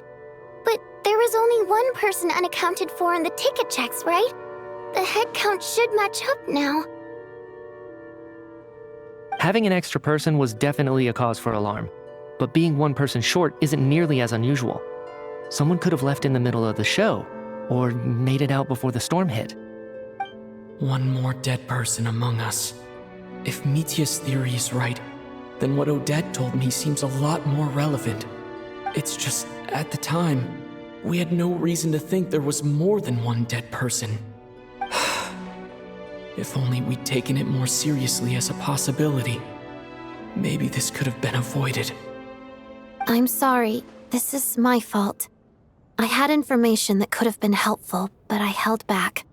But there was only one person unaccounted for in the ticket checks, right? The head count should match up now. Having an extra person was definitely a cause for alarm, but being one person short isn't nearly as unusual. Someone could have left in the middle of the show, or made it out before the storm hit. One more dead person among us. If Mitya's theory is right, then what Odette told me seems a lot more relevant. It's just, at the time, we had no reason to think there was more than one dead person. If only we'd taken it more seriously as a possibility, maybe this could have been avoided. I'm sorry. This is my fault. I had information that could have been helpful, but I held back.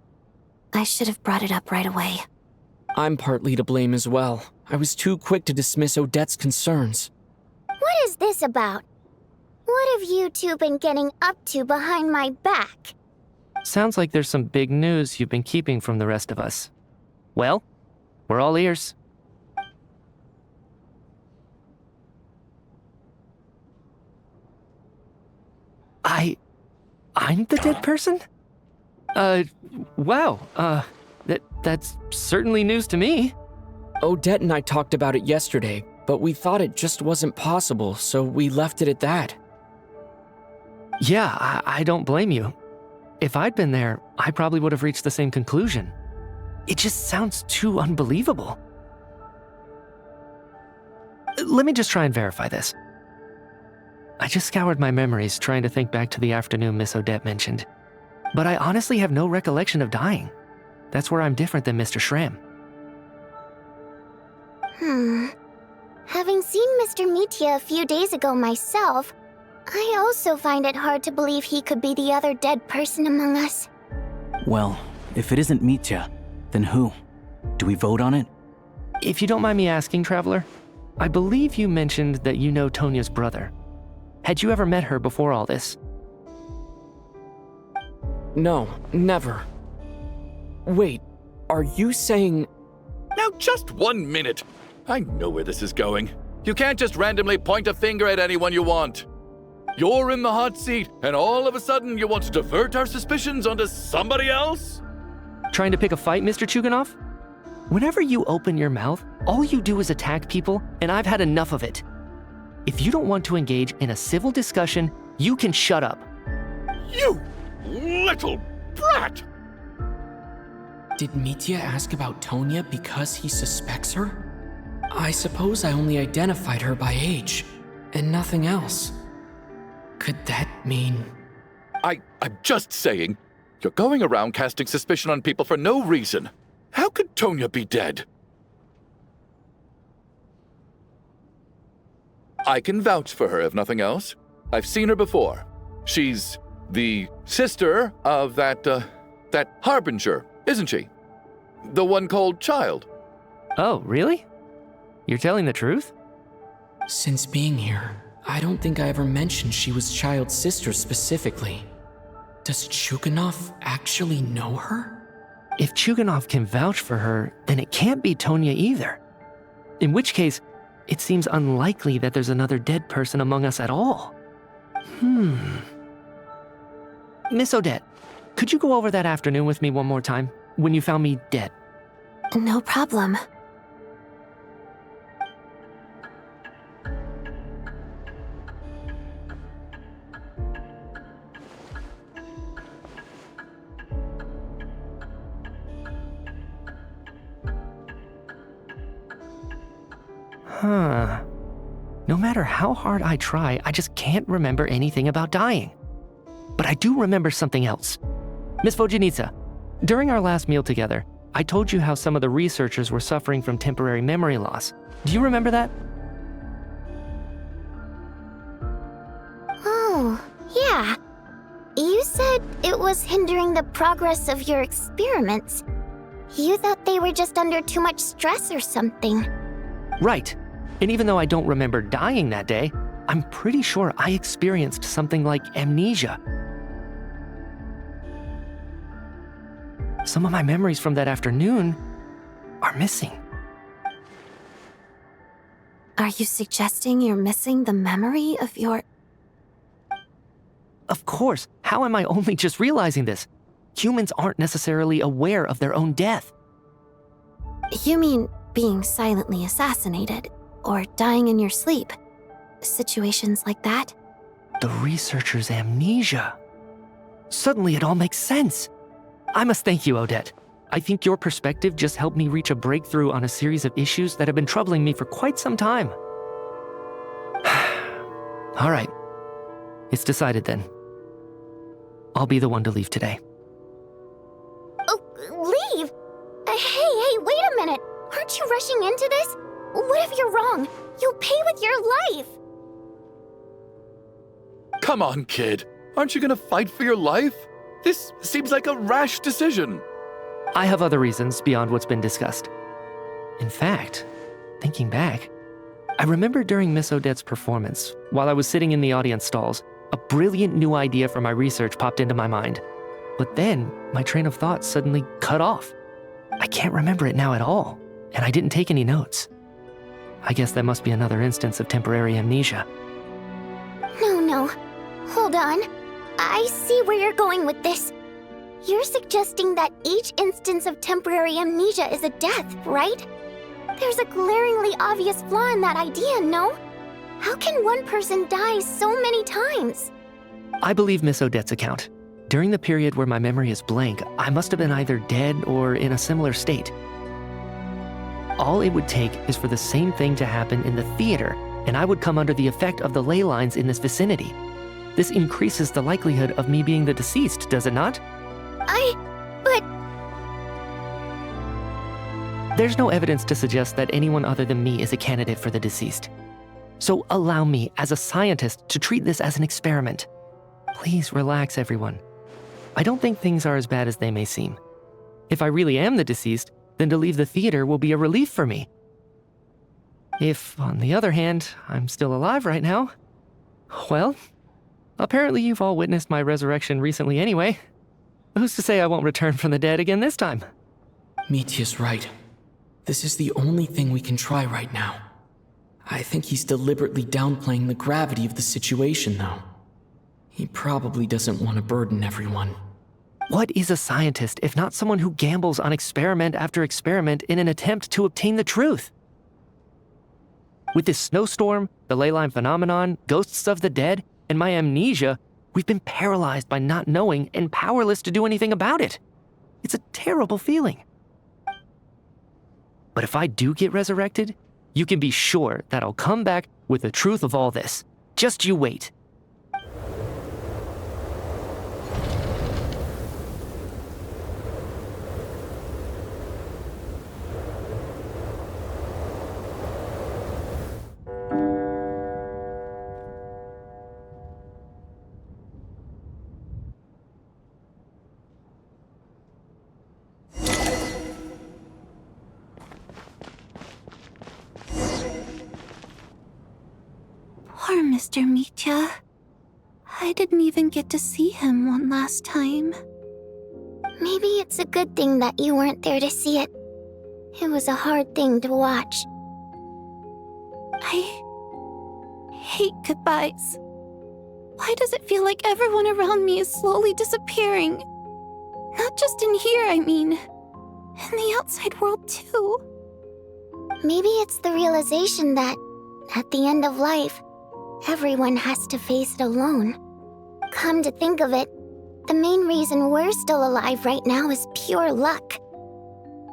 I should have brought it up right away. I'm partly to blame as well. I was too quick to dismiss Odette's concerns. What is this about? What have you two been getting up to behind my back? Sounds like there's some big news you've been keeping from the rest of us. Well, we're all ears. I'm the dead person? Wow, that's certainly news to me. Odette and I talked about it yesterday, but we thought it just wasn't possible, so we left it at that. Yeah, I don't blame you. If I'd been there, I probably would have reached the same conclusion. It just sounds too unbelievable. Let me just try and verify this. I just scoured my memories trying to think back to the afternoon Miss Odette mentioned. But I honestly have no recollection of dying. That's where I'm different than Mr. Shram. Having seen Mr. Mitya a few days ago myself, I also find it hard to believe he could be the other dead person among us. Well, if it isn't Mitya, then who? Do we vote on it? If you don't mind me asking, Traveler, I believe you mentioned that you know Tonya's brother. Had you ever met her before all this? No, never. Wait, are you saying... Now just 1 minute. I know where this is going. You can't just randomly point a finger at anyone you want. You're in the hot seat, and all of a sudden you want to divert our suspicions onto somebody else? Trying to pick a fight, Mr. Chuganov? Whenever you open your mouth, all you do is attack people, and I've had enough of it. If you don't want to engage in a civil discussion, you can shut up. You little brat! Did Mitya ask about Tonya because he suspects her? I suppose I only identified her by age, and nothing else. Could that mean... I'm just saying, you're going around casting suspicion on people for no reason. How could Tonya be dead? I can vouch for her, if nothing else. I've seen her before. She's the sister of that Harbinger, isn't she? The one called Child. Oh, really? You're telling the truth? Since being here, I don't think I ever mentioned she was Child's sister specifically. Does Chuganov actually know her? If Chuganov can vouch for her, then it can't be Tonya either. In which case, it seems unlikely that there's another dead person among us at all. Miss Odette, could you go over that afternoon with me one more time, when you found me dead? No problem. Huh. No matter how hard I try, I just can't remember anything about dying. But I do remember something else. Miss Vojanitsa, during our last meal together, I told you how some of the researchers were suffering from temporary memory loss. Do you remember that? Oh, yeah. You said it was hindering the progress of your experiments. You thought they were just under too much stress or something. Right. And even though I don't remember dying that day, I'm pretty sure I experienced something like amnesia. Some of my memories from that afternoon are missing. Are you suggesting you're missing the memory of your... Of course. How am I only just realizing this? Humans aren't necessarily aware of their own death. You mean being silently assassinated, or dying in your sleep? Situations like that? The researcher's amnesia. Suddenly it all makes sense. I must thank you, Odette. I think your perspective just helped me reach a breakthrough on a series of issues that have been troubling me for quite some time. All right. It's decided then. I'll be the one to leave today. Oh, leave? Hey, wait a minute. Aren't you rushing into this? What if you're wrong? You'll pay with your life. Come on, kid. Aren't you gonna fight for your life? This seems like a rash decision. I have other reasons beyond what's been discussed. In fact, thinking back, I remember during Miss Odette's performance, while I was sitting in the audience stalls, a brilliant new idea for my research popped into my mind. But then, my train of thought suddenly cut off. I can't remember it now at all, and I didn't take any notes. I guess that must be another instance of temporary amnesia. No. Hold on. I see where you're going with this. You're suggesting that each instance of temporary amnesia is a death, right? There's a glaringly obvious flaw in that idea, no? How can one person die so many times? I believe Miss Odette's account. During the period where my memory is blank, I must have been either dead or in a similar state. All it would take is for the same thing to happen in the theater, and I would come under the effect of the ley lines in this vicinity. This increases the likelihood of me being the deceased, does it not? But... There's no evidence to suggest that anyone other than me is a candidate for the deceased. So allow me, as a scientist, to treat this as an experiment. Please relax, everyone. I don't think things are as bad as they may seem. If I really am the deceased, then to leave the theater will be a relief for me. If, on the other hand, I'm still alive right now, well, apparently you've all witnessed my resurrection recently anyway. Who's to say I won't return from the dead again this time? Mitya's right. This is the only thing we can try right now. I think he's deliberately downplaying the gravity of the situation, though. He probably doesn't want to burden everyone. What is a scientist if not someone who gambles on experiment after experiment in an attempt to obtain the truth? With this snowstorm, the ley line phenomenon, ghosts of the dead, and my amnesia, we've been paralyzed by not knowing and powerless to do anything about it. It's a terrible feeling. But if I do get resurrected, you can be sure that I'll come back with the truth of all this. Just you wait. Poor Mr. Mitya. I didn't even get to see him one last time. Maybe it's a good thing that you weren't there to see it. It was a hard thing to watch. I hate goodbyes. Why does it feel like everyone around me is slowly disappearing? Not just in here, I mean. In the outside world, too. Maybe it's the realization that, at the end of life, everyone has to face it alone. Come to think of it, the main reason we're still alive right now is pure luck.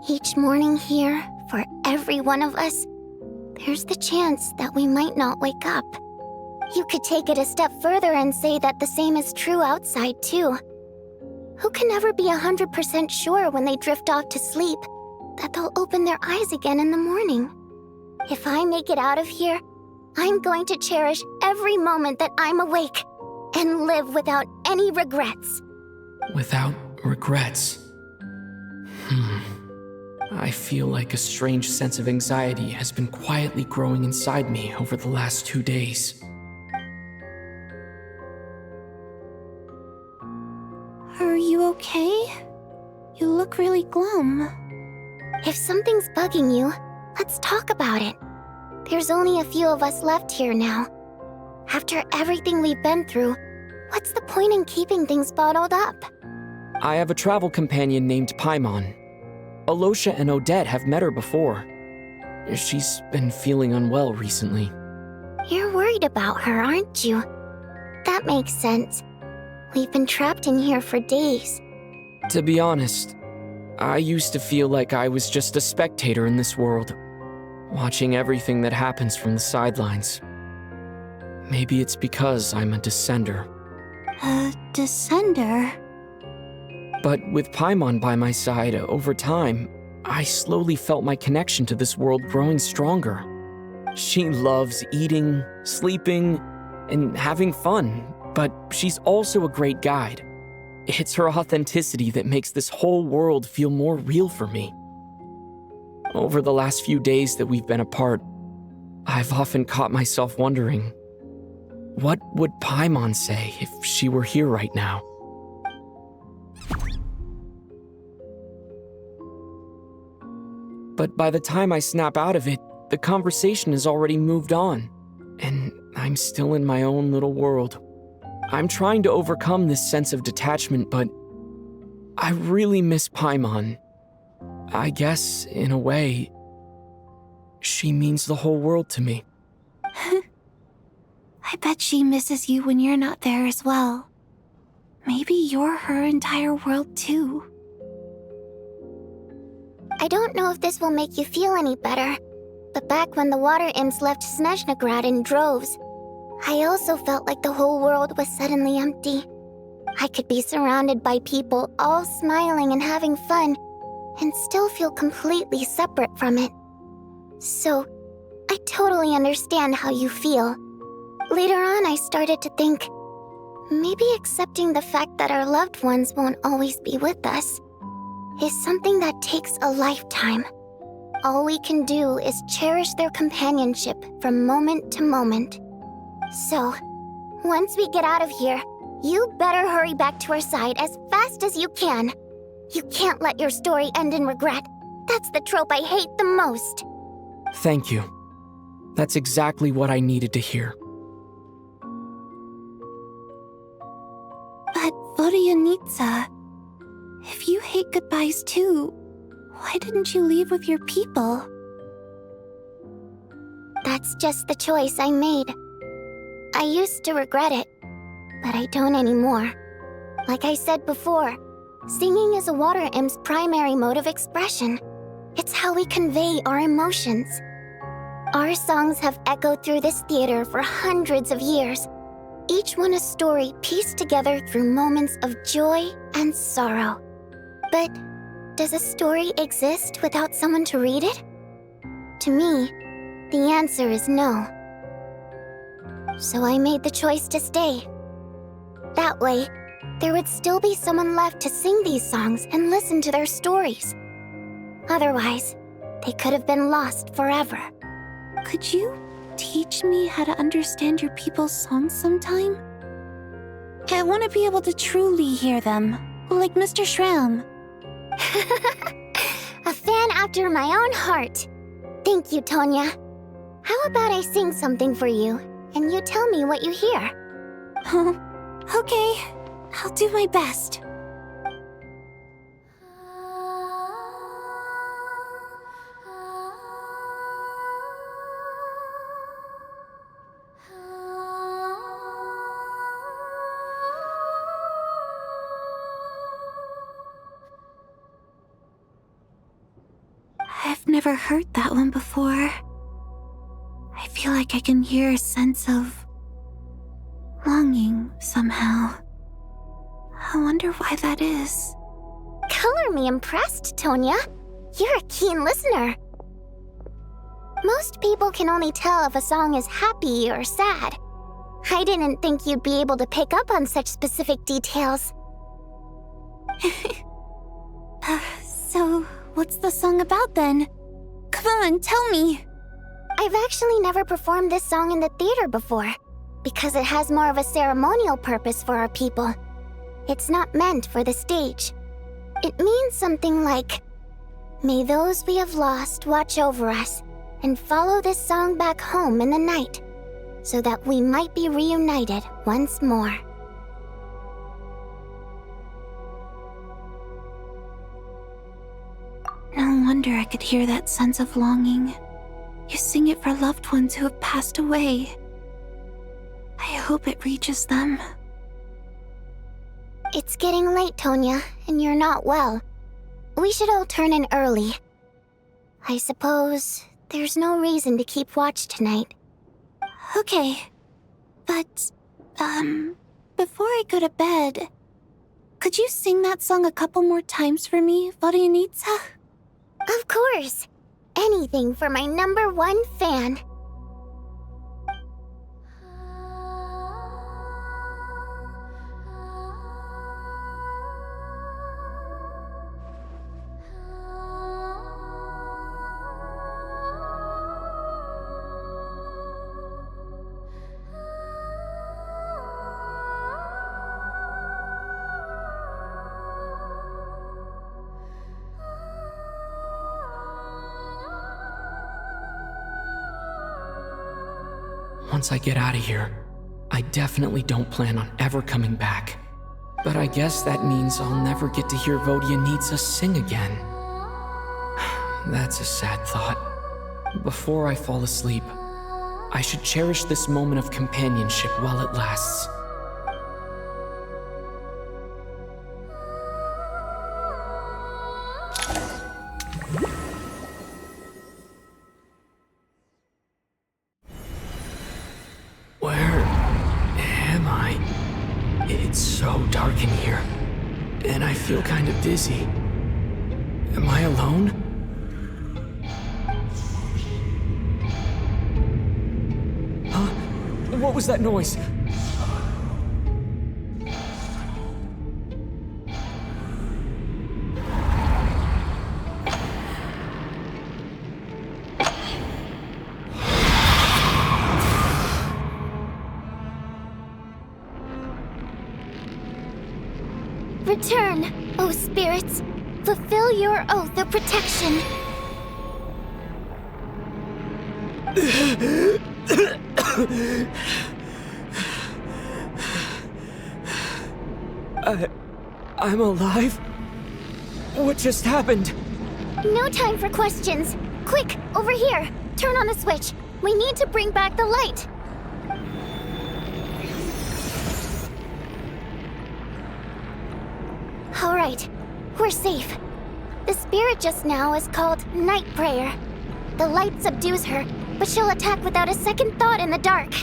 Each morning here, for every one of us, there's the chance that we might not wake up. You could take it a step further and say that the same is true outside, too. Who can ever be 100% sure when they drift off to sleep that they'll open their eyes again in the morning? If I make it out of here, I'm going to cherish every moment that I'm awake and live without any regrets. Without regrets? I feel like a strange sense of anxiety has been quietly growing inside me over the last 2 days. Are you okay? You look really glum. If something's bugging you, let's talk about it. There's only a few of us left here now. After everything we've been through, what's the point in keeping things bottled up? I have a travel companion named Paimon. Alosha and Odette have met her before. She's been feeling unwell recently. You're worried about her, aren't you? That makes sense. We've been trapped in here for days. To be honest, I used to feel like I was just a spectator in this world, watching everything that happens from the sidelines. Maybe it's because I'm a descender. A descender? But with Paimon by my side, over time, I slowly felt my connection to this world growing stronger. She loves eating, sleeping, and having fun, but she's also a great guide. It's her authenticity that makes this whole world feel more real for me. Over the last few days that we've been apart, I've often caught myself wondering, what would Paimon say if she were here right now? But by the time I snap out of it, the conversation has already moved on, and I'm still in my own little world. I'm trying to overcome this sense of detachment, but I really miss Paimon. I guess, in a way, she means the whole world to me. I bet she misses you when you're not there as well. Maybe you're her entire world too. I don't know if this will make you feel any better, but back when the water imps left Снежной in droves, I also felt like the whole world was suddenly empty. I could be surrounded by people all smiling and having fun, and still feel completely separate from it. So, I totally understand how you feel. Later on, I started to think, maybe accepting the fact that our loved ones won't always be with us is something that takes a lifetime. All we can do is cherish their companionship from moment to moment. So, once we get out of here, you better hurry back to our side as fast as you can. You can't let your story end in regret. That's the trope I hate the most. Thank you. That's exactly what I needed to hear. But Vodianitsa, if you hate goodbyes too, why didn't you leave with your people? That's just the choice I made. I used to regret it, but I don't anymore. Like I said before, singing is a water imp's primary mode of expression. It's how we convey our emotions. Our songs have echoed through this theater for hundreds of years, each one a story pieced together through moments of joy and sorrow. But does a story exist without someone to read it? To me, the answer is no. So I made the choice to stay. That way, there would still be someone left to sing these songs and listen to their stories. Otherwise, they could have been lost forever. Could you teach me how to understand your people's songs sometime? I want to be able to truly hear them, like Mr. Shram. A fan after my own heart. Thank you, Tonya. How about I sing something for you, and you tell me what you hear? Oh, okay. I'll do my best. I've never heard that one before. I feel like I can hear a sense of longing somehow. I wonder why that is. Color me impressed, Tonya. You're a keen listener. Most people can only tell if a song is happy or sad. I didn't think you'd be able to pick up on such specific details. So, what's the song about then? Come on, tell me. I've actually never performed this song in the theater before, because it has more of a ceremonial purpose for our people. It's not meant for the stage. It means something like, "May those we have lost watch over us, and follow this song back home in the night, so that we might be reunited once more." No wonder I could hear that sense of longing. You sing it for loved ones who have passed away. I hope it reaches them. It's getting late, Tonya, and you're not well. We should all turn in early. I suppose there's no reason to keep watch tonight. Okay. But, before I go to bed, could you sing that song a couple more times for me, Vodyanitsa? Of course. Anything for my #1 fan. Once I get out of here, I definitely don't plan on ever coming back. But I guess that means I'll never get to hear Vodyanitsa sing again. That's a sad thought. Before I fall asleep, I should cherish this moment of companionship while it lasts. It's so dark in here, and I feel kind of dizzy. Am I alone? Huh? What was that noise? Return, O spirits. Fulfill your oath of protection. I'm alive? What just happened? No time for questions. Quick, over here. Turn on the switch. We need to bring back the light. All right, we're safe. The spirit just now is called Night Prayer. The light subdues her, but she'll attack without a second thought in the dark.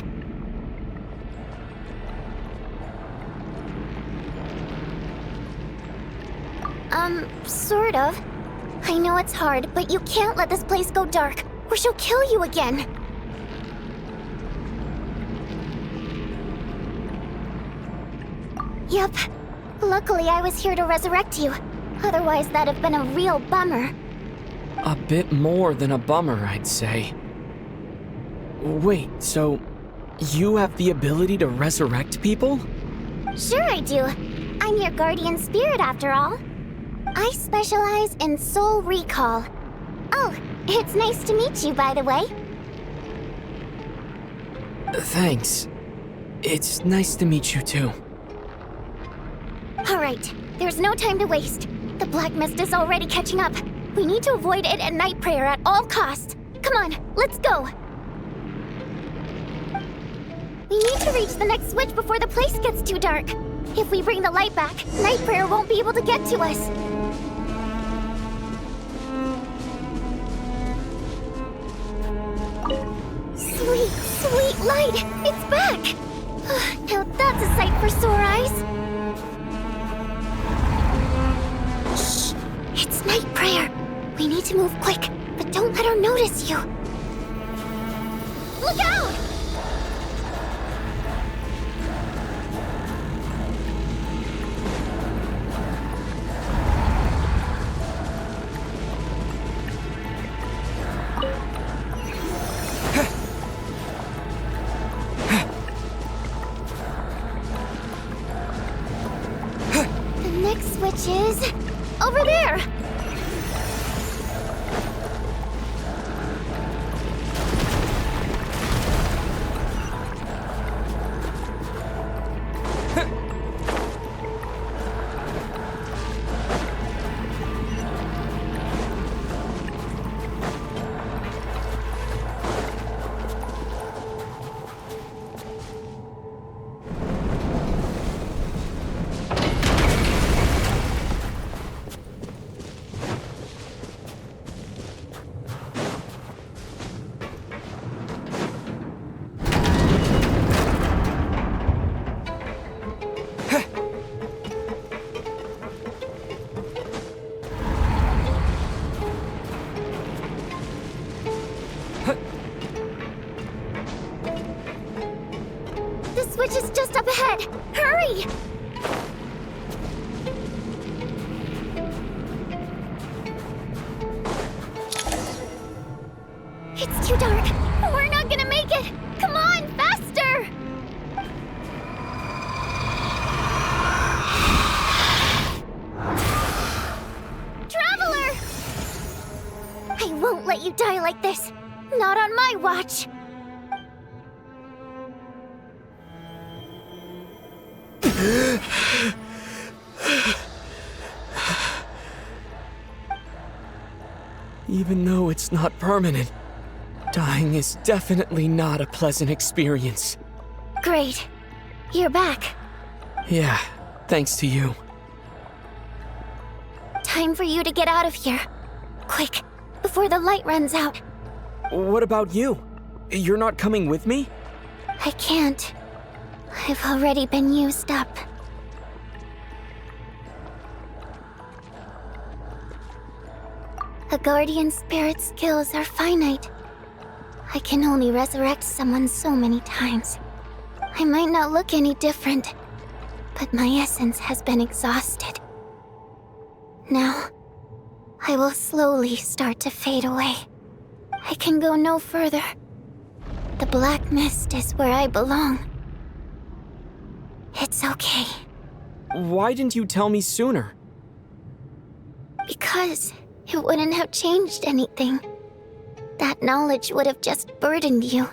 Sort of. I know it's hard, but you can't let this place go dark, or she'll kill you again. Yep. Luckily, I was here to resurrect you. Otherwise, that'd have been a real bummer. A bit more than a bummer, I'd say. Wait, so you have the ability to resurrect people? Sure I do. I'm your guardian spirit, after all. I specialize in soul recall. Oh, it's nice to meet you, by the way. Thanks. It's nice to meet you too. Alright, there's no time to waste. The black mist is already catching up. We need to avoid it and night prayer at all costs. Come on, let's go. We need to reach the next switch before the place gets too dark. If we bring the light back, night prayer won't be able to get to us. Sweet, sweet light! It's back! Now that's a sight for sore eyes. Shh! It's night prayer. We need to move quick, but don't let her notice you. Look out! The next switch is over there. The switch is just up ahead. Hurry! It's too dark. We're not gonna make it. Come on, faster! Traveler! I won't let you die like this. Not on my watch. Even though it's not permanent, dying is definitely not a pleasant experience. Great. You're back. Yeah, thanks to you. Time for you to get out of here. Quick, before the light runs out. What about you? You're not coming with me? I can't. I've already been used up. A guardian spirit's skills are finite. I can only resurrect someone so many times. I might not look any different, but my essence has been exhausted. Now, I will slowly start to fade away. I can go no further. The black mist is where I belong. It's okay. Why didn't you tell me sooner? Because it wouldn't have changed anything. That knowledge would have just burdened you.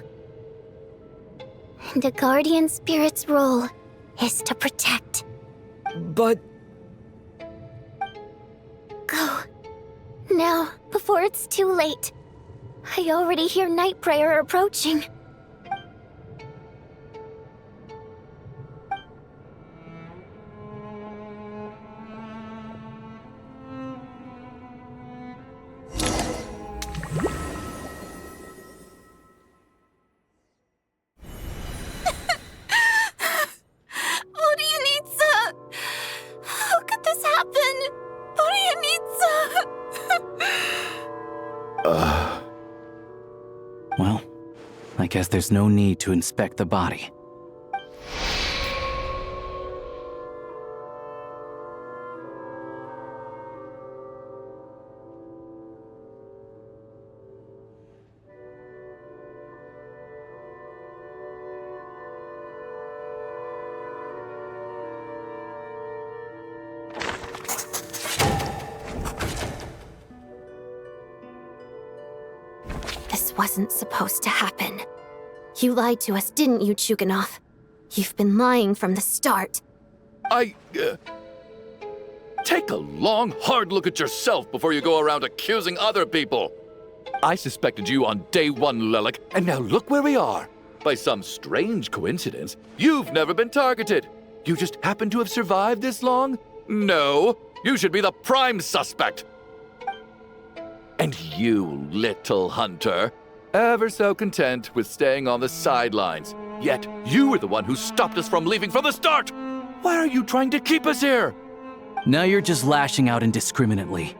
And a guardian spirit's role is to protect. But... Go. Now, before it's too late. I already hear night prayer approaching. Well, I guess there's no need to inspect the body. This wasn't supposed to happen. You lied to us, didn't you, Chuganov? You've been lying from the start. Take a long, hard look at yourself before you go around accusing other people. I suspected you on day one, Lelik, and now look where we are. By some strange coincidence, you've never been targeted. You just happen to have survived this long? No, you should be the prime suspect. And you, little hunter, ever so content with staying on the sidelines. Yet you were the one who stopped us from leaving from the start. Why are you trying to keep us here? Now you're just lashing out indiscriminately.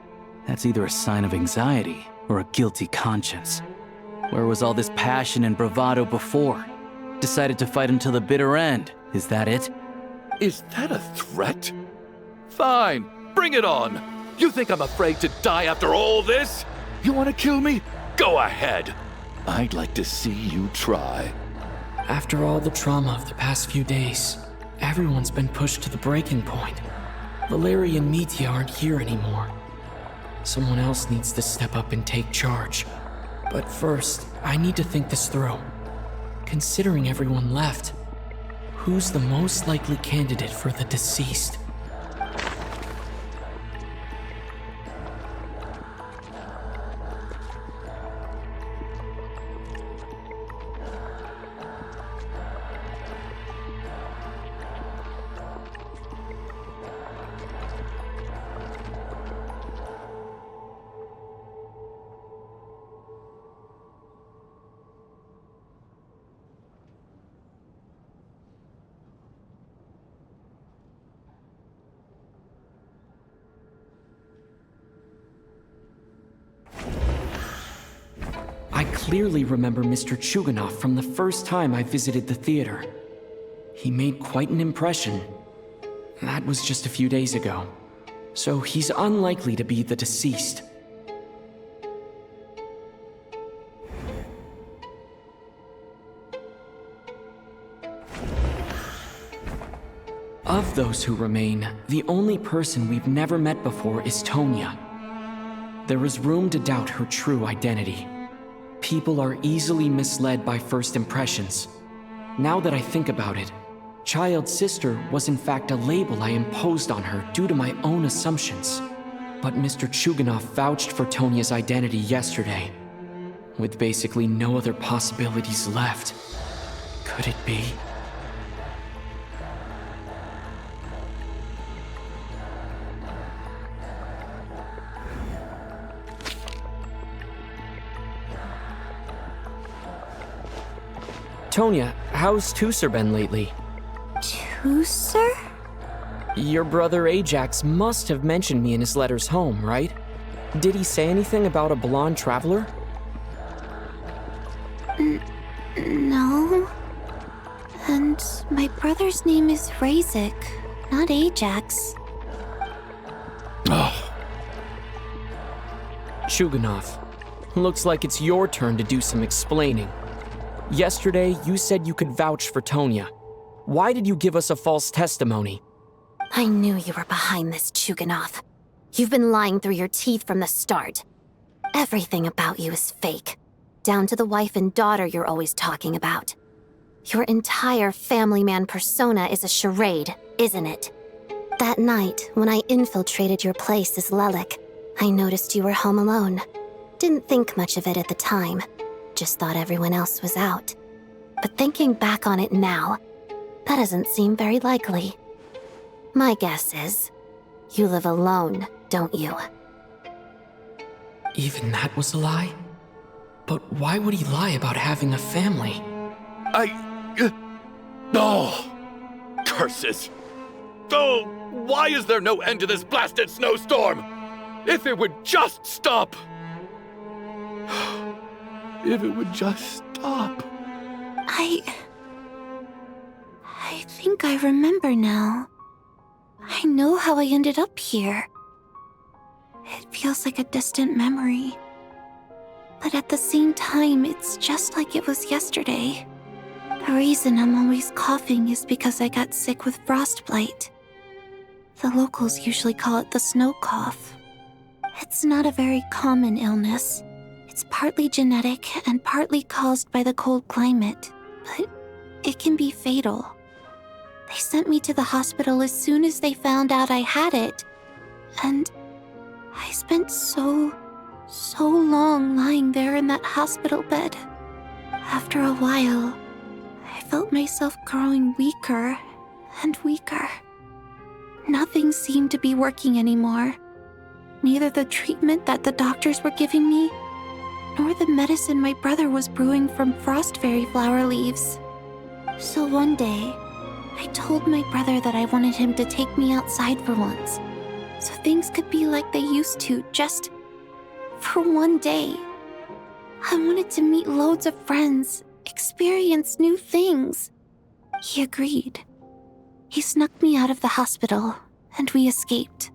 That's either a sign of anxiety or a guilty conscience. Where was all this passion and bravado before? Decided to fight until the bitter end. Is that it? Is that a threat? Fine, bring it on. You think I'm afraid to die after all this? You want to kill me? Go ahead. I'd like to see you try. After all the trauma of the past few days, everyone's been pushed to the breaking point. Valeria and Mitya aren't here anymore. Someone else needs to step up and take charge. But first, I need to think this through. Considering everyone left, who's the most likely candidate for the deceased? I clearly remember Mr. Chuganov from the first time I visited the theater. He made quite an impression. That was just a few days ago. So he's unlikely to be the deceased. Of those who remain, the only person we've never met before is Tonya. There is room to doubt her true identity. People are easily misled by first impressions. Now that I think about it, child sister was in fact a label I imposed on her due to my own assumptions. But Mr. Chuganov vouched for Tonya's identity yesterday. With basically no other possibilities left, could it be? Tonya, how's Tusser been lately? Tusser? Your brother Ajax must have mentioned me in his letters home, right? Did he say anything about a blonde traveler? No. And my brother's name is Razik, not Ajax. Chuganov, looks like it's your turn to do some explaining. Yesterday, you said you could vouch for Tonya. Why did you give us a false testimony? I knew you were behind this, Chuganov. You've been lying through your teeth from the start. Everything about you is fake, down to the wife and daughter you're always talking about. Your entire family man persona is a charade, isn't it? That night, when I infiltrated your place as Lelik, I noticed you were home alone. Didn't think much of it at the time. Just thought everyone else was out. But thinking back on it now, that doesn't seem very likely. My guess is, you live alone, don't you? Even that was a lie? But why would he lie about having a family? Curses! Oh, why is there no end to this blasted snowstorm? If it would just stop! If it would just stop. I think I remember now. I know how I ended up here. It feels like a distant memory. But at the same time, it's just like it was yesterday. The reason I'm always coughing is because I got sick with frostbite. The locals usually call it the snow cough. It's not a very common illness. It's partly genetic and partly caused by the cold climate, but it can be fatal. They sent me to the hospital as soon as they found out I had it. And I spent so long lying there in that hospital bed. After a while, I felt myself growing weaker and weaker. Nothing seemed to be working anymore. Neither the treatment that the doctors were giving me, nor the medicine my brother was brewing from frost fairy flower leaves. So one day, I told my brother that I wanted him to take me outside for once, so things could be like they used to, just for one day. I wanted to meet loads of friends, experience new things. He agreed. He snuck me out of the hospital, and we escaped.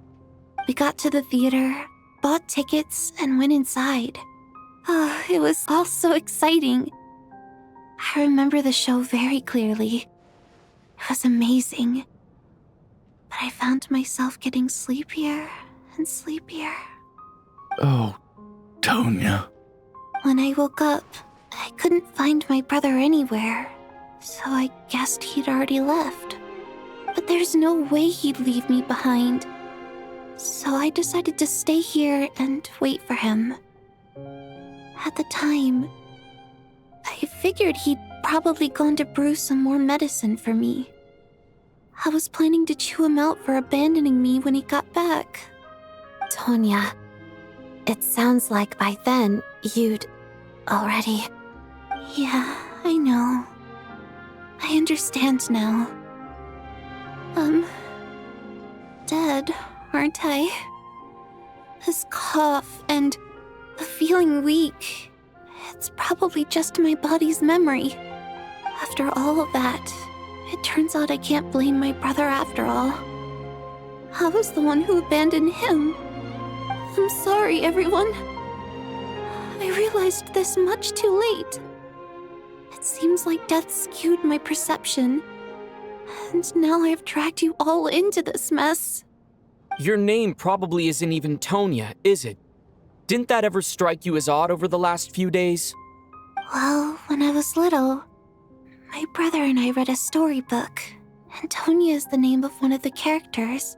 We got to the theater, bought tickets, and went inside. It was all so exciting. I remember the show very clearly. It was amazing. But I found myself getting sleepier and sleepier. Oh, Tonya. When I woke up, I couldn't find my brother anywhere, so I guessed he'd already left. But there's no way he'd leave me behind. So I decided to stay here and wait for him. At the time, I figured he'd probably gone to brew some more medicine for me. I was planning to chew him out for abandoning me when he got back. Tonya, it sounds like by then you'd already... Yeah, I know. I understand now. Dead, aren't I? This cough and the feeling weak, it's probably just my body's memory. After all of that, it turns out I can't blame my brother after all. I was the one who abandoned him. I'm sorry, everyone. I realized this much too late. It seems like death skewed my perception. And now I've dragged you all into this mess. Your name probably isn't even Tonya, is it? Didn't that ever strike you as odd over the last few days? Well, when I was little, my brother and I read a storybook, and Tonya is the name of one of the characters.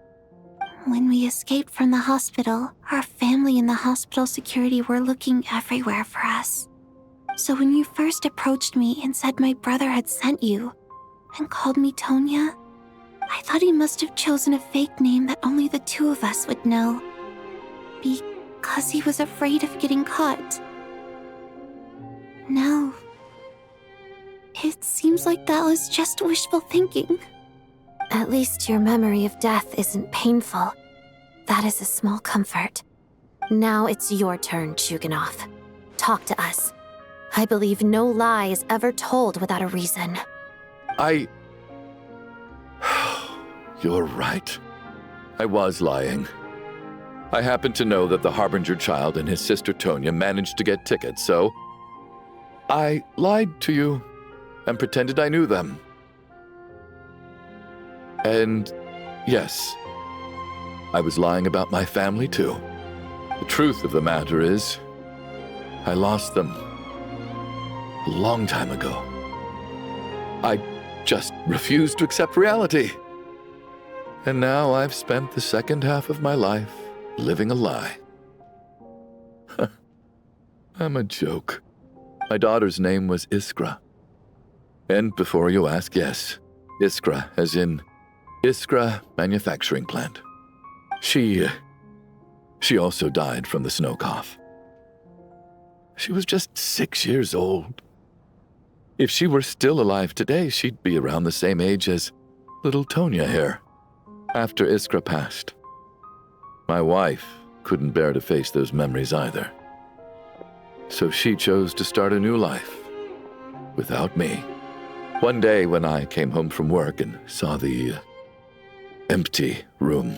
When we escaped from the hospital, our family and the hospital security were looking everywhere for us. So when you first approached me and said my brother had sent you, and called me Tonya, I thought he must have chosen a fake name that only the two of us would know. Because he was afraid of getting caught. Now, it seems like that was just wishful thinking. At least your memory of death isn't painful. That is a small comfort. Now it's your turn, Chuganov. Talk to us. I believe no lie is ever told without a reason. You're right. I was lying. I happened to know that the Harbinger child and his sister Tonya managed to get tickets, so I lied to you and pretended I knew them. And yes, I was lying about my family too. The truth of the matter is, I lost them a long time ago. I just refused to accept reality. And now I've spent the second half of my life living a lie. I'm a joke. My daughter's name was Iskra. And before you ask, yes, Iskra, as in Iskra Manufacturing Plant. She also died from the snow cough. She was just 6 years old. If she were still alive today, she'd be around the same age as little Tonya here. After Iskra passed, my wife couldn't bear to face those memories either. So she chose to start a new life without me. One day when I came home from work and saw the empty room,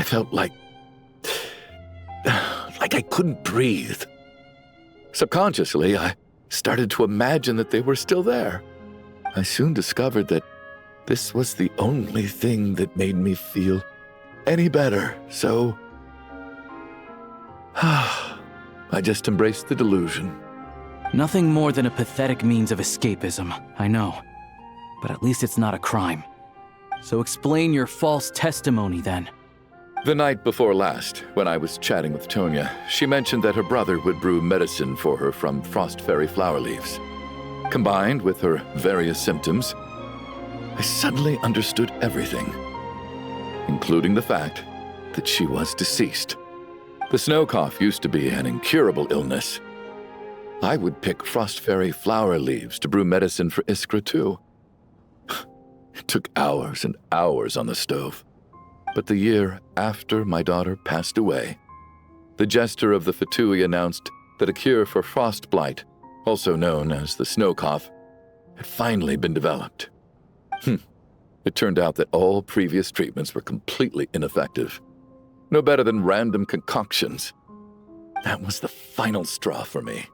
I felt like I couldn't breathe. Subconsciously, I started to imagine that they were still there. I soon discovered that this was the only thing that made me feel any better, so I just embraced the delusion. Nothing more than a pathetic means of escapism, I know. But at least it's not a crime. So explain your false testimony then. The night before last, when I was chatting with Tonya, she mentioned that her brother would brew medicine for her from frost fairy flower leaves. Combined with her various symptoms, I suddenly understood everything, including the fact that she was deceased. The snow cough used to be an incurable illness. I would pick frost fairy flower leaves to brew medicine for Iskra too. It took hours and hours on the stove. But the year after my daughter passed away, the jester of the Fatui announced that a cure for frost blight, also known as the snow cough, had finally been developed. It turned out that all previous treatments were completely ineffective. No better than random concoctions. That was the final straw for me.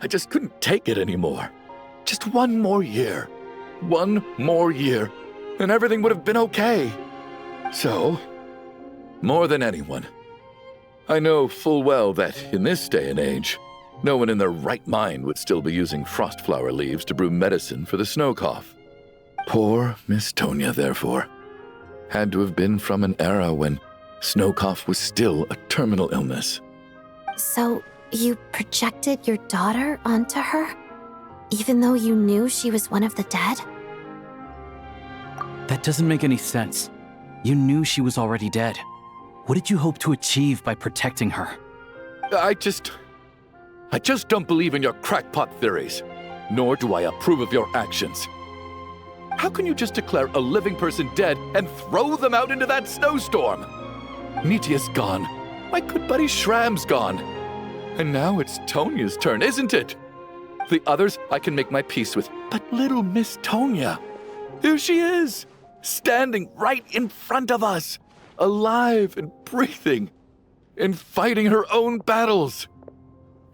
I just couldn't take it anymore. Just one more year. One more year, and everything would have been okay. So, more than anyone, I know full well that in this day and age, no one in their right mind would still be using frost flower leaves to brew medicine for the snow cough. Poor Miss Tonya, therefore, had to have been from an era when snow cough was still a terminal illness. So, you projected your daughter onto her? Even though you knew she was one of the dead? That doesn't make any sense. You knew she was already dead. What did you hope to achieve by protecting her? I just don't believe in your crackpot theories, nor do I approve of your actions. How can you just declare a living person dead and throw them out into that snowstorm? Nitia's gone. My good buddy Shram's gone. And now it's Tonya's turn, isn't it? The others I can make my peace with, but little Miss Tonya, here she is, standing right in front of us, alive and breathing, and fighting her own battles.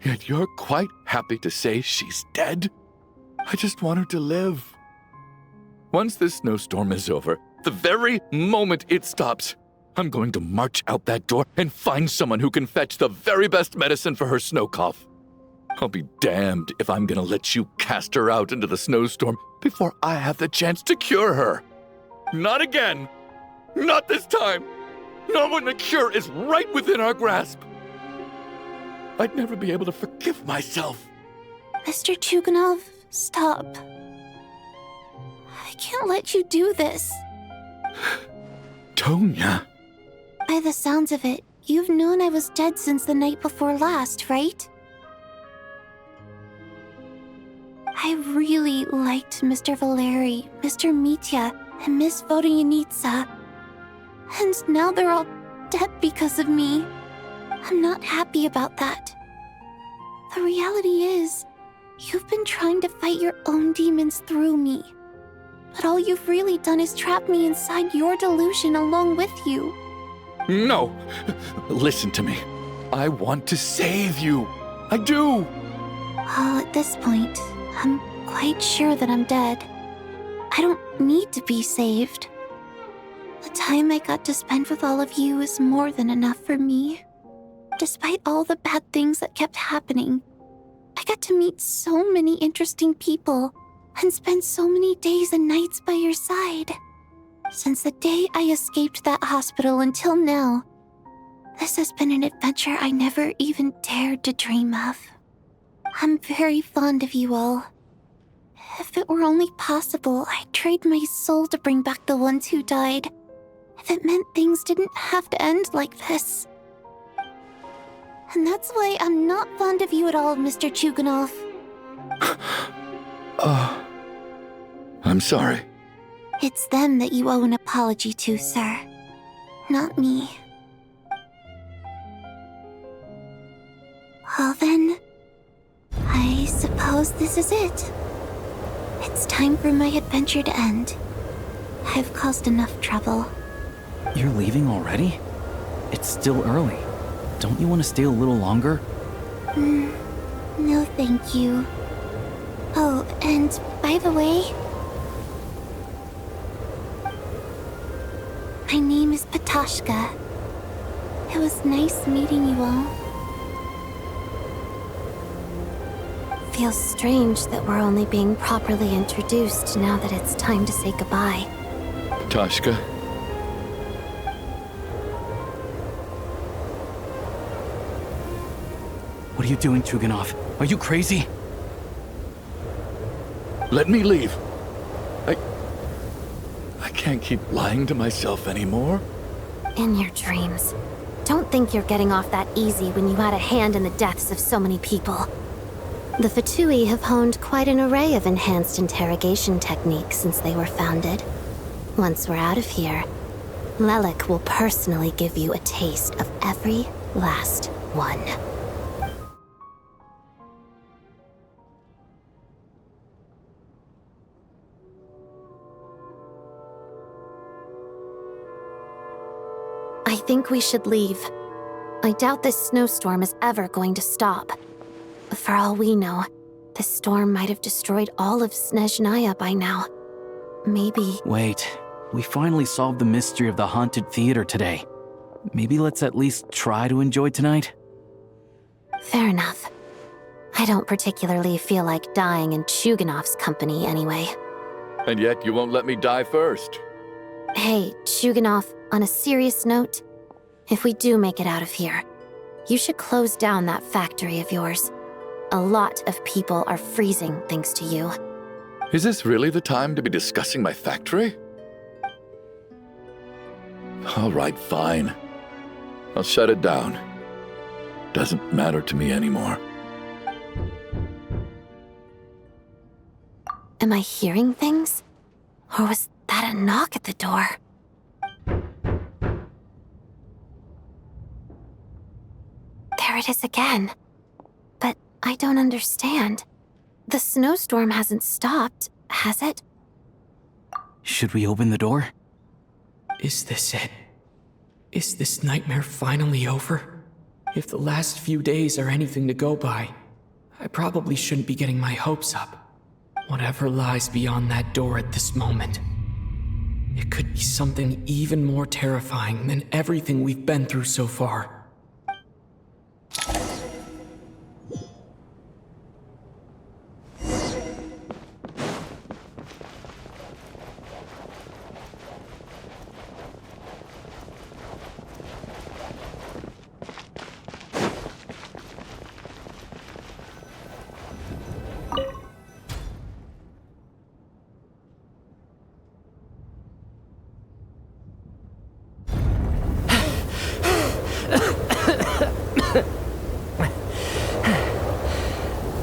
Yet you're quite happy to say she's dead? I just want her to live. Once this snowstorm is over, the very moment it stops, I'm going to march out that door and find someone who can fetch the very best medicine for her snow cough. I'll be damned if I'm gonna let you cast her out into the snowstorm before I have the chance to cure her. Not again! Not this time! Not when the cure is right within our grasp! I'd never be able to forgive myself. Mr. Chuganov, stop. I can't let you do this. Tonya. By the sounds of it, you've known I was dead since the night before last, right? I really liked Mr. Valeri, Mr. Mitya, and Miss Vodyanitsa. And now they're all dead because of me. I'm not happy about that. The reality is, you've been trying to fight your own demons through me. But all you've really done is trap me inside your delusion along with you. No! Listen to me. I want to save you. I do! Well, at this point, I'm quite sure that I'm dead. I don't need to be saved. The time I got to spend with all of you is more than enough for me. Despite all the bad things that kept happening, I got to meet so many interesting people and spend so many days and nights by your side. Since the day I escaped that hospital until now, this has been an adventure I never even dared to dream of. I'm very fond of you all. If it were only possible, I'd trade my soul to bring back the ones who died. If it meant things didn't have to end like this. And that's why I'm not fond of you at all, Mr. Chuganov. I'm sorry. It's them that you owe an apology to, sir. Not me. Well then, I suppose this is it. It's time for my adventure to end. I've caused enough trouble. You're leaving already? It's still early. Don't you want to stay a little longer? No thank you. Oh, and by the way, my name is Patashka. It was nice meeting you all. Feels strange that we're only being properly introduced now that it's time to say goodbye. Ptashka. What are you doing, Chuganov? Are you crazy? Let me leave. I can't keep lying to myself anymore. In your dreams. Don't think you're getting off that easy when you had a hand in the deaths of so many people. The Fatui have honed quite an array of enhanced interrogation techniques since they were founded. Once we're out of here, Lelik will personally give you a taste of every last one. I think we should leave. I doubt this snowstorm is ever going to stop. For all we know, this storm might have destroyed all of Снежная by now. Maybe... Wait, we finally solved the mystery of the haunted theater today. Maybe let's at least try to enjoy tonight? Fair enough. I don't particularly feel like dying in Chuganov's company anyway. And yet you won't let me die first. Hey, Chuganov, on a serious note, if we do make it out of here, you should close down that factory of yours. A lot of people are freezing thanks to you. Is this really the time to be discussing my factory? All right, fine. I'll shut it down. Doesn't matter to me anymore. Am I hearing things? Or was that a knock at the door? There it is again. But I don't understand. The snowstorm hasn't stopped, has it? Should we open the door? Is this it? Is this nightmare finally over? If the last few days are anything to go by, I probably shouldn't be getting my hopes up. Whatever lies beyond that door at this moment, it could be something even more terrifying than everything we've been through so far.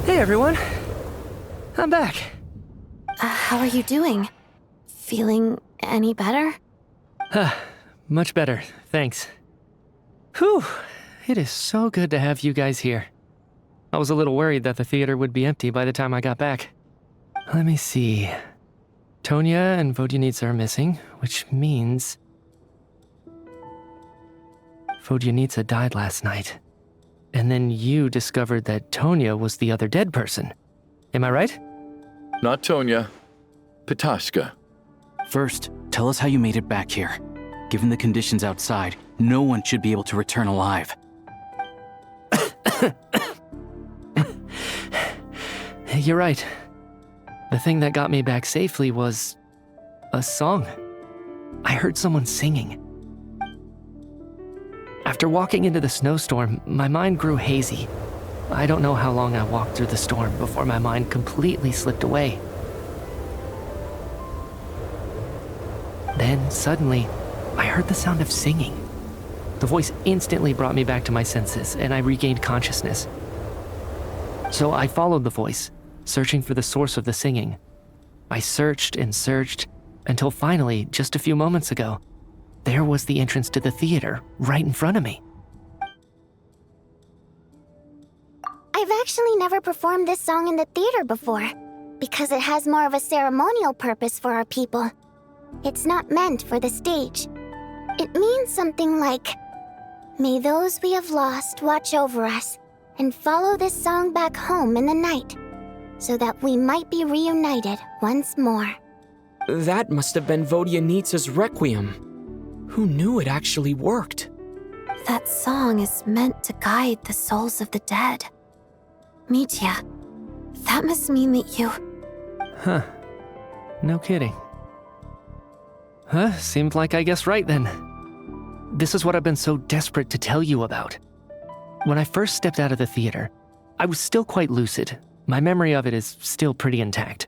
Hey everyone, I'm back. How are you doing? Feeling any better? Much better, thanks. Whew, it is so good to have you guys here. I was a little worried that the theater would be empty by the time I got back. Let me see. Tonya and Vodyanitsa are missing, which means... Vodyanitsa died last night. And then you discovered that Tonya was the other dead person. Am I right? Not Tonya. Ptashka. First, tell us how you made it back here. Given the conditions outside, no one should be able to return alive. You're right. The thing that got me back safely was... a song. I heard someone singing. After walking into the snowstorm, my mind grew hazy. I don't know how long I walked through the storm before my mind completely slipped away. Then, suddenly, I heard the sound of singing. The voice instantly brought me back to my senses, and I regained consciousness. So I followed the voice, searching for the source of the singing. I searched and searched, until finally, just a few moments ago, there was the entrance to the theater, right in front of me. I've actually never performed this song in the theater before, because it has more of a ceremonial purpose for our people. It's not meant for the stage. It means something like, "May those we have lost watch over us, and follow this song back home in the night, so that we might be reunited once more." That must have been Vodyanitsa's Requiem. Who knew it actually worked? That song is meant to guide the souls of the dead. Mitya, that must mean that you... Huh. No kidding. Seemed like I guessed right then. This is what I've been so desperate to tell you about. When I first stepped out of the theater, I was still quite lucid. My memory of it is still pretty intact.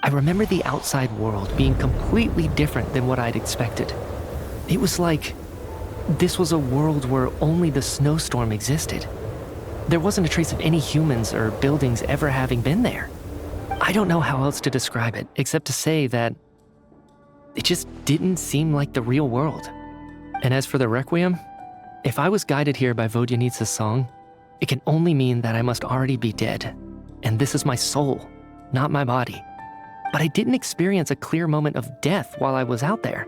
I remember the outside world being completely different than what I'd expected. It was like this was a world where only the snowstorm existed. There wasn't a trace of any humans or buildings ever having been there. I don't know how else to describe it, except to say that it just didn't seem like the real world. And as for the Requiem, if I was guided here by Vodyanitsa's song, it can only mean that I must already be dead. And this is my soul, not my body. But I didn't experience a clear moment of death while I was out there.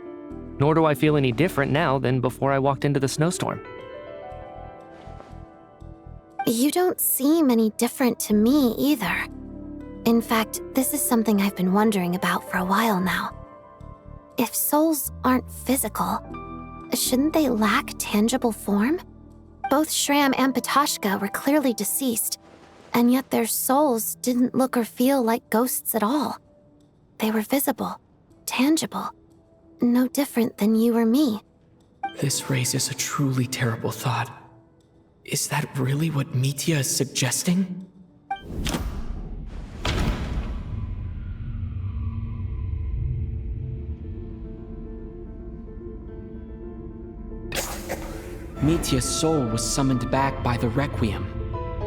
Nor do I feel any different now than before I walked into the snowstorm. You don't seem any different to me either. In fact, this is something I've been wondering about for a while now. If souls aren't physical, shouldn't they lack tangible form? Both Shram and Patoshka were clearly deceased, and yet their souls didn't look or feel like ghosts at all. They were visible, tangible, no different than you or me. This raises a truly terrible thought. Is that really what Mitya is suggesting? Mitya's soul was summoned back by the Requiem,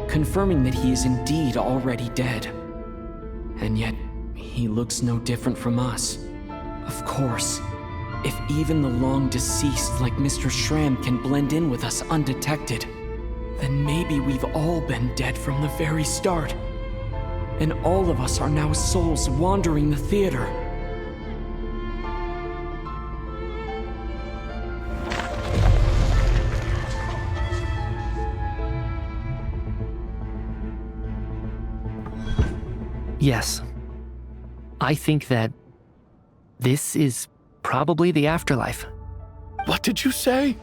confirming that he is indeed already dead. And yet, he looks no different from us. Of course, if even the long-deceased like Mr. Shram can blend in with us undetected, then maybe we've all been dead from the very start. And all of us are now souls wandering the theater. Yes. I think that this is probably the afterlife. What did you say?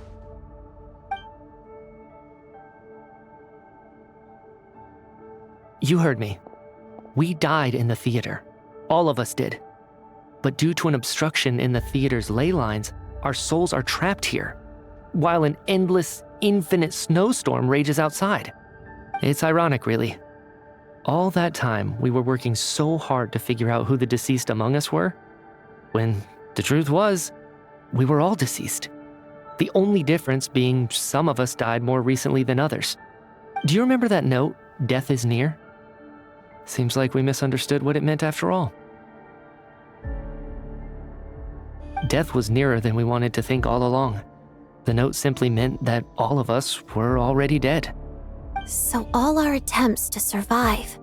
You heard me. We died in the theater. All of us did. But due to an obstruction in the theater's ley lines, our souls are trapped here, while an endless, infinite snowstorm rages outside. It's ironic, really. All that time, we were working so hard to figure out who the deceased among us were, when the truth was, we were all deceased. The only difference being some of us died more recently than others. Do you remember that note, "Death is near"? Seems like we misunderstood what it meant after all. Death was nearer than we wanted to think all along. The note simply meant that all of us were already dead. So all our attempts to survive,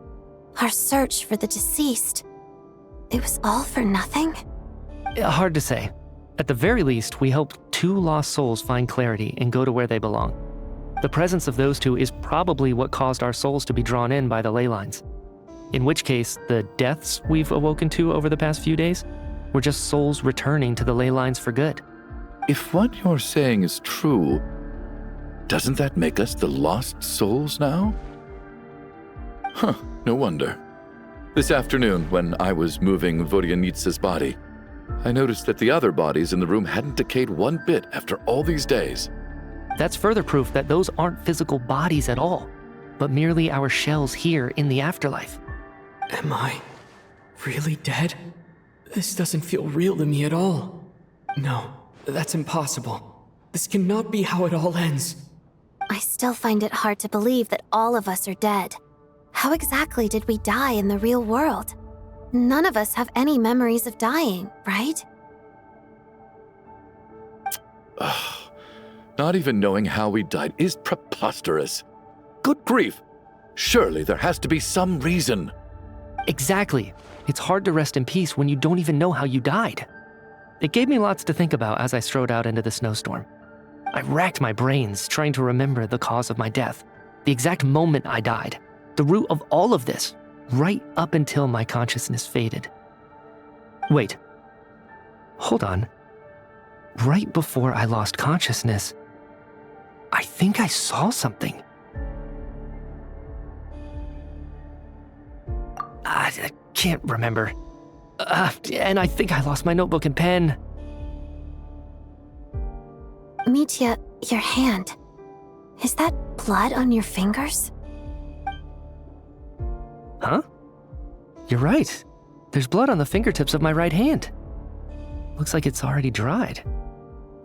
our search for the deceased, it was all for nothing? Hard to say. At the very least, we helped 2 lost souls find clarity and go to where they belong. The presence of those 2 is probably what caused our souls to be drawn in by the ley lines. In which case, the deaths we've awoken to over the past few days were just souls returning to the ley lines for good. If what you're saying is true, doesn't that make us the lost souls now? Huh, no wonder. This afternoon, when I was moving Vodyanitsa's body, I noticed that the other bodies in the room hadn't decayed one bit after all these days. That's further proof that those aren't physical bodies at all, but merely our shells here in the afterlife. Am I really dead? This doesn't feel real to me at all. No, that's impossible. This cannot be how it all ends. I still find it hard to believe that all of us are dead. How exactly did we die in the real world? None of us have any memories of dying, right? Not even knowing how we died is preposterous. Good grief! Surely there has to be some reason. Exactly. It's hard to rest in peace when you don't even know how you died. It gave me lots to think about as I strode out into the snowstorm. I racked my brains trying to remember the cause of my death, the exact moment I died, the root of all of this, right up until my consciousness faded. Wait. Hold on. Right before I lost consciousness, I think I saw something. I can't remember. And I think I lost my notebook and pen. Mitya, your hand. Is that blood on your fingers? Huh? You're right. There's blood on the fingertips of my right hand. Looks like it's already dried.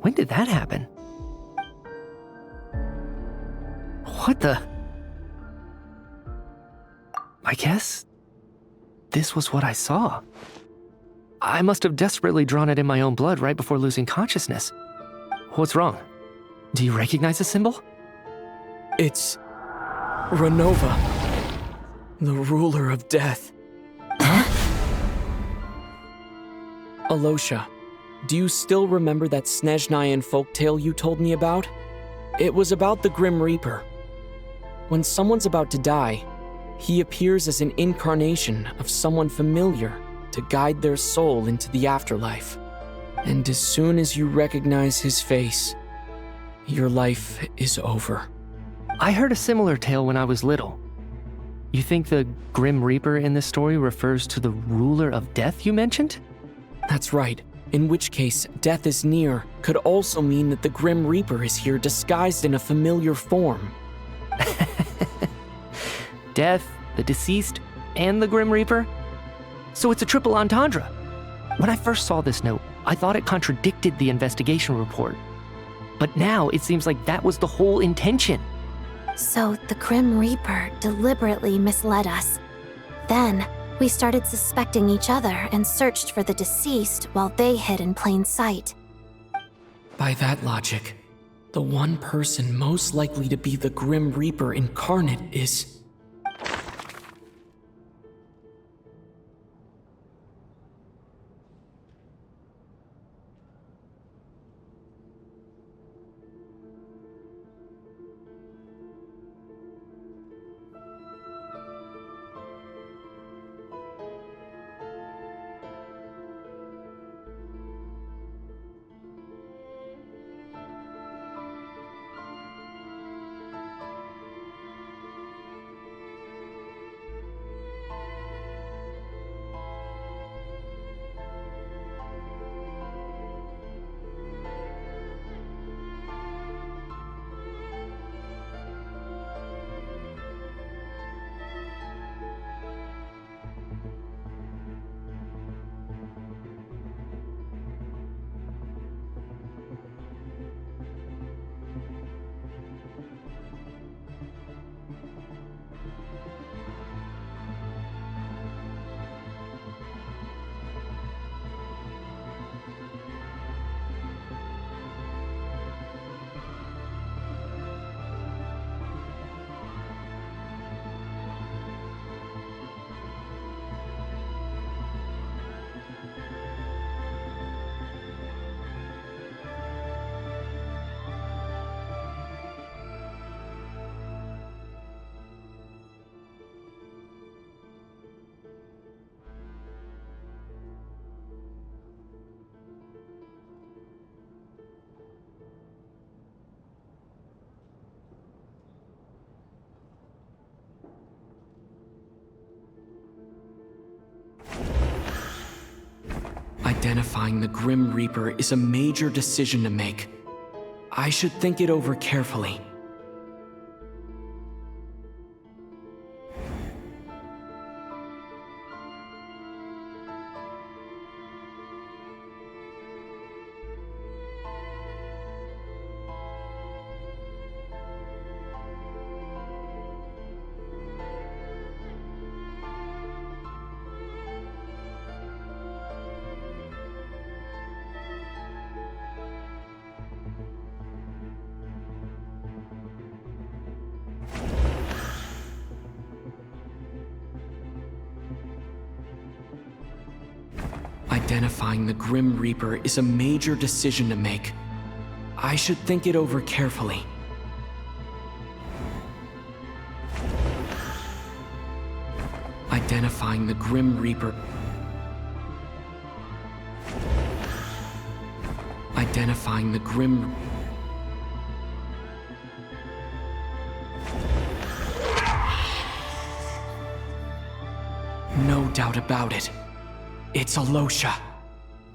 When did that happen? What the? I guess this was what I saw. I must have desperately drawn it in my own blood right before losing consciousness. What's wrong? Do you recognize the symbol? It's Renova, the ruler of death. Alosha, do you still remember that Снежная folktale you told me about? It was about the Grim Reaper. When someone's about to die, he appears as an incarnation of someone familiar to guide their soul into the afterlife. And as soon as you recognize his face, your life is over. I heard a similar tale when I was little. You think the Grim Reaper in this story refers to the ruler of death you mentioned? That's right. In which case, death is near could also mean that the Grim Reaper is here disguised in a familiar form. Death, the deceased, and the Grim Reaper? So it's a triple entendre. When I first saw this note, I thought it contradicted the investigation report. But now it seems like that was the whole intention. So the Grim Reaper deliberately misled us. Then, we started suspecting each other and searched for the deceased while they hid in plain sight. By that logic, the one person most likely to be the Grim Reaper incarnate is... Identifying the Grim Reaper is a major decision to make. I should think it over carefully. Identifying the Grim Reaper is a major decision to make. I should think it over carefully. Identifying the Grim Reaper. Identifying the Grim... No doubt about it. It's Alosha.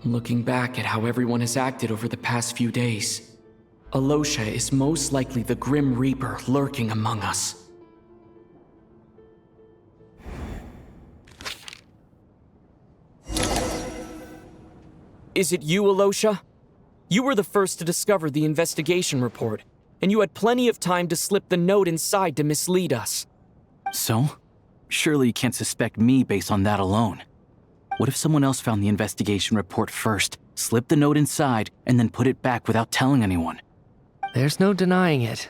Looking back at how everyone has acted over the past few days, Alosha is most likely the Grim Reaper lurking among us. Is it you, Alosha? You were the first to discover the investigation report, and you had plenty of time to slip the note inside to mislead us. So? Surely you can't suspect me based on that alone. What if someone else found the investigation report first, slipped the note inside, and then put it back without telling anyone? There's no denying it.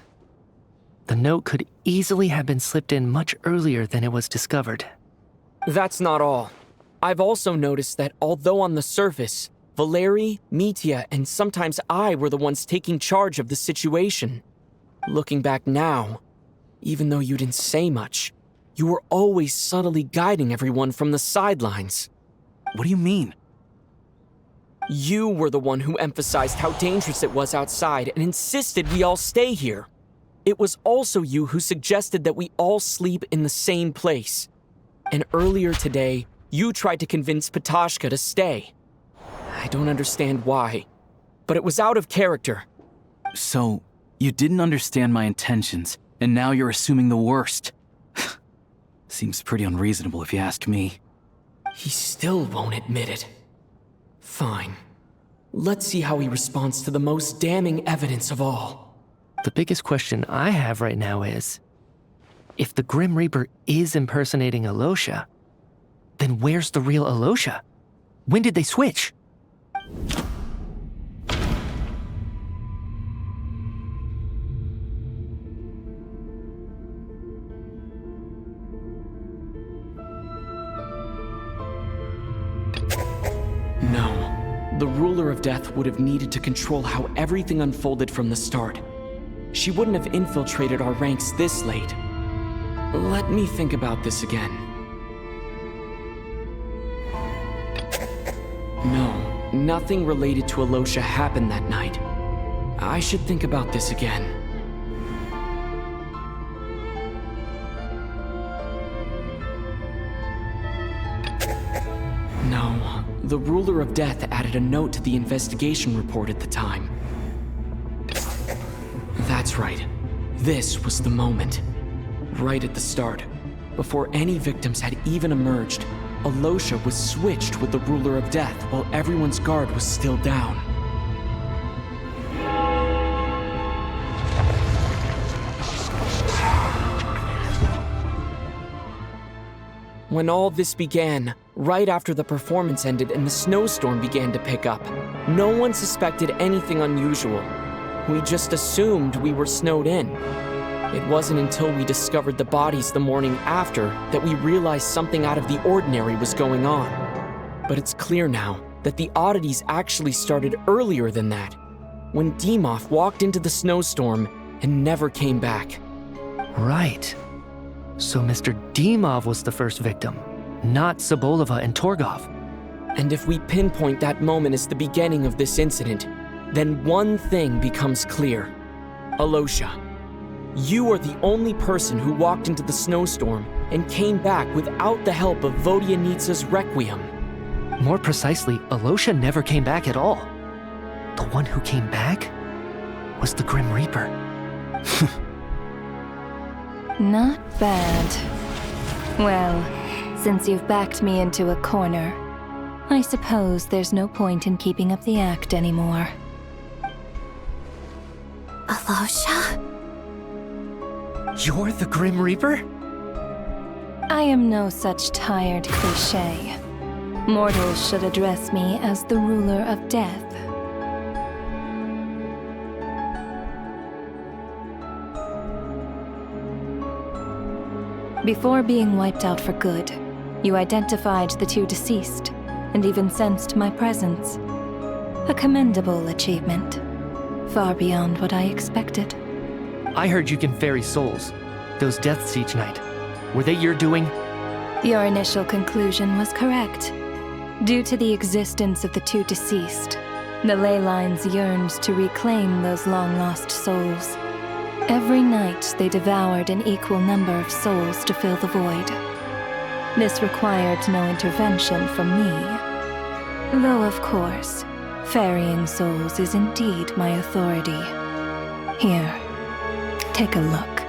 The note could easily have been slipped in much earlier than it was discovered. That's not all. I've also noticed that although on the surface, Valeri, Mitya, and sometimes I were the ones taking charge of the situation. Looking back now, even though you didn't say much, you were always subtly guiding everyone from the sidelines. What do you mean? You were the one who emphasized how dangerous it was outside and insisted we all stay here. It was also you who suggested that we all sleep in the same place. And earlier today, you tried to convince Patashka to stay. I don't understand why, but it was out of character. So, you didn't understand my intentions, and now you're assuming the worst. Seems pretty unreasonable if you ask me. He still won't admit it. Fine. Let's see how he responds to the most damning evidence of all. The biggest question I have right now is, if the Grim Reaper is impersonating Alosha, then where's the real Alosha? When did they switch? No. The Ruler of Death would have needed to control how everything unfolded from the start. She wouldn't have infiltrated our ranks this late. Let me think about this again. No, nothing related to Alosha happened that night. I should think about this again. No, the Ruler of Death added a note to the investigation report at the time. That's right. This was the moment. Right at the start, before any victims had even emerged, Alosha was switched with the Ruler of Death while everyone's guard was still down. When all this began, right after the performance ended and the snowstorm began to pick up, no one suspected anything unusual. We just assumed we were snowed in. It wasn't until we discovered the bodies the morning after that we realized something out of the ordinary was going on. But it's clear now that the oddities actually started earlier than that, when Dimov walked into the snowstorm and never came back. Right. So Mr. Dimov was the first victim, not Sobolova and Torgov. And if we pinpoint that moment as the beginning of this incident, then one thing becomes clear. Alosha, you are the only person who walked into the snowstorm and came back without the help of Vodyanitsa's Requiem. More precisely, Alosha never came back at all. The one who came back was the Grim Reaper. Not bad. Well, since you've backed me into a corner, I suppose there's no point in keeping up the act anymore. Alosha? You're the Grim Reaper? I am no such tired cliché. Mortals should address me as the Ruler of Death. Before being wiped out for good, you identified the two deceased, and even sensed my presence. A commendable achievement. Far beyond what I expected. I heard you can ferry souls. Those deaths each night. Were they your doing? Your initial conclusion was correct. Due to the existence of the two deceased, the ley lines yearned to reclaim those long-lost souls. Every night they devoured an equal number of souls to fill the void. This required no intervention from me. Though, of course, ferrying souls is indeed my authority. Take a look.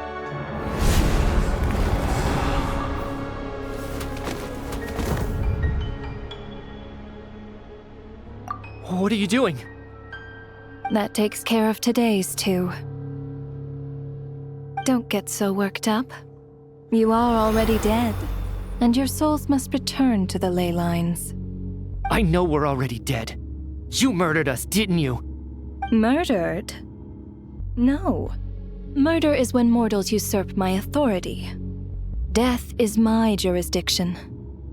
What are you doing? That takes care of today's too. Don't get so worked up. You are already dead, and your souls must return to the ley lines. I know we're already dead. You murdered us, didn't you? Murdered? No. Murder is when mortals usurp my authority. Death is my jurisdiction.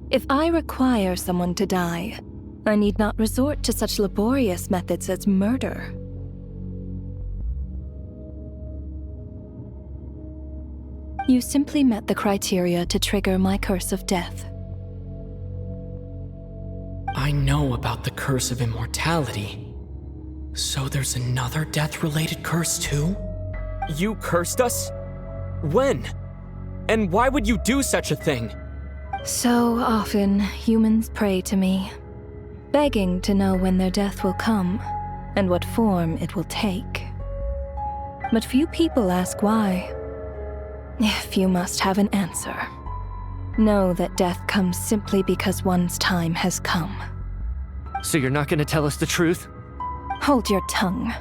If I require someone to die, I need not resort to such laborious methods as murder. You simply met the criteria to trigger my curse of death. I know about the curse of immortality. So there's another death-related curse too? You cursed us? When? And why would you do such a thing? So often, humans pray to me, begging to know when their death will come and what form it will take. But few people ask why. If you must have an answer, know that death comes simply because one's time has come. So you're not gonna tell us the truth? Hold your tongue.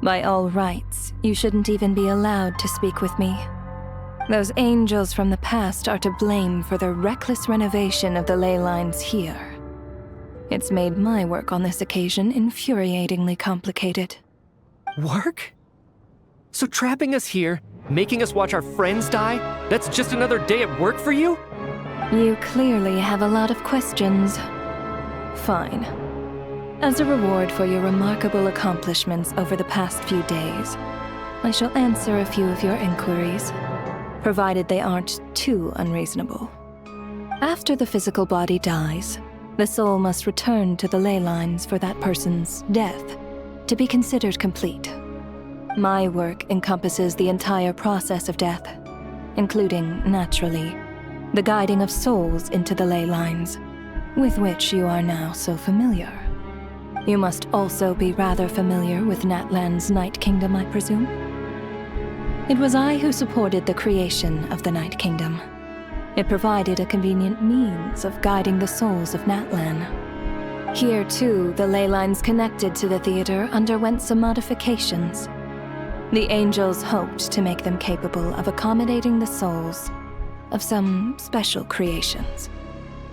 By all rights, you shouldn't even be allowed to speak with me. Those angels from the past are to blame for the reckless renovation of the ley lines here. It's made my work on this occasion infuriatingly complicated. Work? So trapping us here, making us watch our friends die, that's just another day at work for you? You clearly have a lot of questions. Fine. As a reward for your remarkable accomplishments over the past few days, I shall answer a few of your inquiries, provided they aren't too unreasonable. After the physical body dies, the soul must return to the ley lines for that person's death to be considered complete. My work encompasses the entire process of death, including, naturally, the guiding of souls into the ley lines, with which you are now so familiar. You must also be rather familiar with Natlan's Night Kingdom, I presume? It was I who supported the creation of the Night Kingdom. It provided a convenient means of guiding the souls of Natlan. Here, too, the ley lines connected to the theater underwent some modifications. The angels hoped to make them capable of accommodating the souls of some special creations.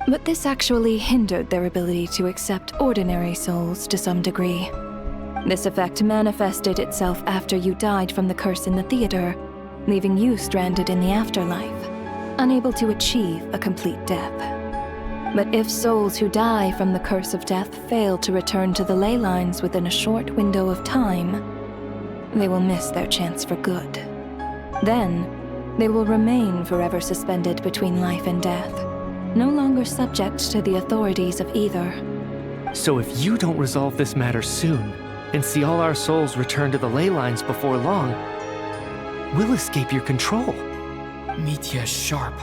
But this actually hindered their ability to accept ordinary souls to some degree. This effect manifested itself after you died from the curse in the theater, leaving you stranded in the afterlife, unable to achieve a complete death. But if souls who die from the curse of death fail to return to the ley lines within a short window of time, they will miss their chance for good. Then, they will remain forever suspended between life and death, no longer subject to the authorities of either. So if you don't resolve this matter soon, and see all our souls return to the ley lines before long, we'll escape your control. Mitya is sharp.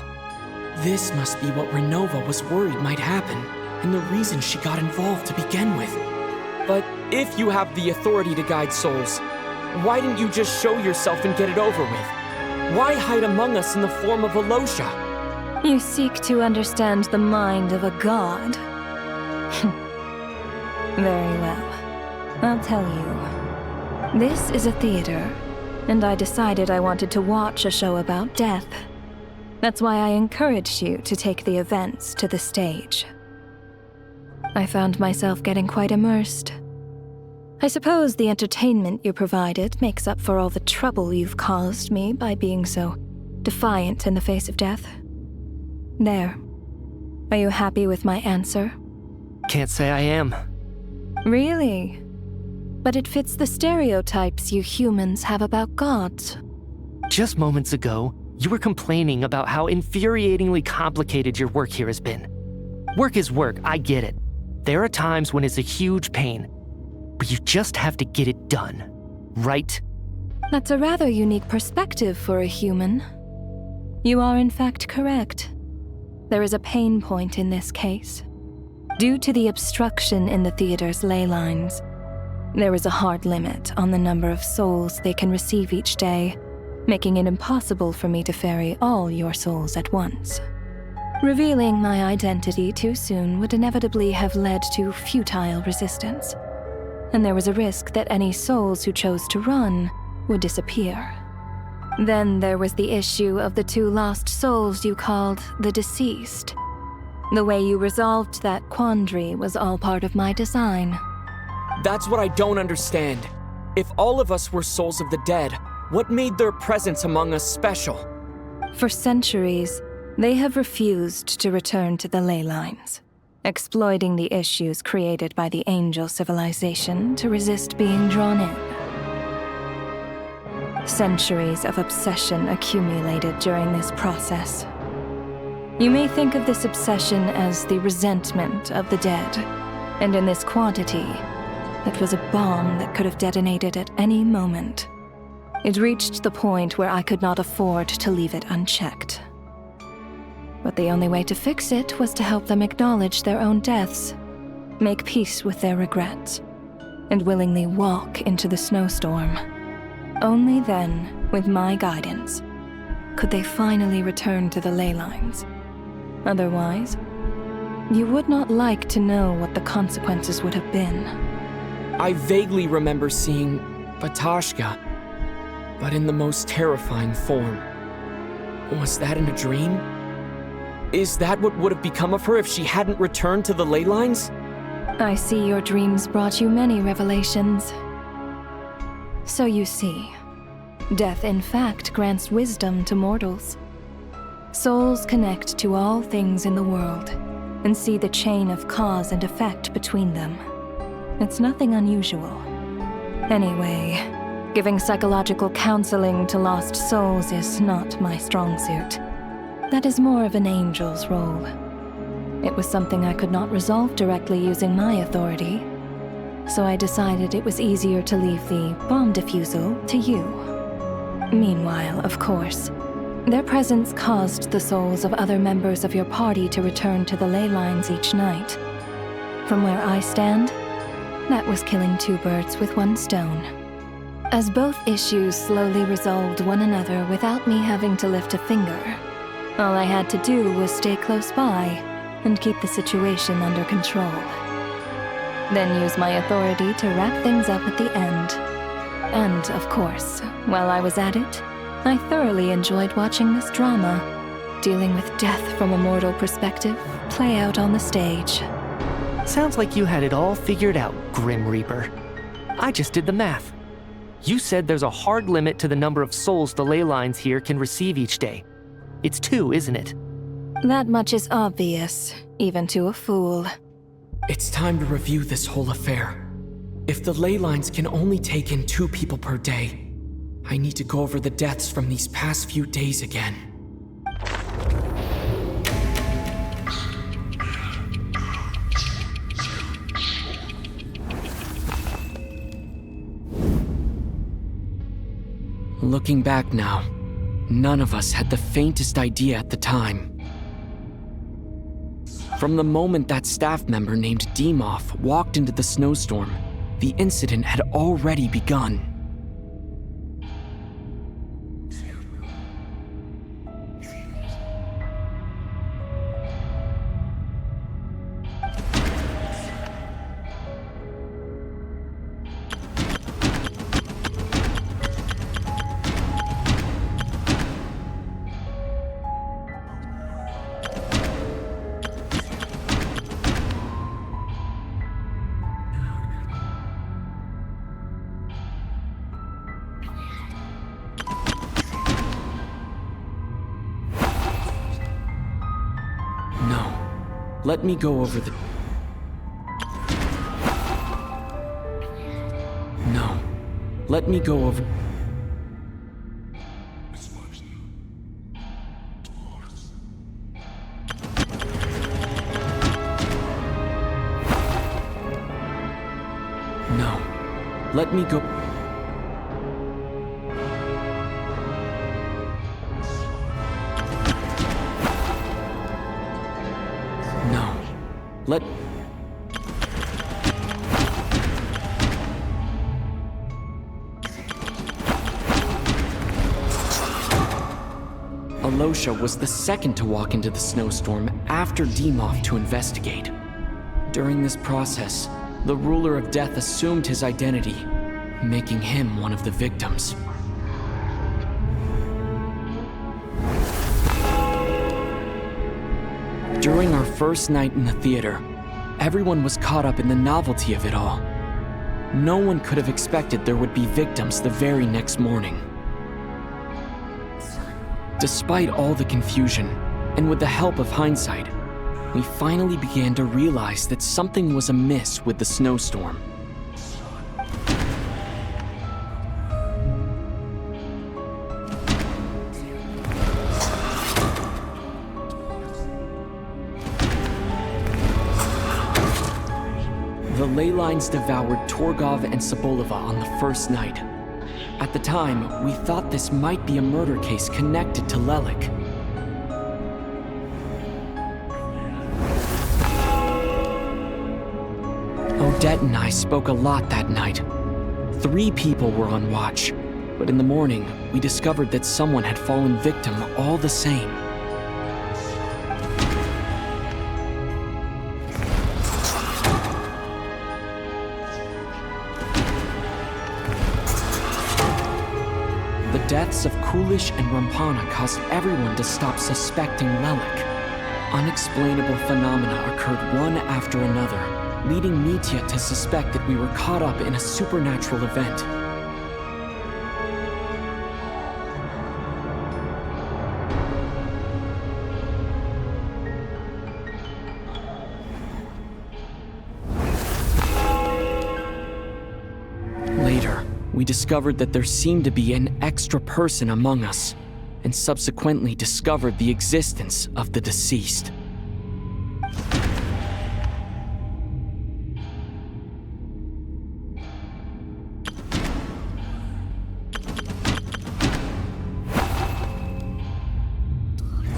This must be what Renova was worried might happen, and the reason she got involved to begin with. But if you have the authority to guide souls, why didn't you just show yourself and get it over with? Why hide among us in the form of Alosha? You seek to understand the mind of a god. Very well. I'll tell you. This is a theater, and I decided I wanted to watch a show about death. That's why I encouraged you to take the events to the stage. I found myself getting quite immersed. I suppose the entertainment you provided makes up for all the trouble you've caused me by being so defiant in the face of death. There. Are you happy with my answer? Can't say I am. Really? But it fits the stereotypes you humans have about gods. Just moments ago, you were complaining about how infuriatingly complicated your work here has been. Work is work, I get it. There are times when it's a huge pain, but you just have to get it done, right? That's a rather unique perspective for a human. You are in fact correct. There is a pain point in this case. Due to the obstruction in the theater's ley lines, there is a hard limit on the number of souls they can receive each day, making it impossible for me to ferry all your souls at once. Revealing my identity too soon would inevitably have led to futile resistance, and there was a risk that any souls who chose to run would disappear. Then there was the issue of the 2 lost souls you called the deceased. The way you resolved that quandary was all part of my design. That's what I don't understand. If all of us were souls of the dead, what made their presence among us special? For centuries, they have refused to return to the ley lines, exploiting the issues created by the angel civilization to resist being drawn in. Centuries of obsession accumulated during this process. You may think of this obsession as the resentment of the dead, and in this quantity, it was a bomb that could have detonated at any moment. It reached the point where I could not afford to leave it unchecked. But the only way to fix it was to help them acknowledge their own deaths, make peace with their regrets, and willingly walk into the snowstorm. Only then, with my guidance, could they finally return to the ley lines. Otherwise, you would not like to know what the consequences would have been. I vaguely remember seeing Batashka, but in the most terrifying form. Was that in a dream? Is that what would have become of her if she hadn't returned to the ley lines? I see your dreams brought you many revelations. So you see, death in fact grants wisdom to mortals. Souls connect to all things in the world and see the chain of cause and effect between them. It's nothing unusual. Anyway, giving psychological counseling to lost souls is not my strong suit. That is more of an angel's role. It was something I could not resolve directly using my authority, so I decided it was easier to leave the bomb defusal to you. Meanwhile, of course, their presence caused the souls of other members of your party to return to the ley lines each night. From where I stand, that was killing 2 birds with 1 stone. As both issues slowly resolved one another without me having to lift a finger, all I had to do was stay close by and keep the situation under control. Then use my authority to wrap things up at the end. And, of course, while I was at it, I thoroughly enjoyed watching this drama, dealing with death from a mortal perspective, play out on the stage. Sounds like you had it all figured out, Grim Reaper. I just did the math. You said there's a hard limit to the number of souls the ley lines here can receive each day. It's 2, isn't it? That much is obvious, even to a fool. It's time to review this whole affair. If the ley lines can only take in 2 people per day, I need to go over the deaths from these past few days again. Looking back now, none of us had the faintest idea at the time. From the moment that staff member named Demoff walked into the snowstorm, the incident had already begun. Let me go over the... No. Let me go over... No. Let me go... Let... Alosha was the second to walk into the snowstorm after Demoth to investigate. During this process, the ruler of death assumed his identity, making him one of the victims. During our first night in the theater, everyone was caught up in the novelty of it all. No one could have expected there would be victims the very next morning. Despite all the confusion, and with the help of hindsight, we finally began to realize that something was amiss with the snowstorm. The ley lines devoured Torgov and Sobolova on the first night. At the time, we thought this might be a murder case connected to Lelik. Odette and I spoke a lot that night. 3 people were on watch, but in the morning, we discovered that someone had fallen victim all the same. The deaths of Kulish and Rampana caused everyone to stop suspecting Lelik. Unexplainable phenomena occurred one after another, leading Mitya to suspect that we were caught up in a supernatural event. Later, we discovered that there seemed to be an extra person among us, and subsequently discovered the existence of the deceased.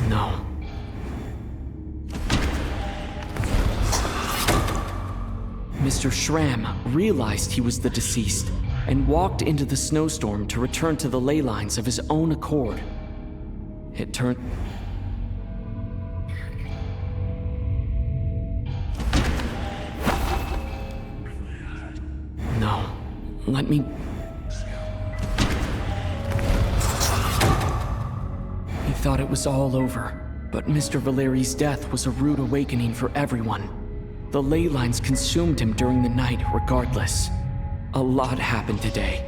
No. Mr. Schramm realized he was the deceased and walked into the snowstorm to return to the ley lines of his own accord. It turned... No. Let me... He thought it was all over, but Mr. Valeri's death was a rude awakening for everyone. The ley lines consumed him during the night regardless. A lot happened today.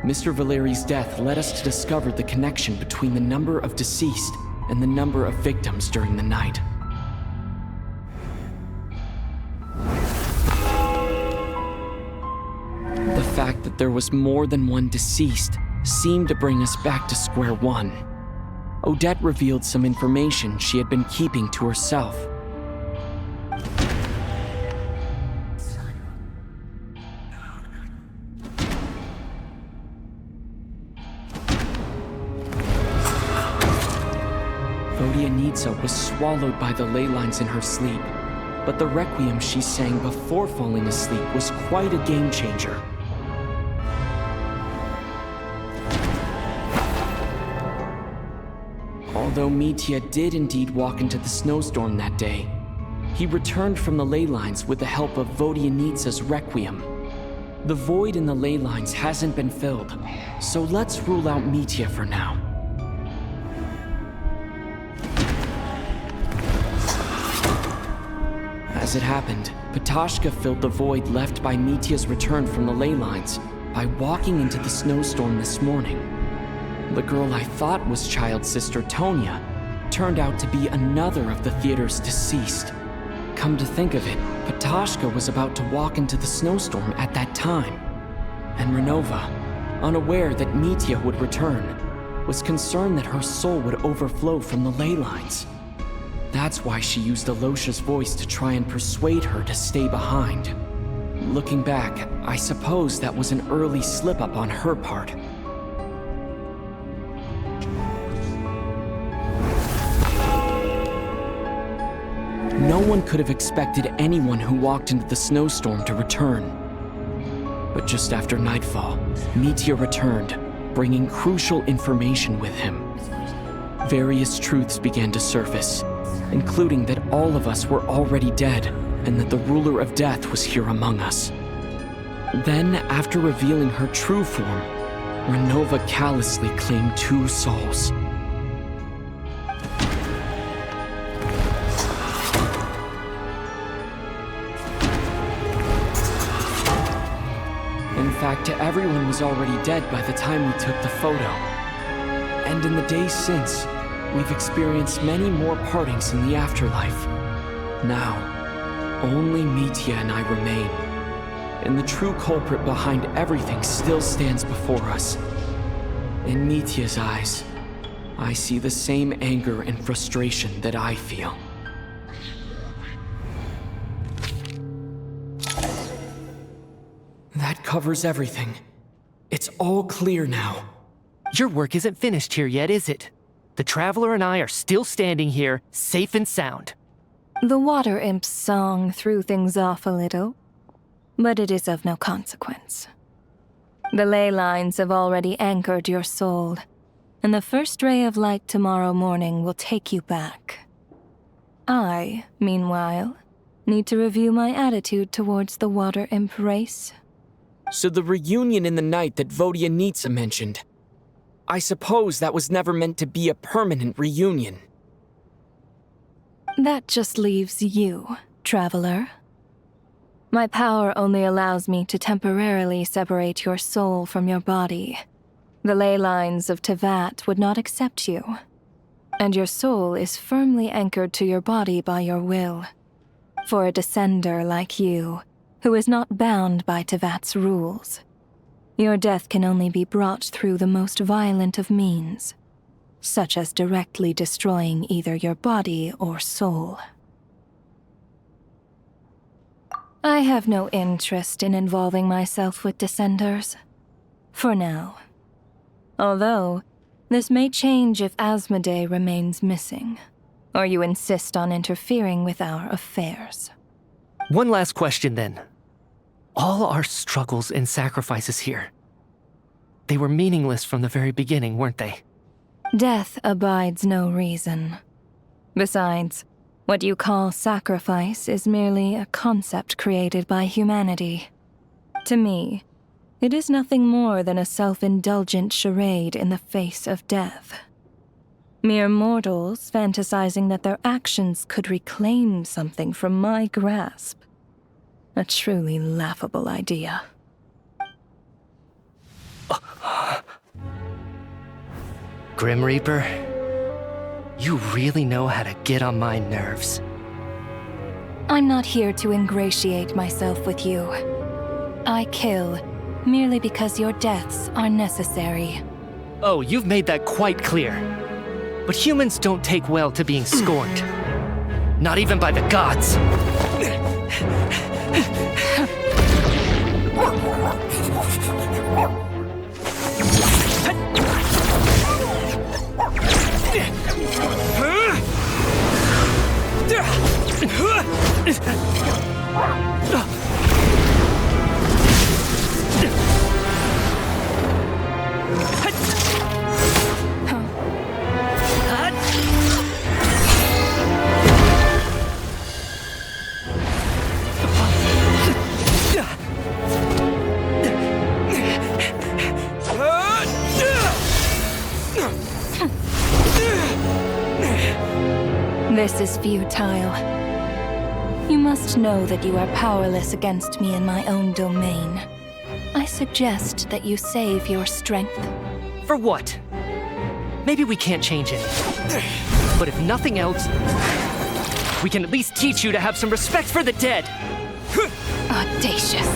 Mr. Valeri's death led us to discover the connection between the number of deceased and the number of victims during the night. The fact that there was more than one deceased seemed to bring us back to square one. Odette revealed some information she had been keeping to herself. Vodyanitsa was swallowed by the ley lines in her sleep, but the requiem she sang before falling asleep was quite a game changer. Although Mitya did indeed walk into the snowstorm that day, he returned from the ley lines with the help of Vodyanitsa's requiem. The void in the ley lines hasn't been filled, so let's rule out Mitya for now. As it happened, Patashka filled the void left by Mitya's return from the ley lines by walking into the snowstorm this morning. The girl I thought was child sister Tonya turned out to be another of the theater's deceased. Come to think of it, Patashka was about to walk into the snowstorm at that time. And Renova, unaware that Mitya would return, was concerned that her soul would overflow from the ley lines. That's why she used Alosha's voice to try and persuade her to stay behind. Looking back, I suppose that was an early slip-up on her part. No one could have expected anyone who walked into the snowstorm to return. But just after nightfall, Mitya returned, bringing crucial information with him. various truths began to surface, including that all of us were already dead and that the ruler of death was here among us. Then, after revealing her true form, Renova callously claimed 2 souls. In fact, everyone was already dead by the time we took the photo. And in the days since, we've experienced many more partings in the afterlife. Now, only Mitya and I remain. And the true culprit behind everything still stands before us. In Mitya's eyes, I see the same anger and frustration that I feel. That covers everything. It's all clear now. Your work isn't finished here yet, is it? The Traveler and I are still standing here, safe and sound. The Water Imp's song threw things off a little, but it is of no consequence. The ley lines have already anchored your soul, and the first ray of light tomorrow morning will take you back. I, meanwhile, need to review my attitude towards the Water Imp race. So the reunion in the night that Vodyanitsa mentioned, I suppose that was never meant to be a permanent reunion. That just leaves you, Traveler. My power only allows me to temporarily separate your soul from your body. The ley lines of Tevat would not accept you, and your soul is firmly anchored to your body by your will. For a descender like you, who is not bound by Tevat's rules, your death can only be brought through the most violent of means, such as directly destroying either your body or soul. I have no interest in involving myself with Descenders, for now. Although, this may change if Asmodee remains missing, or you insist on interfering with our affairs. One last question then. All our struggles and sacrifices here, they were meaningless from the very beginning, weren't they? Death abides no reason. Besides, what you call sacrifice is merely a concept created by humanity. To me, it is nothing more than a self-indulgent charade in the face of death. Mere mortals fantasizing that their actions could reclaim something from my grasp. A truly laughable idea. Grim Reaper, you really know how to get on my nerves. I'm not here to ingratiate myself with you. I kill merely because your deaths are necessary. Oh, you've made that quite clear. But humans don't take well to being scorned. Not even by the gods. This is futile. You must know that you are powerless against me in my own domain. I suggest that you save your strength. For what? Maybe we can't change it. But if nothing else, we can at least teach you to have some respect for the dead. Audacious.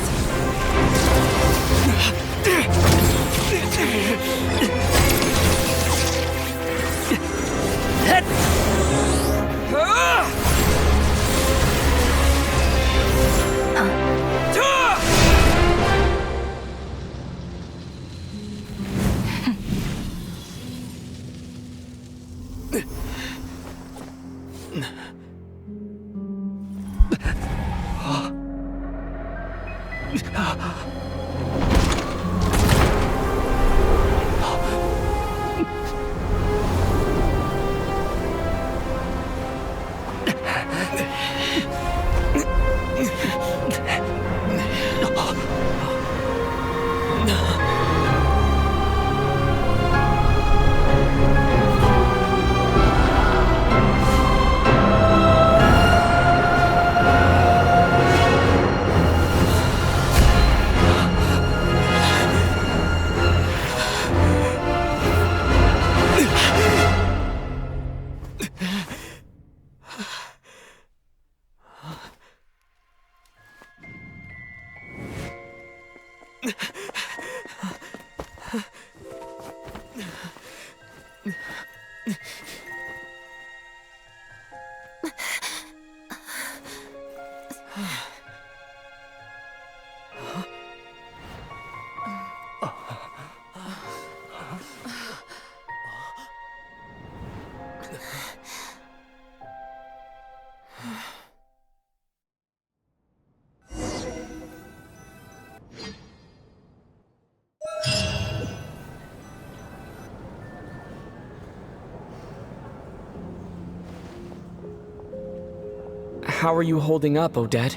How are you holding up, Odette?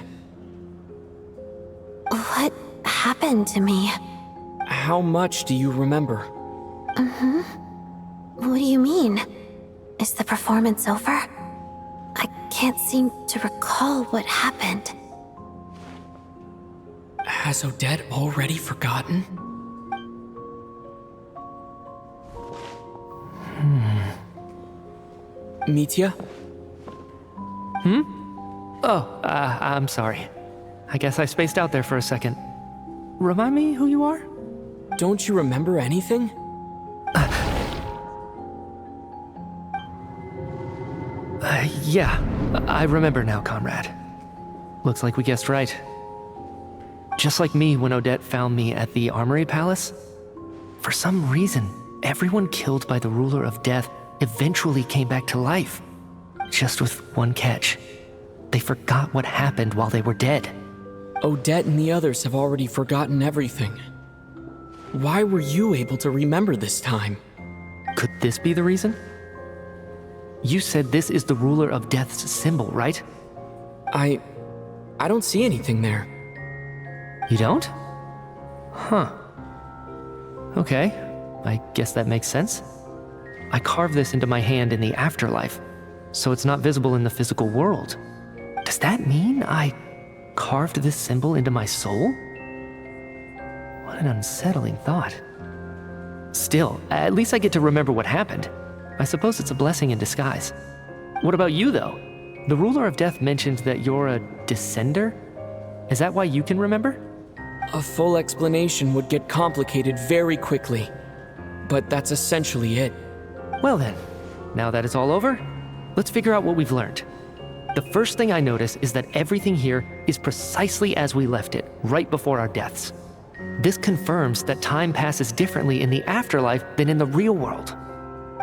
What happened to me? How much do you remember? What do you mean? Is the performance over? I can't seem to recall what happened. Has Odette already forgotten? Mitya? Oh, I'm sorry. I guess I spaced out there for a second. Remind me who you are? Don't you remember anything? Yeah, I remember now, comrade. Looks like we guessed right. Just like me when Odette found me at the Armory Palace, for some reason, everyone killed by the ruler of death eventually came back to life. Just with one catch. They forgot what happened while they were dead. Odette and the others have already forgotten everything. Why were you able to remember this time? Could this be the reason? You said this is the ruler of death's symbol, right? I don't see anything there. You don't? Huh. Okay, I guess that makes sense. I carved this into my hand in the afterlife, so it's not visible in the physical world. Does that mean I carved this symbol into my soul? What an unsettling thought. Still, at least I get to remember what happened. I suppose it's a blessing in disguise. What about you, though? The ruler of death mentioned that you're a descender? Is that why you can remember? A full explanation would get complicated very quickly, but that's essentially it. Well then, now that it's all over, let's figure out what we've learned. The first thing I notice is that everything here is precisely as we left it, right before our deaths. This confirms that time passes differently in the afterlife than in the real world.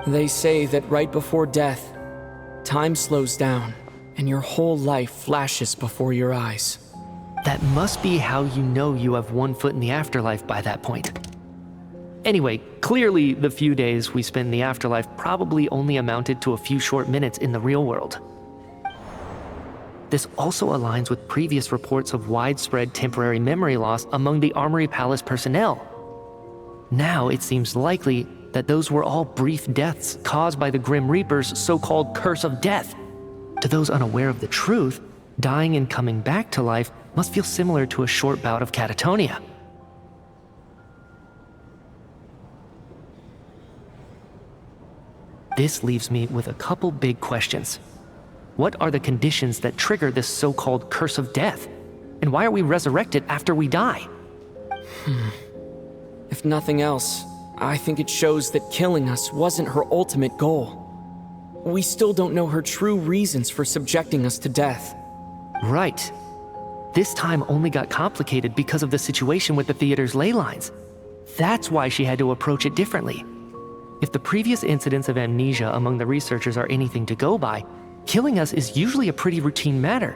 They say that right before death, time slows down, and your whole life flashes before your eyes. That must be how you know you have one foot in the afterlife by that point. Anyway, clearly the few days we spent in the afterlife probably only amounted to a few short minutes in the real world. This also aligns with previous reports of widespread temporary memory loss among the Armory Palace personnel. Now it seems likely that those were all brief deaths caused by the Grim Reaper's so-called curse of death. To those unaware of the truth, dying and coming back to life must feel similar to a short bout of catatonia. This leaves me with a couple big questions. What are the conditions that trigger this so-called curse of death? And why are we resurrected after we die? If nothing else, I think it shows that killing us wasn't her ultimate goal. We still don't know her true reasons for subjecting us to death. Right. This time only got complicated because of the situation with the theater's ley lines. That's why she had to approach it differently. If the previous incidents of amnesia among the researchers are anything to go by, killing us is usually a pretty routine matter.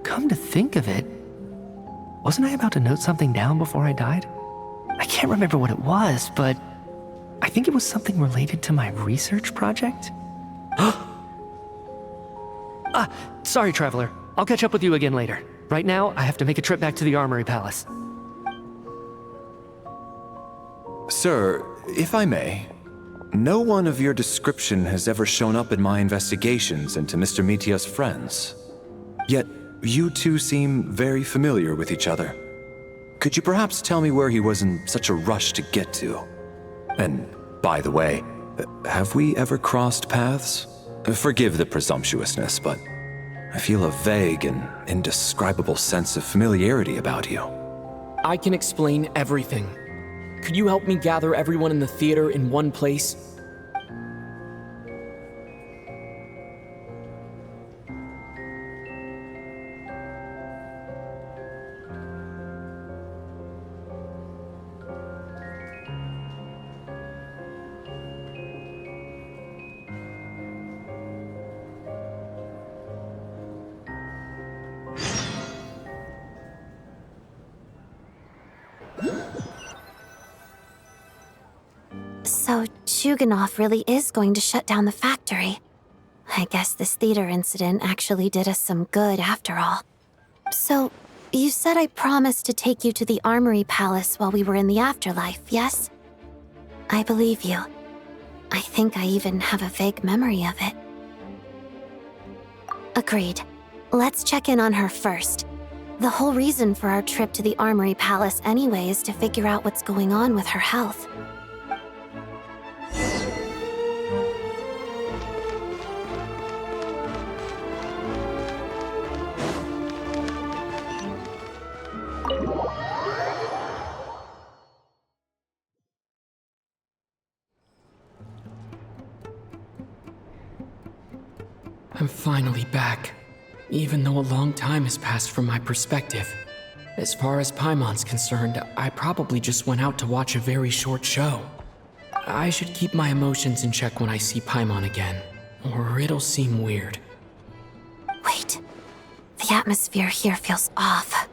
Come to think of it, wasn't I about to note something down before I died? I can't remember what it was, but I think it was something related to my research project. Sorry, Traveler. I'll catch up with you again later. Right now, I have to make a trip back to the Armory Palace. Sir, if I may, no one of your description has ever shown up in my investigations into Mr. Mitya's friends. Yet, you two seem very familiar with each other. Could you perhaps tell me where he was in such a rush to get to? And, by the way, have we ever crossed paths? Forgive the presumptuousness, but I feel a vague and indescribable sense of familiarity about you. I can explain everything. Could you help me gather everyone in the theater in one place? So, Chuganov really is going to shut down the factory. I guess this theater incident actually did us some good after all. So, you said I promised to take you to the Armory Palace while we were in the afterlife, yes? I believe you. I think I even have a vague memory of it. Agreed. Let's check in on her first. The whole reason for our trip to the Armory Palace anyway is to figure out what's going on with her health. I'm finally back, even though a long time has passed from my perspective. As far as Paimon's concerned, I probably just went out to watch a very short show. I should keep my emotions in check when I see Paimon again, or it'll seem weird. Wait. The atmosphere here feels off.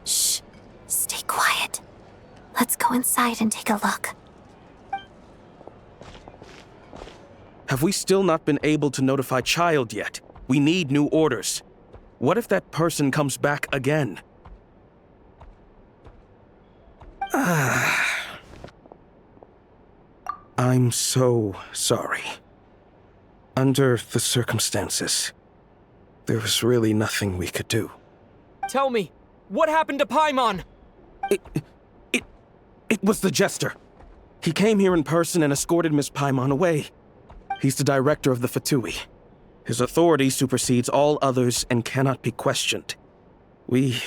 Shh. Stay quiet. Let's go inside and take a look. Have we still not been able to notify Child yet? We need new orders. What if that person comes back again? I'm so sorry. Under the circumstances, there was really nothing we could do. Tell me, what happened to Paimon? It was the Jester. He came here in person and escorted Miss Paimon away. He's the director of the Fatui. His authority supersedes all others and cannot be questioned. There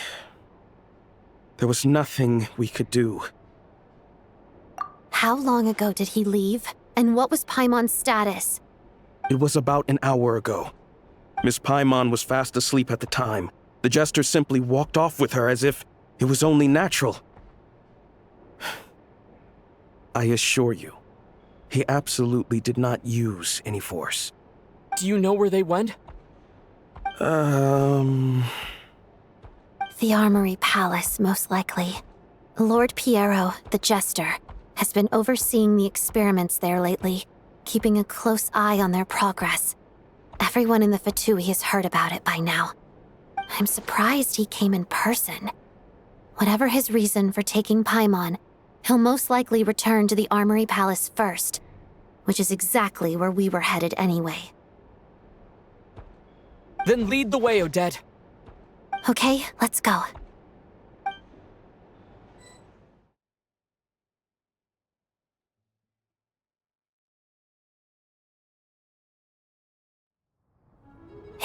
was nothing we could do. How long ago did he leave? And what was Paimon's status? It was about an hour ago. Miss Paimon was fast asleep at the time. The Jester simply walked off with her as if it was only natural. I assure you, he absolutely did not use any force. Do you know where they went? The Armory Palace, most likely. Lord Piero, the Jester, has been overseeing the experiments there lately, keeping a close eye on their progress. Everyone in the Fatui has heard about it by now. I'm surprised he came in person. Whatever his reason for taking Paimon, he'll most likely return to the Armory Palace first, which is exactly where we were headed anyway. Then lead the way, Odette. Okay, let's go.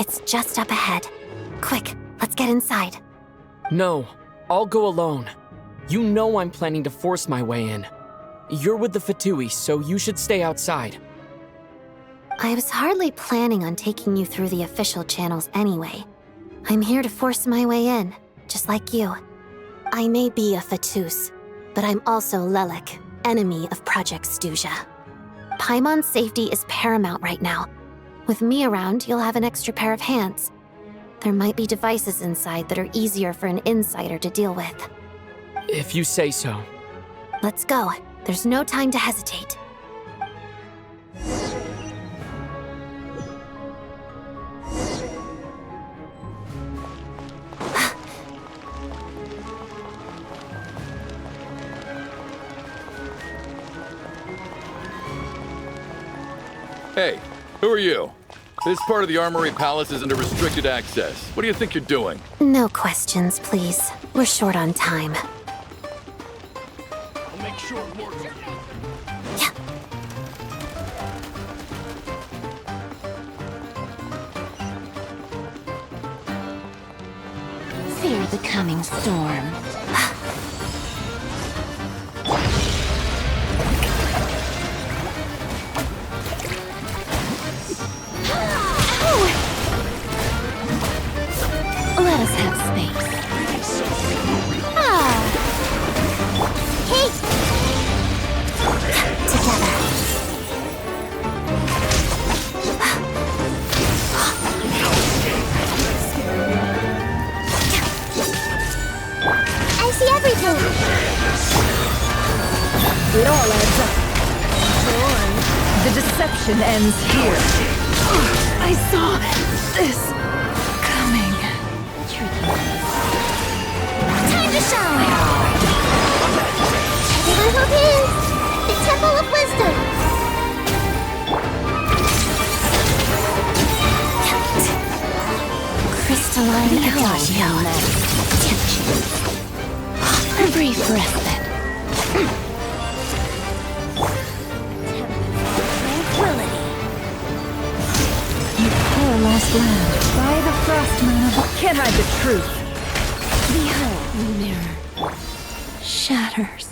It's just up ahead. Quick, let's get inside. No, I'll go alone. You know I'm planning to force my way in. You're with the Fatui, so you should stay outside. I was hardly planning on taking you through the official channels anyway. I'm here to force my way in, just like you. I may be a Fatus, but I'm also Lelik, enemy of Project Stuja. Paimon's safety is paramount right now. With me around, you'll have an extra pair of hands. There might be devices inside that are easier for an insider to deal with. If you say so. Let's go. There's no time to hesitate. Hey, who are you? This part of the Armory Palace is under restricted access. What do you think you're doing? No questions, please. We're short on time. I'll make sure it works. Yeah. fear the coming storm. Let us have space. Hey! Together. I see everything. It all adds up. The deception ends here. I saw this coming. Time to shine! Everyone hope is the Temple of Wisdom. Crystalline Adagio. A brief respite. Tranquility. You poor lost land. By the Frostmoon of... Can't hide the truth. Behold, the mirror shatters.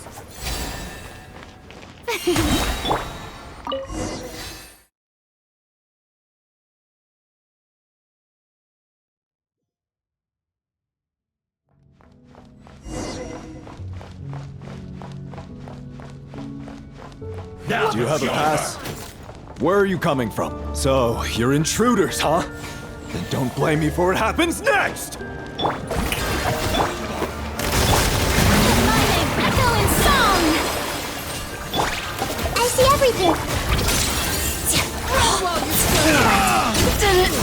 Do you have a pass? Where are you coming from? So, you're intruders, huh? Then don't blame me for what happens next! Echo in song! I see everything! Didn't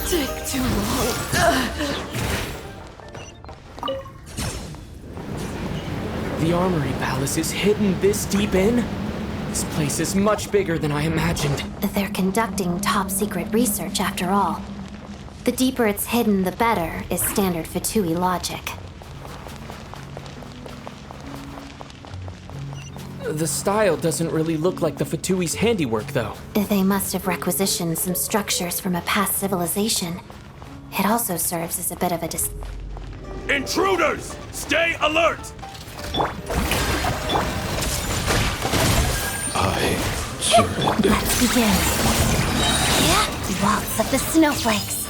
take too long. The Armory Palace is hidden this deep in? This place is much bigger than I imagined. They're conducting top-secret research after all. The deeper it's hidden, the better, is standard Fatui logic. The style doesn't really look like the Fatui's handiwork, though. They must have requisitioned some structures from a past civilization. It also serves as a bit of a Intruders! Stay alert! Let's begin. Yeah, waltz of the snowflakes.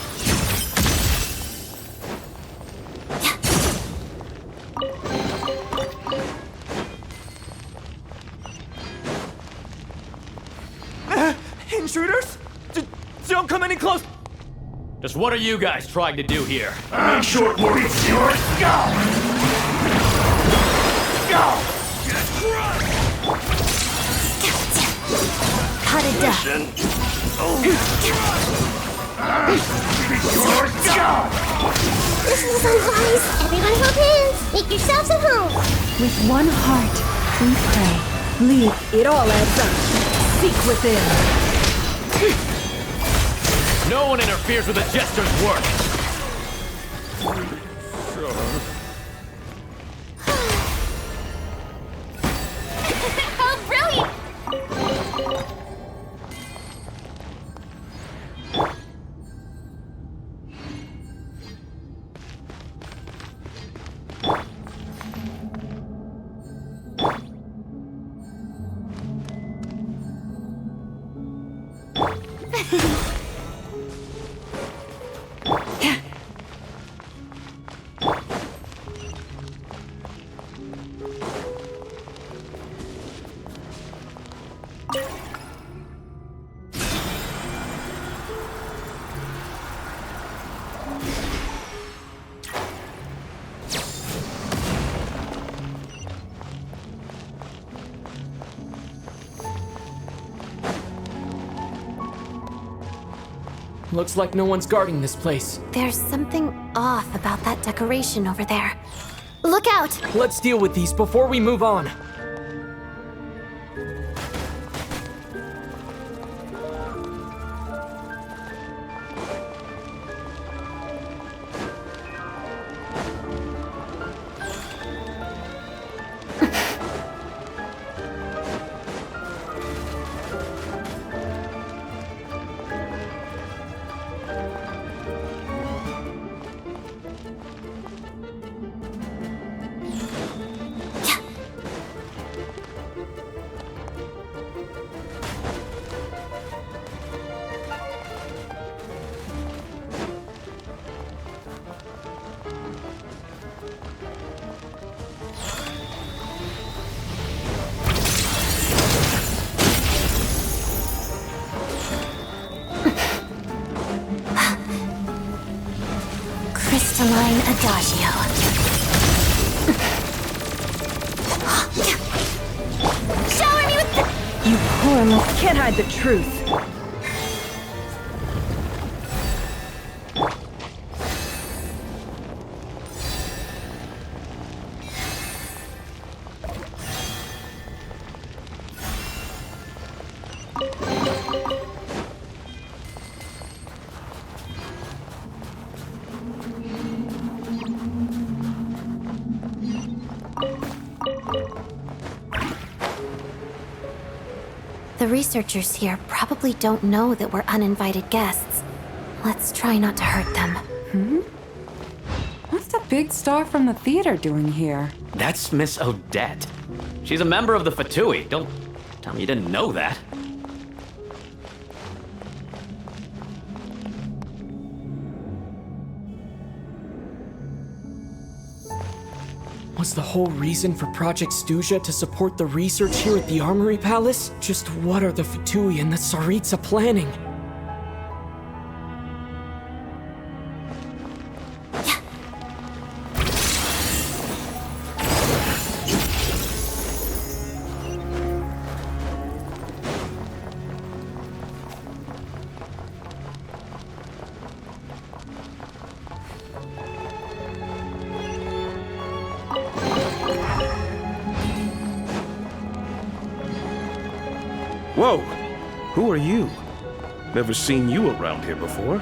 Intruders? Don't come any close! Just what are you guys trying to do here? I'm short word of your skull! Go! Cut it down. Your skull! This is unwise. Everyone help hands. Make yourselves at home. With one heart, we pray. Lead. It all adds up. Seek within. No one interferes with a jester's work! How brilliant! Looks like no one's guarding this place. There's something off about that decoration over there. Look out! Let's deal with these before we move on. Adagio. Shower me with the... You poor can't hide the truth. The researchers here probably don't know that we're uninvited guests. Let's try not to hurt them. What's the big star from the theater doing here? That's Miss Odette. She's a member of the Fatui. Don't tell me you didn't know that. Was the whole reason for Project Stuja to support the research here at the Armory Palace? Just what are the Fatui and the Tsaritsa planning? Whoa! Who are you? Never seen you around here before.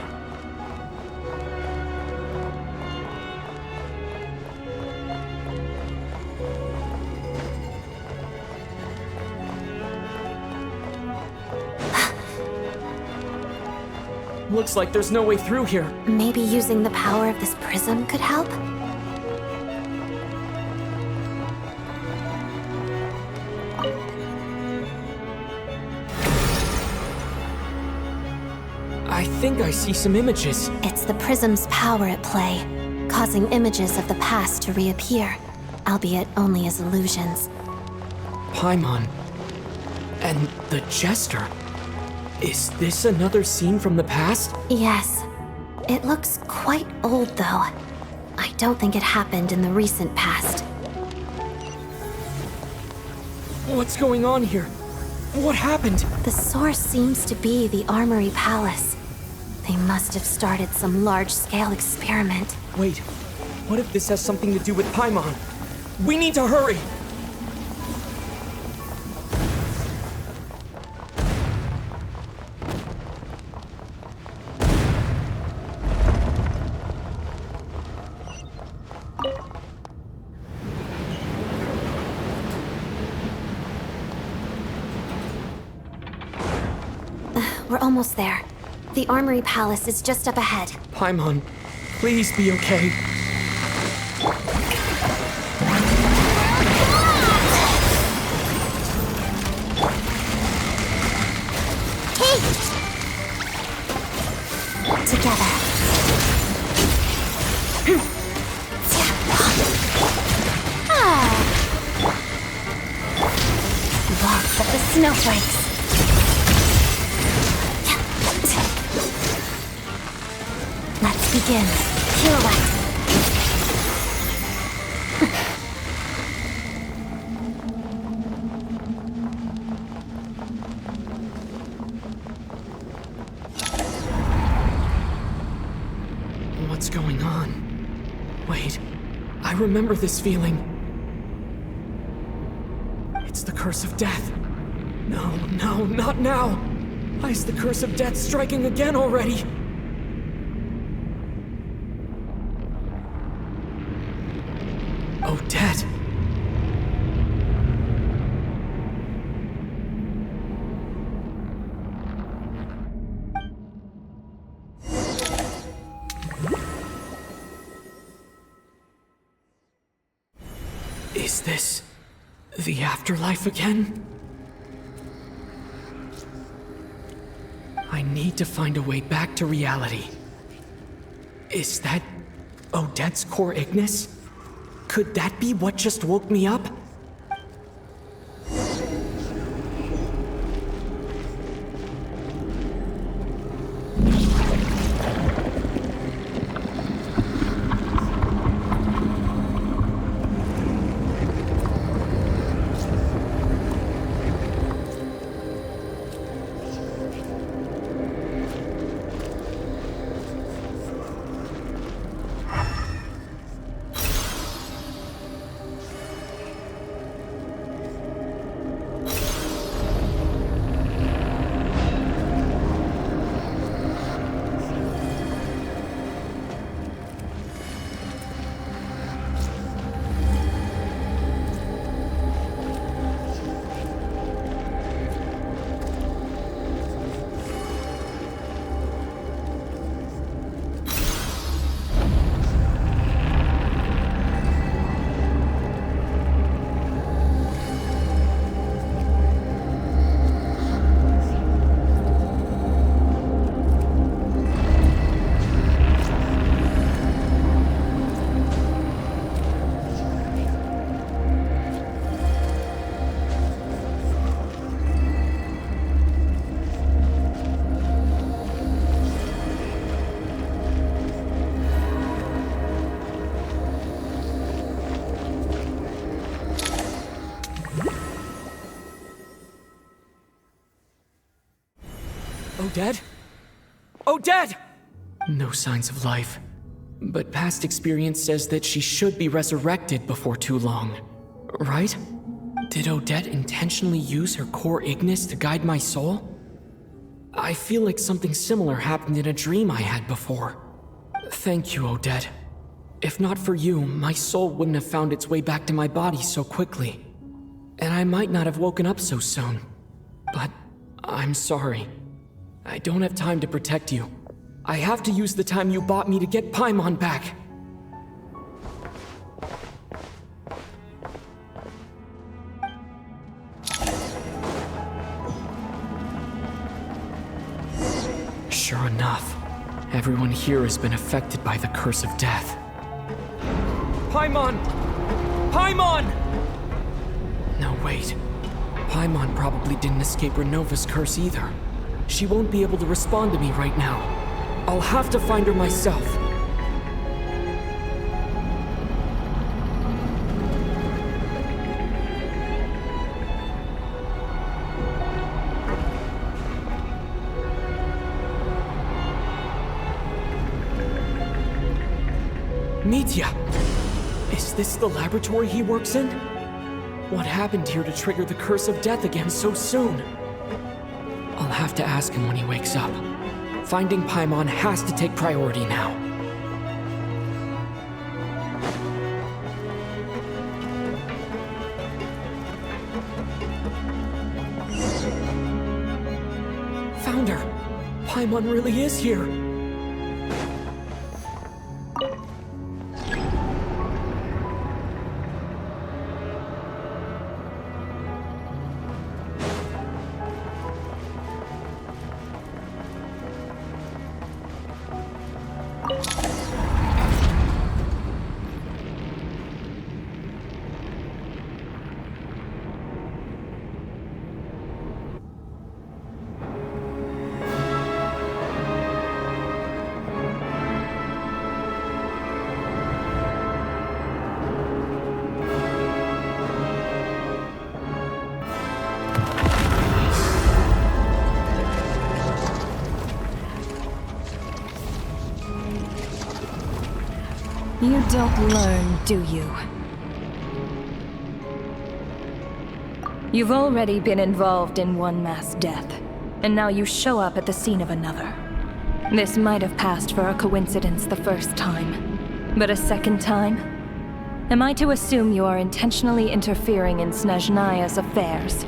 Looks like there's no way through here. Maybe using the power of this prism could help? I think I see some images. It's the prism's power at play, causing images of the past to reappear, albeit only as illusions. Paimon. And the Jester. Is this another scene from the past? Yes. It looks quite old, though. I don't think it happened in the recent past. What's going on here? What happened? The source seems to be the Armory Palace. They must have started some large-scale experiment. Wait, what if this has something to do with Paimon? We need to hurry! We're almost there. The Armory Palace is just up ahead. Paimon, please be okay. Hey! Together. Lots of the snowflakes. Let's begin. Pirouette. What's going on? Wait, I remember this feeling. It's the curse of death. No, not now. Why is the curse of death striking again already? Odette. Is this the afterlife again? I need to find a way back to reality. Is that Odette's core Ignis? Could that be what just woke me up? Odette? Odette! No signs of life. But past experience says that she should be resurrected before too long. Right? Did Odette intentionally use her core Ignis to guide my soul? I feel like something similar happened in a dream I had before. Thank you, Odette. If not for you, my soul wouldn't have found its way back to my body so quickly. And I might not have woken up so soon. But I'm sorry. I don't have time to protect you. I have to use the time you bought me to get Paimon back. Sure enough, everyone here has been affected by the curse of death. Paimon! Paimon! No, wait. Paimon probably didn't escape Renova's curse either. She won't be able to respond to me right now. I'll have to find her myself. Mitya! Is this the laboratory he works in? What happened here to trigger the curse of death again so soon? I'll have to ask him when he wakes up. Finding Paimon has to take priority now. Found her! Paimon really is here! You don't learn, do you? You've already been involved in one mass death, and now you show up at the scene of another. This might have passed for a coincidence the first time, but a second time? Am I to assume you are intentionally interfering in Snezhnaya's affairs?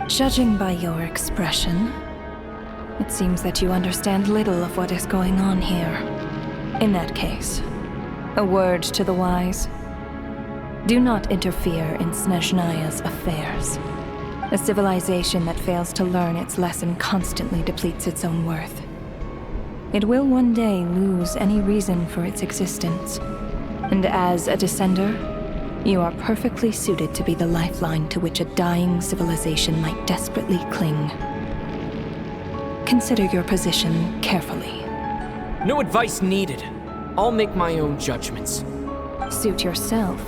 Judging by your expression, it seems that you understand little of what is going on here. In that case, a word to the wise. Do not interfere in Snezhnaya's affairs. A civilization that fails to learn its lesson constantly depletes its own worth. It will one day lose any reason for its existence. And as a descender, you are perfectly suited to be the lifeline to which a dying civilization might desperately cling. Consider your position carefully. No advice needed. I'll make my own judgments. Suit yourself.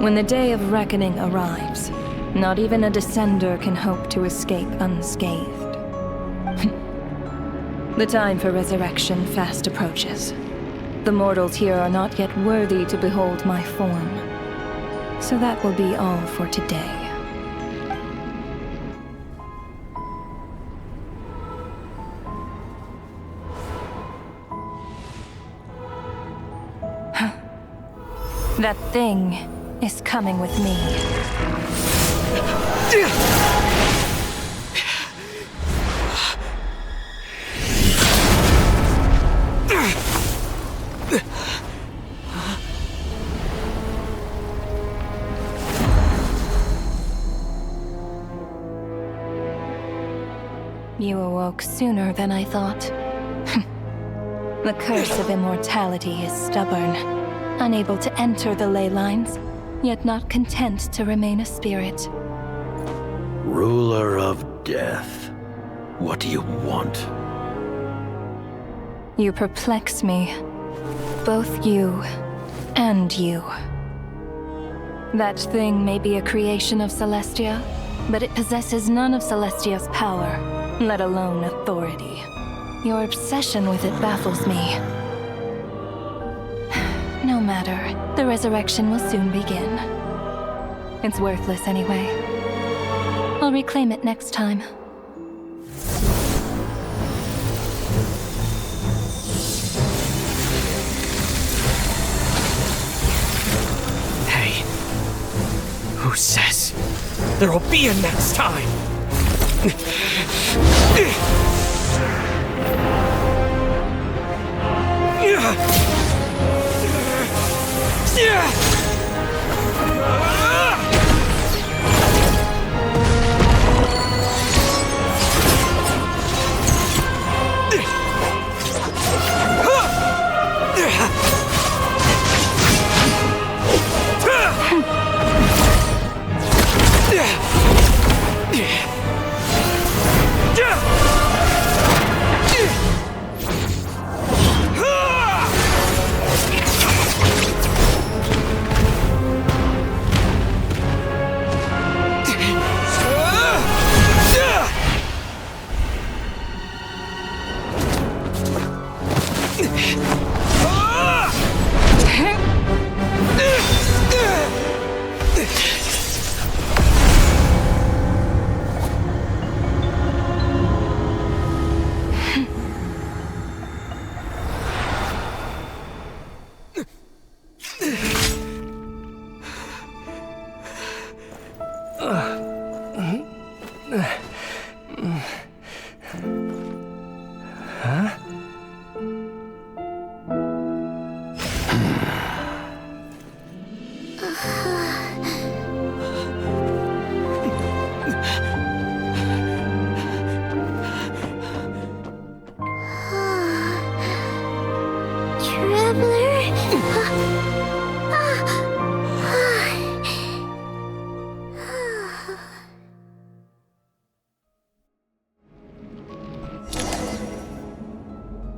When the day of reckoning arrives, not even a descender can hope to escape unscathed. The time for resurrection fast approaches. The mortals here are not yet worthy to behold my form. So that will be all for today. That thing is coming with me. You awoke sooner than I thought. The curse of immortality is stubborn. Unable to enter the ley lines, yet not content to remain a spirit. Ruler of death, what do you want? You perplex me. Both you and you. That thing may be a creation of Celestia, but it possesses none of Celestia's power, let alone authority. Your obsession with it baffles me. No matter, the resurrection will soon begin. It's worthless anyway. I'll reclaim it next time. Hey, who says there'll be a next time?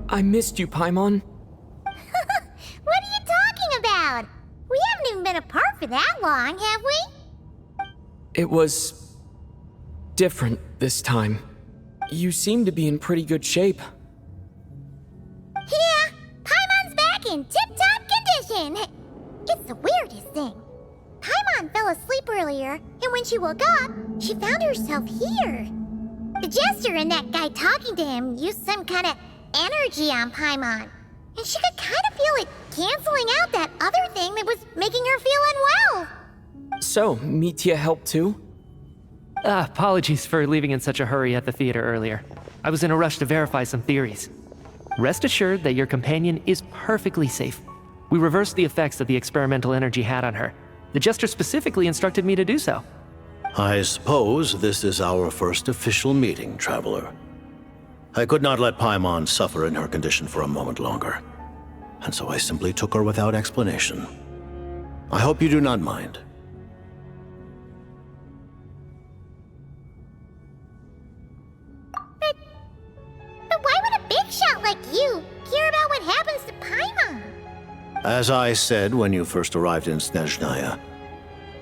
I missed you, Paimon. What are you talking about? We haven't even been apart for that long, have we? It was different this time. You seem to be in pretty good shape. Yeah, Paimon's back in tip-top condition. It's the weirdest thing. Paimon fell asleep earlier, and when she woke up, she found herself here. The jester and that guy talking to him used some kind of energy on Paimon, and she could kind of feel it canceling out that other thing that was making her feel unwell. So, Mitya helped too? Apologies for leaving in such a hurry at the theater earlier. I was in a rush to verify some theories. Rest assured that your companion is perfectly safe. We reversed the effects that the experimental energy had on her. The jester specifically instructed me to do so. I suppose this is our first official meeting, Traveler. I could not let Paimon suffer in her condition for a moment longer, and so I simply took her without explanation. I hope you do not mind. But why would a big shot like you care about what happens to Paimon? As I said when you first arrived in Снежная,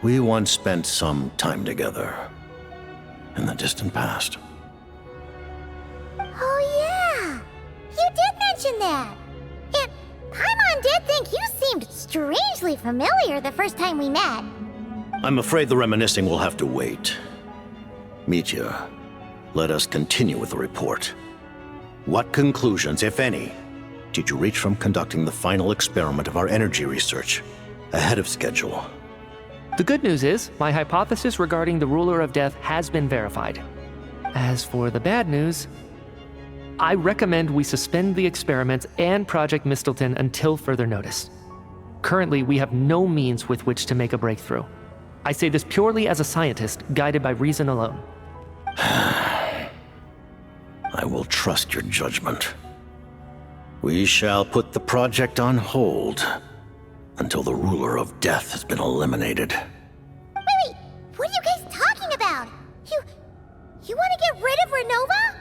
we once spent some time together in the distant past. Oh yeah, you did mention that. And Paimon did think you seemed strangely familiar the first time we met. I'm afraid the reminiscing will have to wait. Mitya, let us continue with the report. What conclusions, if any, did you reach from conducting the final experiment of our energy research ahead of schedule? The good news is, my hypothesis regarding the Ruler of Death has been verified. As for the bad news, I recommend we suspend the experiments and Project Mistleton until further notice. Currently, we have no means with which to make a breakthrough. I say this purely as a scientist, guided by reason alone. I will trust your judgment. We shall put the project on hold until the Ruler of Death has been eliminated. Wait, what are you guys talking about? You want to get rid of Renova?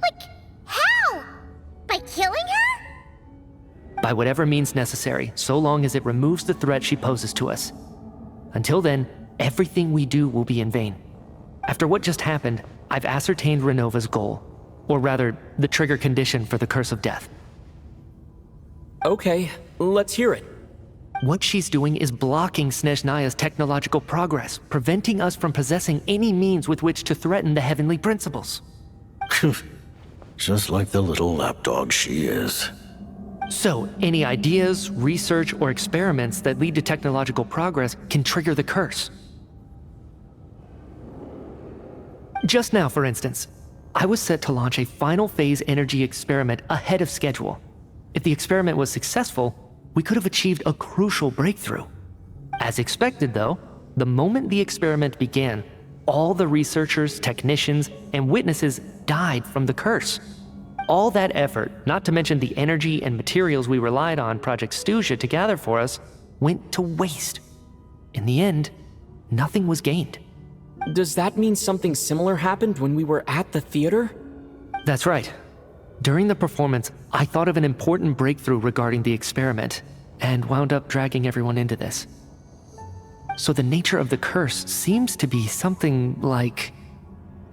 Like, how? By killing her? By whatever means necessary, so long as it removes the threat she poses to us. Until then, everything we do will be in vain. After what just happened, I've ascertained Renova's goal. Or rather, the trigger condition for the Curse of Death. Okay, let's hear it. What she's doing is blocking Snezhnaya's technological progress, preventing us from possessing any means with which to threaten the heavenly principles. Just like the little lapdog she is. So, any ideas, research, or experiments that lead to technological progress can trigger the curse. Just now, for instance, I was set to launch a final phase energy experiment ahead of schedule. If the experiment was successful, we could have achieved a crucial breakthrough. As expected, though, the moment the experiment began, all the researchers, technicians, and witnesses died from the curse. All that effort, not to mention the energy and materials we relied on Project Stuja to gather for us, went to waste. In the end, nothing was gained. Does that mean something similar happened when we were at the theater? That's right. During the performance, I thought of an important breakthrough regarding the experiment, and wound up dragging everyone into this. So the nature of the curse seems to be something like,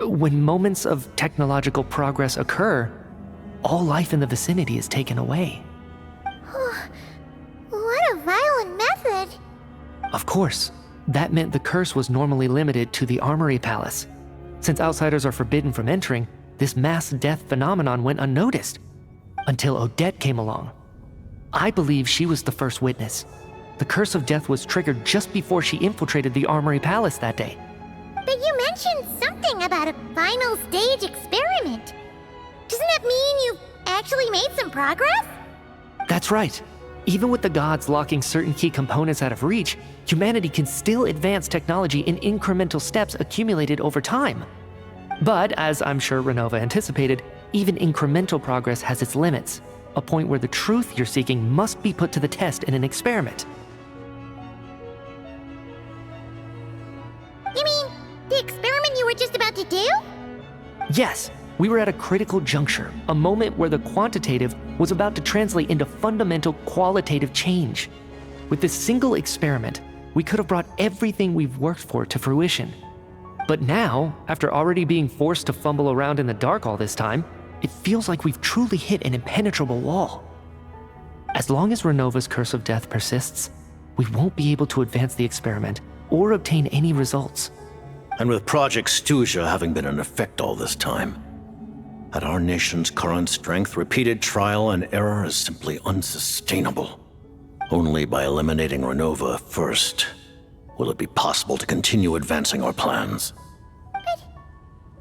when moments of technological progress occur, all life in the vicinity is taken away. What a violent method! Of course, that meant the curse was normally limited to the Armory Palace. Since outsiders are forbidden from entering, this mass death phenomenon went unnoticed, until Odette came along. I believe she was the first witness. The Curse of Death was triggered just before she infiltrated the Armory Palace that day. But you mentioned something about a final stage experiment. Doesn't that mean you've actually made some progress? That's right. Even with the gods locking certain key components out of reach, humanity can still advance technology in incremental steps accumulated over time. But, as I'm sure Renova anticipated, even incremental progress has its limits, a point where the truth you're seeking must be put to the test in an experiment. You mean the experiment you were just about to do? Yes, we were at a critical juncture, a moment where the quantitative was about to translate into fundamental qualitative change. With this single experiment, we could have brought everything we've worked for to fruition. But now, after already being forced to fumble around in the dark all this time, it feels like we've truly hit an impenetrable wall. As long as Renova's Curse of Death persists, we won't be able to advance the experiment or obtain any results. And with Project Stuja having been in effect all this time, at our nation's current strength, repeated trial and error is simply unsustainable. Only by eliminating Renova first will it be possible to continue advancing our plans. But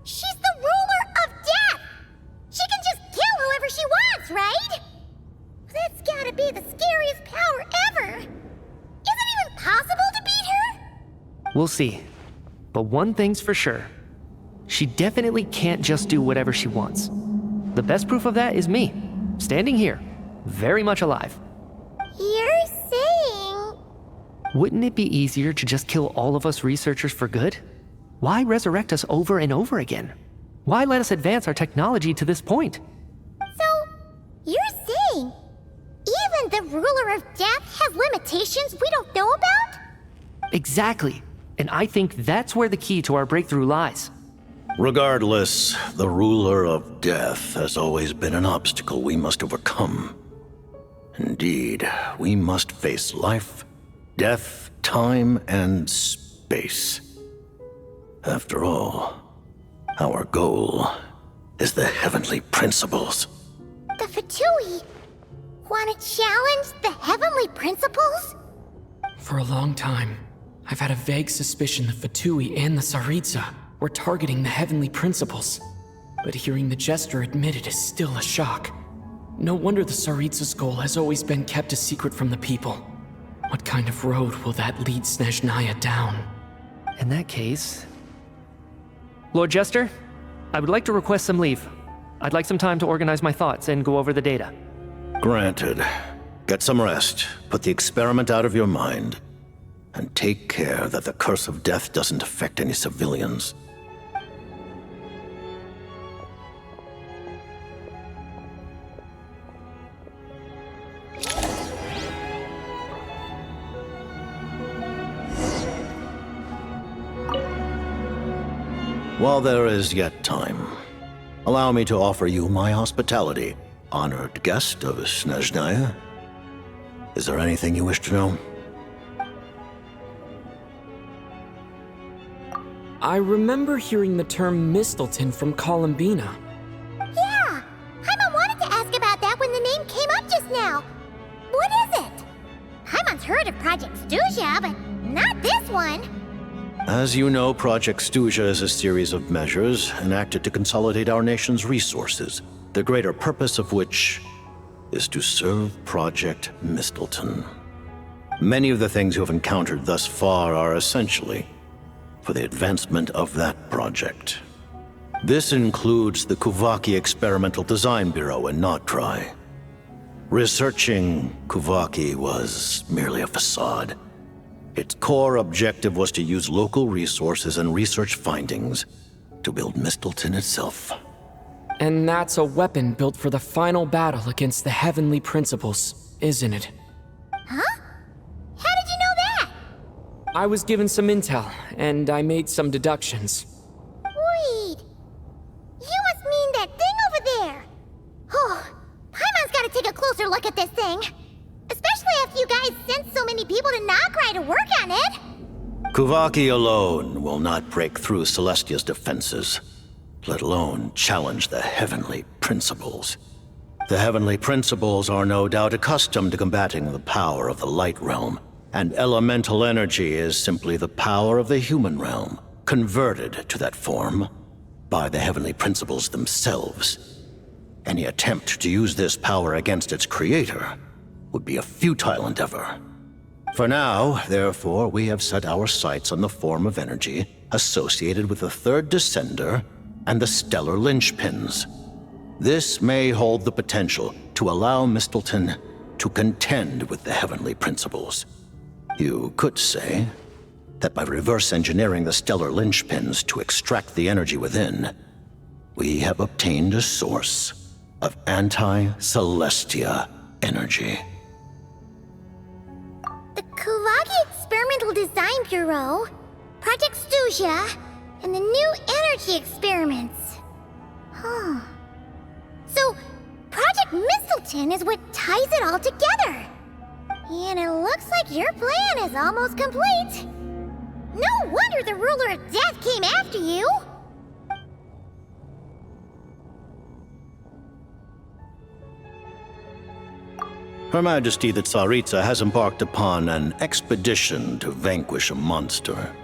she's the ruler of death! She can just kill whoever she wants, right? That's gotta be the scariest power ever! Is it even possible to beat her? We'll see. But one thing's for sure. She definitely can't just do whatever she wants. The best proof of that is me, standing here, very much alive. You're saying... Wouldn't it be easier to just kill all of us researchers for good? Why resurrect us over and over again? Why let us advance our technology to this point? So, you're saying even the ruler of death has limitations we don't know about? Exactly. And I think that's where the key to our breakthrough lies. Regardless, the ruler of death has always been an obstacle we must overcome. Indeed, we must face life, death, time, and space. After all, our goal is the heavenly principles. The Fatui want to challenge the heavenly principles? For a long time, I've had a vague suspicion the Fatui and the Tsaritsa were targeting the heavenly principles. But hearing the Jester admit it is still a shock. No wonder the Tsaritsa's goal has always been kept a secret from the people. What kind of road will that lead Snezhnaya down? In that case... Lord Jester, I would like to request some leave. I'd like some time to organize my thoughts and go over the data. Granted. Get some rest, put the experiment out of your mind, and take care that the Curse of Death doesn't affect any civilians. While there is yet time, allow me to offer you my hospitality, honored guest of Снежная. Is there anything you wish to know? I remember hearing the term Mistleton from Columbina. Yeah! Paimon wanted to ask about that when the name came up just now. What is it? Paimon's heard of Project Stuja, but not this one. As you know, Project Stuja is a series of measures enacted to consolidate our nation's resources, the greater purpose of which is to serve Project Mistleton. Many of the things you have encountered thus far are essentially for the advancement of that project. This includes the Kuvaki Experimental Design Bureau in Notri. Researching Kuvaki was merely a facade. Its core objective was to use local resources and research findings to build Mistleton itself. And that's a weapon built for the final battle against the Heavenly Principles, isn't it? Huh? How did you know that? I was given some intel, and I made some deductions. Wait. You must mean that thing over there. Oh, Paimon's gotta take a closer look at this thing. Especially after you guys sent so many people to Nograi to work on it. Kuvaki alone will not break through Celestia's defenses, let alone challenge the Heavenly Principles. The Heavenly Principles are no doubt accustomed to combating the power of the Light Realm, and elemental energy is simply the power of the human realm, converted to that form by the Heavenly Principles themselves. Any attempt to use this power against its creator would be a futile endeavor. For now, therefore, we have set our sights on the form of energy associated with the third descender and the stellar linchpins. This may hold the potential to allow Mistleton to contend with the Heavenly Principles. You could say that by reverse engineering the stellar linchpins to extract the energy within, we have obtained a source of anti-Celestia energy. The Kuvaki Experimental Design Bureau, Project Stuja, and the new energy experiments. Huh. So, Project Mistleton is what ties it all together. And it looks like your plan is almost complete. No wonder the Ruler of Death came after you. Her Majesty the Tsaritsa has embarked upon an expedition to vanquish a monster.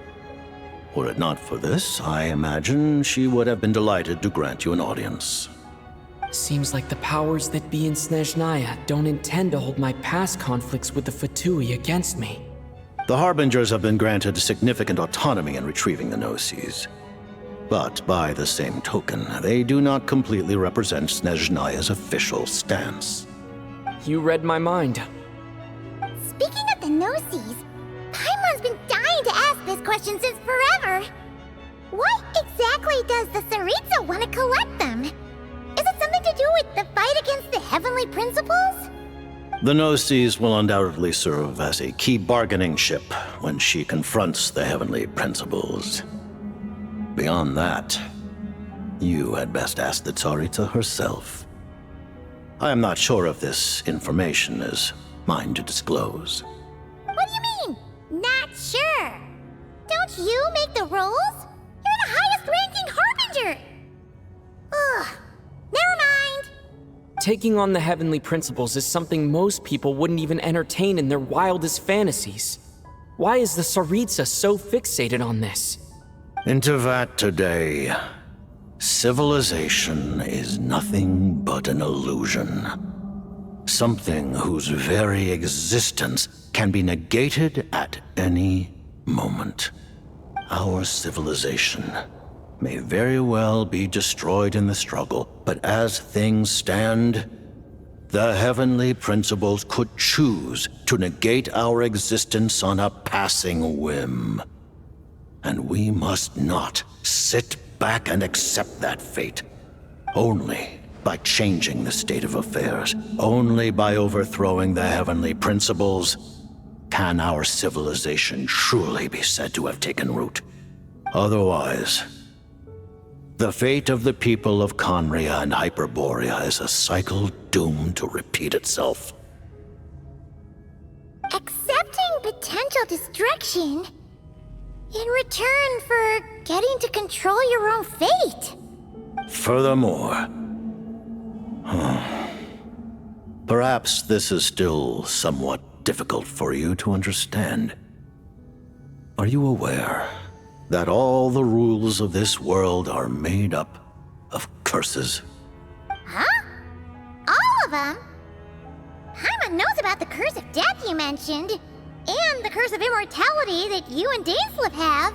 Were it not for this, I imagine she would have been delighted to grant you an audience. Seems like the powers that be in Снежная don't intend to hold my past conflicts with the Fatui against me. The Harbingers have been granted significant autonomy in retrieving the Gnosis. But by the same token, they do not completely represent Снежнаya's official stance. You read my mind. Speaking of the Gnosis, Paimon's been dying to ask this question since forever. Why exactly does the Tsaritsa want to collect them? Is it something to do with the fight against the Heavenly Principles? The Gnosis will undoubtedly serve as a key bargaining chip when she confronts the Heavenly Principles. Beyond that, you had best ask the Tsaritsa herself. I am not sure if this information is mine to disclose. What do you mean, not sure? Don't you make the rules? You're the highest-ranking Harbinger! Ugh, never mind. Taking on the Heavenly Principles is something most people wouldn't even entertain in their wildest fantasies. Why is the Tsaritsa so fixated on this? Into that today, civilization is nothing but an illusion. Something whose very existence can be negated at any moment. Our civilization may very well be destroyed in the struggle, but as things stand, the Heavenly Principles could choose to negate our existence on a passing whim. And we must not sit back and accept that fate. Only by changing the state of affairs, only by overthrowing the Heavenly Principles, can our civilization truly be said to have taken root. Otherwise, The fate of the people of Conria and Hyperborea is a cycle doomed to repeat itself. Accepting potential destruction in return for getting to control your own fate. Furthermore, perhaps this is still somewhat difficult for you to understand. Are you aware that all the rules of this world are made up of curses? Huh? All of them? Paimon knows about the curse of death you mentioned, and the curse of immortality that you and Dainsleif have.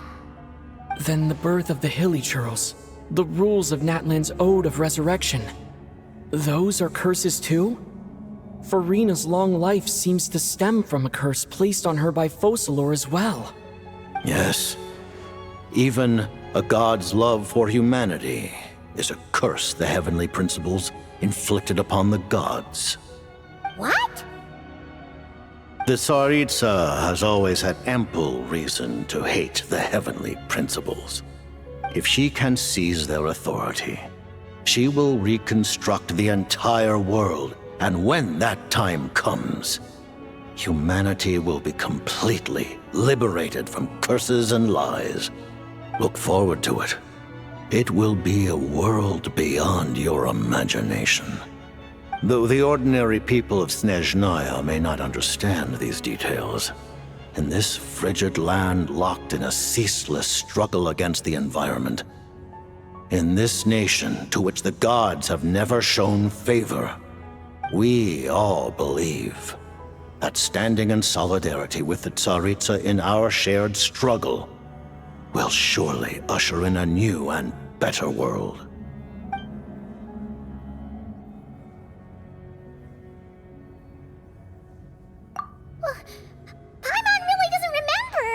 Then the birth of the Hilly-Churls, the rules of Natlan's Ode of Resurrection. Those are curses too? Farina's long life seems to stem from a curse placed on her by Focalor as well. Yes. Even a god's love for humanity is a curse the heavenly principles inflicted upon the gods. What? The Tsaritsa has always had ample reason to hate the heavenly principles. If she can seize their authority, she will reconstruct the entire world, and when that time comes, humanity will be completely liberated from curses and lies. Look forward to it. It will be a world beyond your imagination. Though the ordinary people of Снежная may not understand these details, in this frigid land locked in a ceaseless struggle against the environment, in this nation to which the gods have never shown favor, we all believe that standing in solidarity with the Tsaritsa in our shared struggle will surely usher in a new and better world. Paimon really doesn't remember.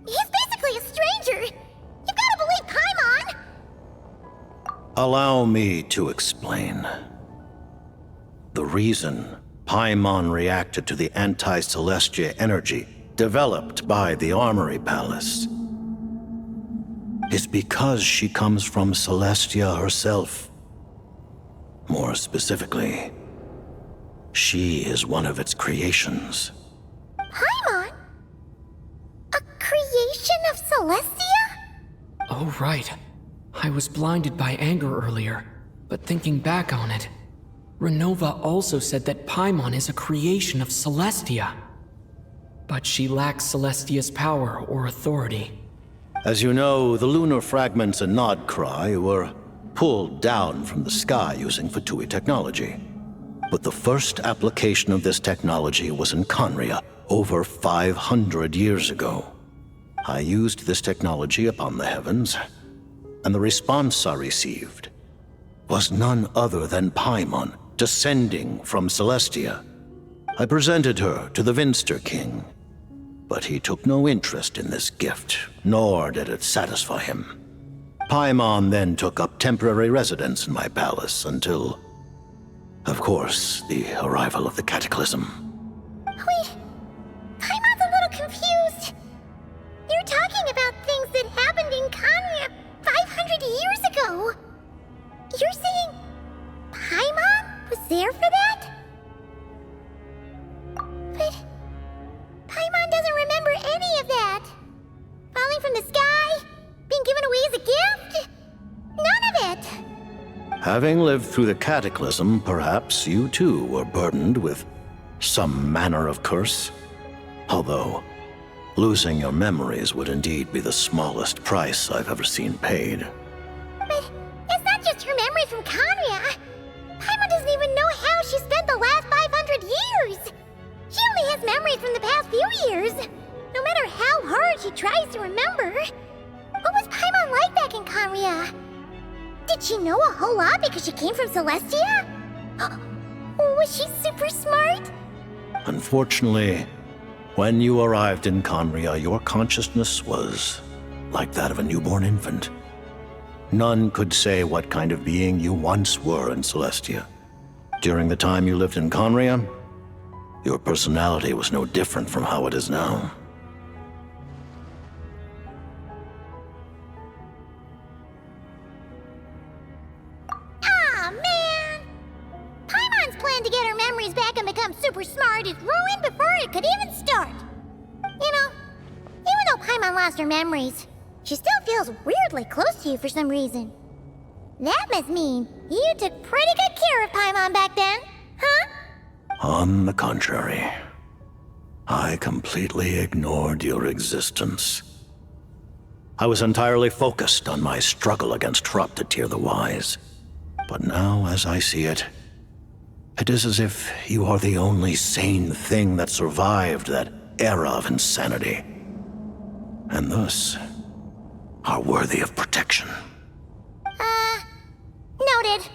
He's basically a stranger. You've got to believe Paimon. Allow me to explain. The reason Paimon reacted to the anti-Celestia energy developed by the Armory Palace is because she comes from Celestia herself. More specifically, she is one of its creations. Paimon? A creation of Celestia? Oh, right. I was blinded by anger earlier, but thinking back on it, Renova also said that Paimon is a creation of Celestia. But she lacks Celestia's power or authority. As you know, the lunar fragments in Nodcry were pulled down from the sky using Fatui technology. But the first application of this technology was in Conria over 500 years ago. I used this technology upon the heavens, and the response I received was none other than Paimon descending from Celestia. I presented her to the Vinster King, but he took no interest in this gift, nor did it satisfy him. Paimon then took up temporary residence in my palace until, of course, the arrival of the Cataclysm. Wait, Paimon's a little confused. You're talking about things that happened in Conria 500 years ago. You're saying Paimon was there for that? But Paimon doesn't remember any of that. Falling from the sky? Being given away as a gift? None of it. Having lived through the Cataclysm, perhaps you too were burdened with some manner of curse. Although, losing your memories would indeed be the smallest price I've ever seen paid. But it's not just her memory from Conria. Paimon doesn't even know how she spent the last 500 years. She only has memories from the past few years. No matter how hard she tries to remember. What was Paimon like back in Conria? Did she know a whole lot because she came from Celestia? Was she super smart? Unfortunately, when you arrived in Conria, your consciousness was like that of a newborn infant. None could say what kind of being you once were in Celestia. During the time you lived in Conria, your personality was no different from how it is now. ruined before it could even start. You know, even though Paimon lost her memories, she still feels weirdly close to you for some reason. That must mean you took pretty good care of Paimon back then, huh? On the contrary, I completely ignored your existence. I was entirely focused on my struggle against Troptatir the Wise. But now, as I see it, it is as if you are the only sane thing that survived that era of insanity. And thus, are worthy of protection. Noted.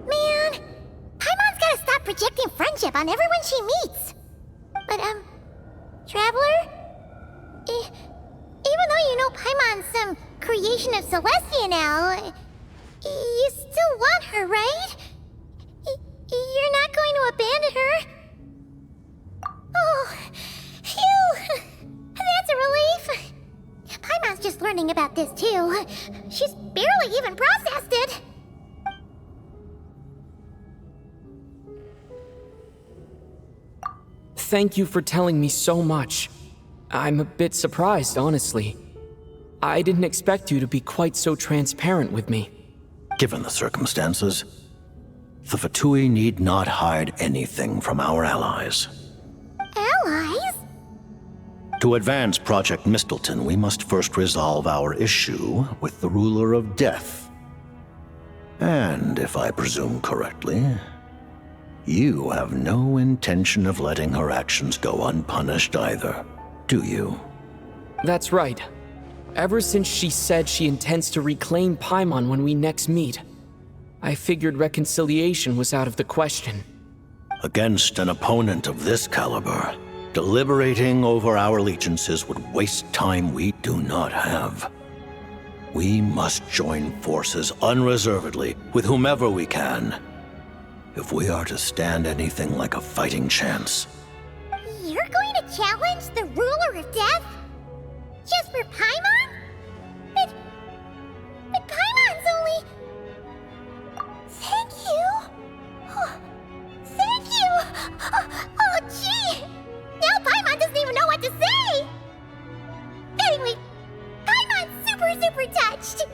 Man, Paimon's gotta stop projecting friendship on everyone she meets. But, Traveler? Even though you know Paimon's some creation of Celestia now, you still want her, right? You're not going to abandon her? Oh, phew! That's a relief. Paimon's just learning about this too. She's barely even processed it. Thank you for telling me so much. I'm a bit surprised, honestly. I didn't expect you to be quite so transparent with me. Given the circumstances, the Fatui need not hide anything from our allies. Allies? To advance Project Mistleton, we must first resolve our issue with the Ruler of Death. And if I presume correctly, you have no intention of letting her actions go unpunished either, do you? That's right. Ever since she said she intends to reclaim Paimon when we next meet, I figured reconciliation was out of the question. Against an opponent of this caliber, deliberating over our allegiances would waste time we do not have. We must join forces unreservedly with whomever we can, if we are to stand anything like a fighting chance. You're going to challenge the Ruler of Death? Just for Paimon? But Paimon's only... Thank you! Oh, thank you! Oh, gee! Now Paimon doesn't even know what to say! Anyway, Paimon's super touched!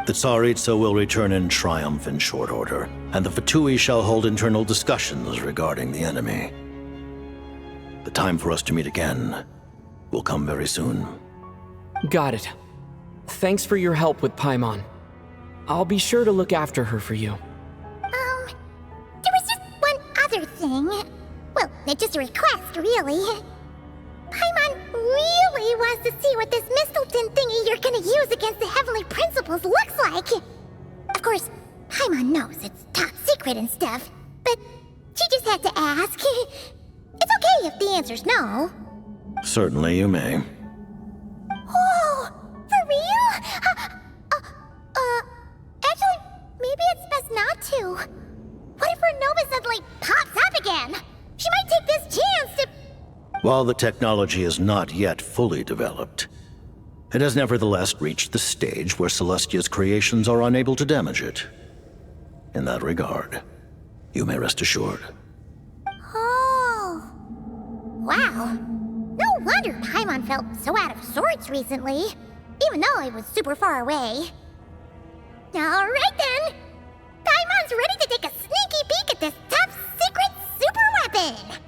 The Tsaritsa will return in triumph in short order, and the Fatui shall hold internal discussions regarding the enemy. The time for us to meet again will come very soon. Got it. Thanks for your help with Paimon. I'll be sure to look after her for you. There was just one other thing. Well, it's just a request, really. Paimon really wants to see what this Mistleton thingy you're gonna use against the Heavenly Principles looks like. Of course, Paimon knows it's top secret and stuff, but she just had to ask. It's okay if the answer's no. Certainly you may. Whoa, for real? Actually, maybe it's best not to. What if Renova suddenly pops up again? She might take this chance to... While the technology is not yet fully developed, it has nevertheless reached the stage where Celestia's creations are unable to damage it. In that regard, you may rest assured. Oh. Wow. No wonder Paimon felt so out of sorts recently, even though it was super far away. Alright then! Paimon's ready to take a sneaky peek at this top secret super weapon!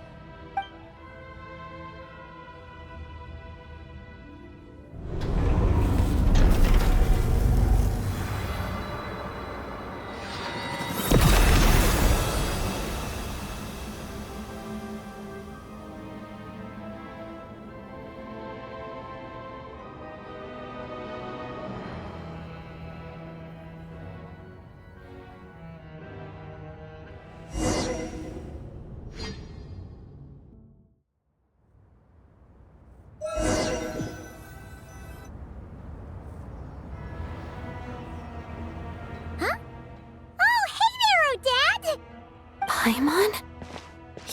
Paimon?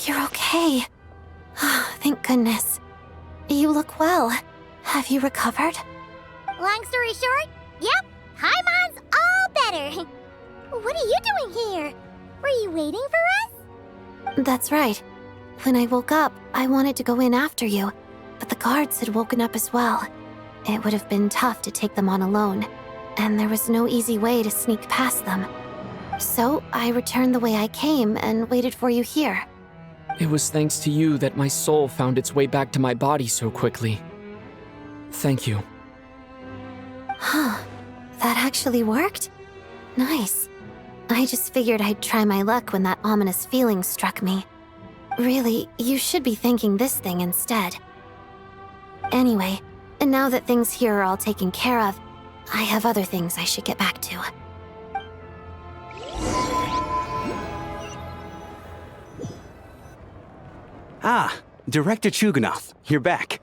You're okay. Thank goodness. You look well. Have you recovered? Long story short, yep, Paimon's all better. What are you doing here? Were you waiting for us? That's right. When I woke up, I wanted to go in after you, but the guards had woken up as well. It would have been tough to take them on alone, and there was no easy way to sneak past them. So I returned the way I came and waited for you here. It was thanks to you that my soul found its way back to my body so quickly. Thank you. Huh. That actually worked? Nice. I just figured I'd try my luck when that ominous feeling struck me. Really, you should be thanking this thing instead. Anyway, and now that things here are all taken care of, I have other things I should get back to. Ah, Director Chuganov, you're back.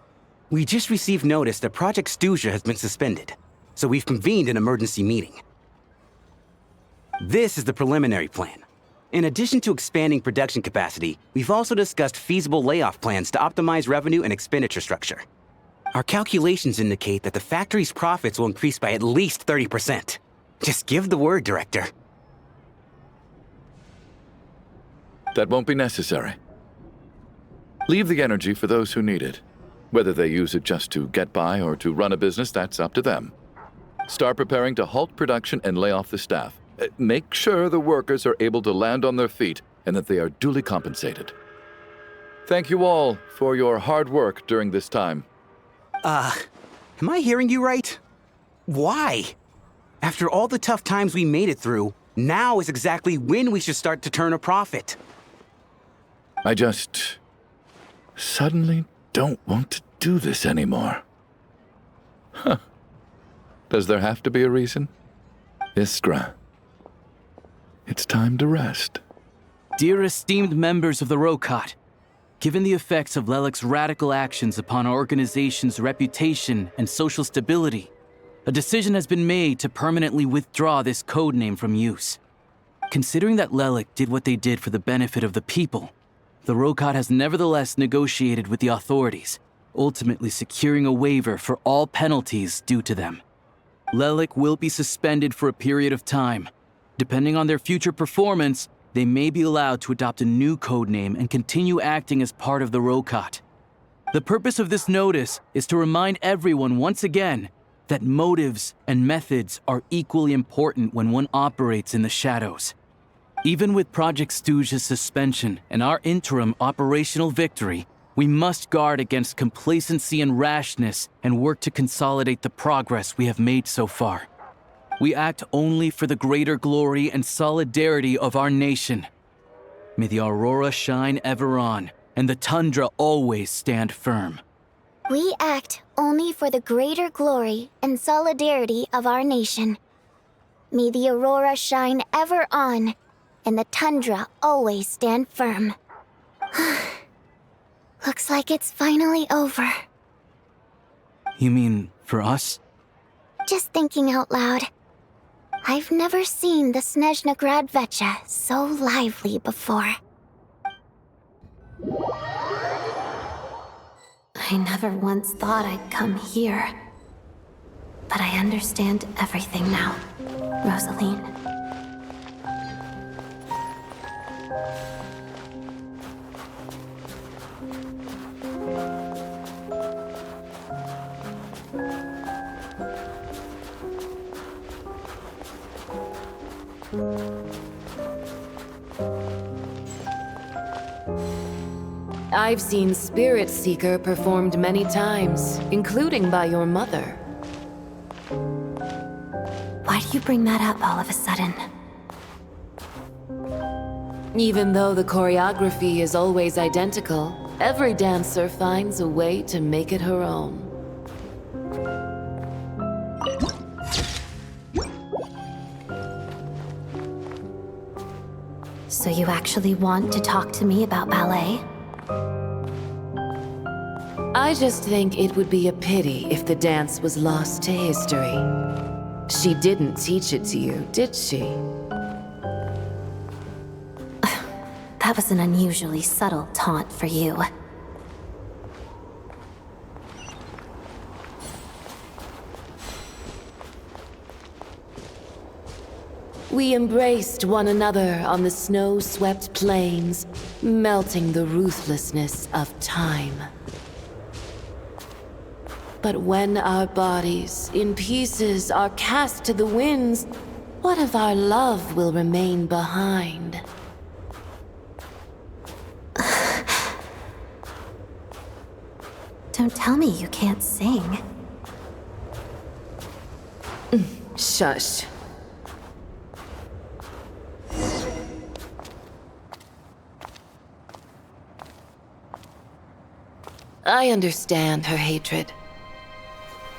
We just received notice that Project Stuja has been suspended, so we've convened an emergency meeting. This is the preliminary plan. In addition to expanding production capacity, we've also discussed feasible layoff plans to optimize revenue and expenditure structure. Our calculations indicate that the factory's profits will increase by at least 30%. Just give the word, Director. That won't be necessary. Leave the energy for those who need it. Whether they use it just to get by or to run a business, that's up to them. Start preparing to halt production and lay off the staff. Make sure the workers are able to land on their feet and that they are duly compensated. Thank you all for your hard work during this time. Am I hearing you right? Why? After all the tough times we made it through, now is exactly when we should start to turn a profit. I just suddenly don't want to do this anymore. Huh. Does there have to be a reason? Iskra, it's time to rest. Dear esteemed members of the Rokot, given the effects of Lelik's radical actions upon our organization's reputation and social stability, a decision has been made to permanently withdraw this codename from use. Considering that Lelik did what they did for the benefit of the people, the Rokot has nevertheless negotiated with the authorities, ultimately securing a waiver for all penalties due to them. Lelik will be suspended for a period of time. Depending on their future performance, they may be allowed to adopt a new codename and continue acting as part of the Rokot. The purpose of this notice is to remind everyone once again that motives and methods are equally important when one operates in the shadows. Even with Project Stuja's suspension and our interim operational victory, we must guard against complacency and rashness and work to consolidate the progress we have made so far. We act only for the greater glory and solidarity of our nation. May the aurora shine ever on, and the tundra always stand firm. We act only for the greater glory and solidarity of our nation. May the aurora shine ever on, and the tundra always stand firm. Looks like it's finally over. You mean for us? Just thinking out loud. I've never seen the Снежной Vecha so lively before. I never once thought I'd come here. But I understand everything now, Rosaline. I've seen Spirit Seeker performed many times, including by your mother. Why do you bring that up all of a sudden? Even though the choreography is always identical, every dancer finds a way to make it her own. So you actually want to talk to me about ballet? I just think it would be a pity if the dance was lost to history. She didn't teach it to you, did she? That was an unusually subtle taunt for you. We embraced one another on the snow-swept plains, melting the ruthlessness of time. But when our bodies, in pieces, are cast to the winds, what of our love will remain behind? Don't tell me you can't sing. Shush. I understand her hatred.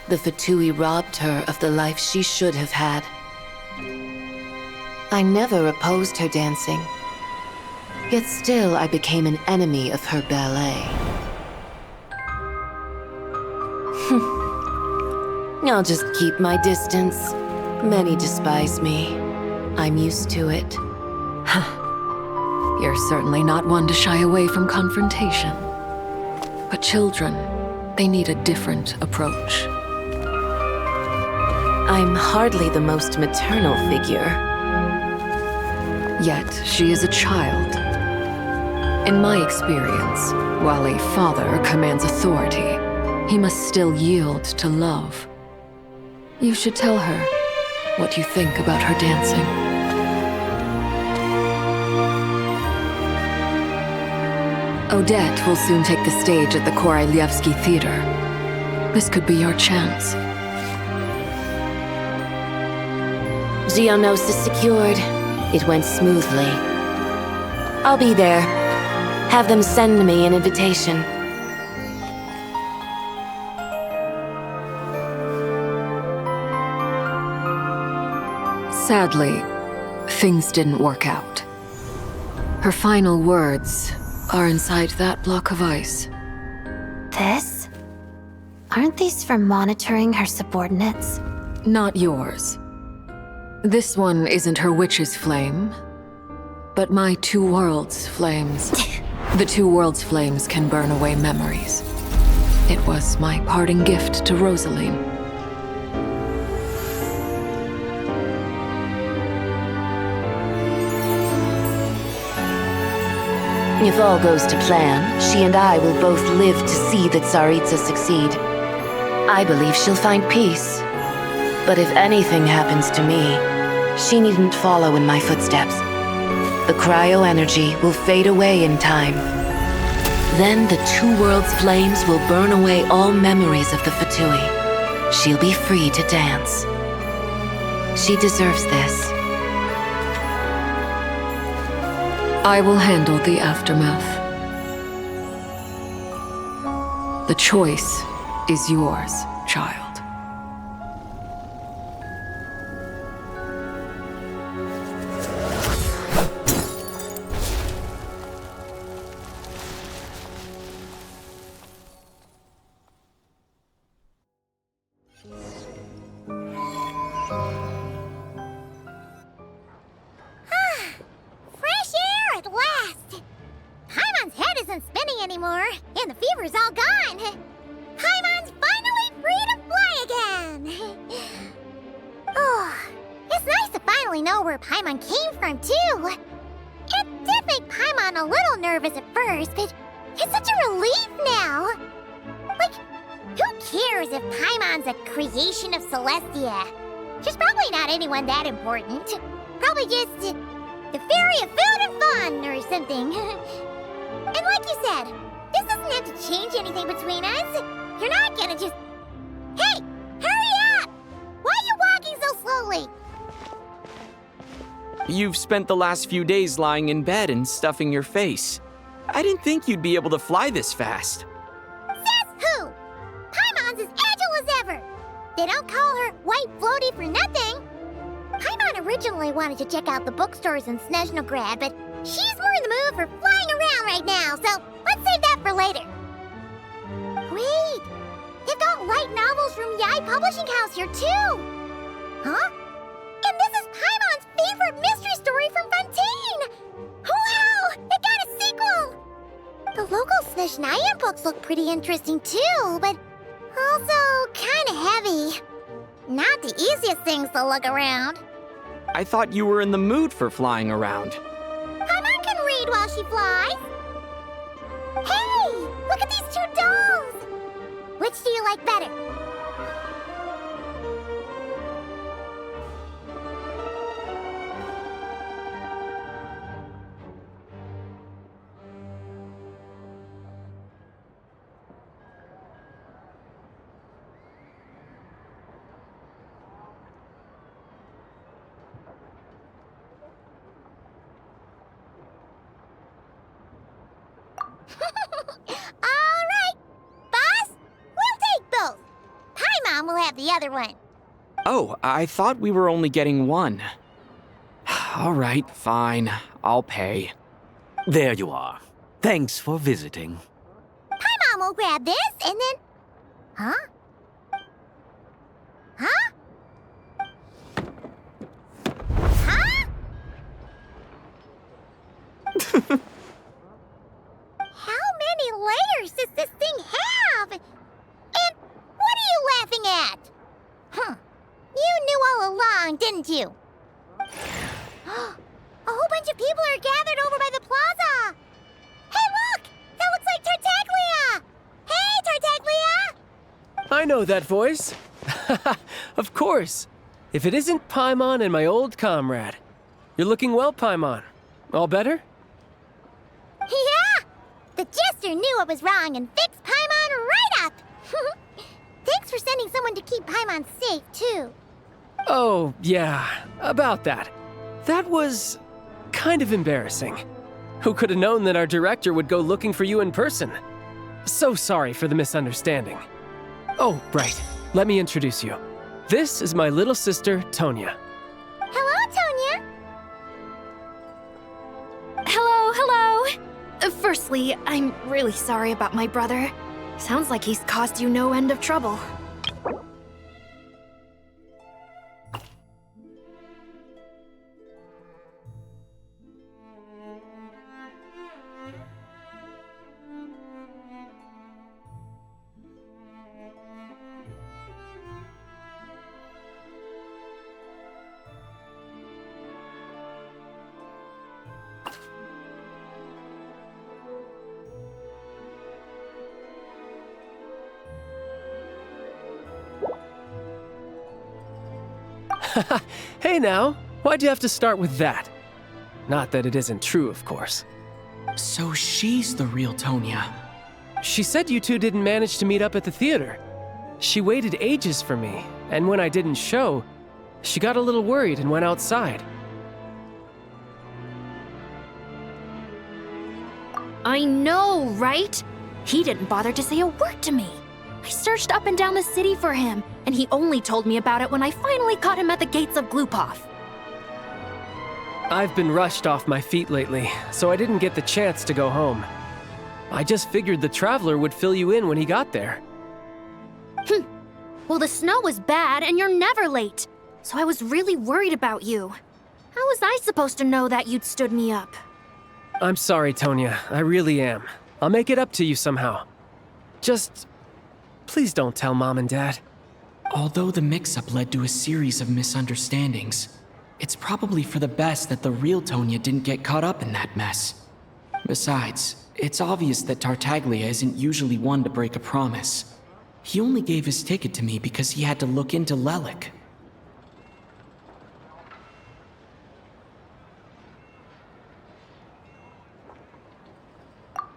The Fatui robbed her of the life she should have had. I never opposed her dancing. Yet still I became an enemy of her ballet. I'll just keep my distance. Many despise me. I'm used to it. You're certainly not one to shy away from confrontation. But children, they need a different approach. I'm hardly the most maternal figure. Yet she is a child. In my experience, while a father commands authority, he must still yield to love. You should tell her what you think about her dancing. Odette will soon take the stage at the Koralyevsky Theater. This could be your chance. Geonosis secured. It went smoothly. I'll be there. Have them send me an invitation. Sadly, things didn't work out. Her final words are inside that block of ice. This? Aren't these for monitoring her subordinates? Not yours. This one isn't her witch's flame, but my two worlds' flames. The two worlds' flames can burn away memories. It was my parting gift to Rosaline. If all goes to plan, she and I will both live to see the Tsaritsa succeed. I believe she'll find peace. But if anything happens to me, she needn't follow in my footsteps. The cryo-energy will fade away in time. Then the two worlds' flames will burn away all memories of the Fatui. She'll be free to dance. She deserves this. I will handle the aftermath. The choice is yours, child. Fresh air at last! Paimon's head isn't spinning anymore, and the fever's all gone. Paimon's finally free to fly again! Oh, it's nice to finally know where Paimon came from, too. It did make Paimon a little nervous at first, but it's such a relief now. Like, who cares if Paimon's a creation of Celestia? She's probably not anyone that important. Probably just the fairy of food and fun or something. And like you said, this doesn't have to change anything between us. You're not gonna just... Hey! Hurry up! Why are you walking so slowly? You've spent the last few days lying in bed and stuffing your face. I didn't think you'd be able to fly this fast. Says who? Paimon's as agile as ever. They don't call her White Floaty for nothing. Paimon originally wanted to check out the bookstores in Снежной, but she's more in the mood for flying around right now, so let's save that for later. Wait, they've got light novels from Yai Publishing House here too. Huh? And this is Paimon's favorite mystery story from Fontaine! Wow! It got a sequel! The local Снежная books look pretty interesting too, but also kinda heavy. Not the easiest things to look around. I thought you were in the mood for flying around. Paimon can read while she flies. Hey, look at these two dolls. Which do you like better? We'll have the other one. Oh, I thought we were only getting one. All right, fine. I'll pay. There you are. Thanks for visiting. Paimon will grab this and then... Huh? Huh? Huh? How many layers does this thing have? And what are you laughing at? Huh. You knew all along, didn't you? A whole bunch of people are gathered over by the plaza. Hey, look! That looks like Tartaglia! Hey, Tartaglia! I know that voice. Of course. If it isn't Paimon and my old comrade. You're looking well, Paimon. All better? Yeah! The jester knew I was wrong and fixed Paimon right up! Thanks for sending someone to keep Paimon safe, too. Oh, yeah. About that. That was... kind of embarrassing. Who could have known that our director would go looking for you in person? So sorry for the misunderstanding. Oh, right. Let me introduce you. This is my little sister, Tonya. Hello, Tonya. Hello. Firstly, I'm really sorry about my brother. Sounds like he's caused you no end of trouble. Hey now, why'd you have to start with that? Not that it isn't true, of course. So she's the real Tonya. She said you two didn't manage to meet up at the theater. She waited ages for me, and when I didn't show, she got a little worried and went outside. I know, right? He didn't bother to say a word to me. I searched up and down the city for him, and he only told me about it when I finally caught him at the gates of Glupov. I've been rushed off my feet lately, so I didn't get the chance to go home. I just figured the Traveler would fill you in when he got there. Well, the snow was bad, and you're never late. So I was really worried about you. How was I supposed to know that you'd stood me up? I'm sorry, Tonya. I really am. I'll make it up to you somehow. Just... please don't tell Mom and Dad. Although the mix-up led to a series of misunderstandings, it's probably for the best that the real Tonya didn't get caught up in that mess. Besides, it's obvious that Tartaglia isn't usually one to break a promise. He only gave his ticket to me because he had to look into Lelik.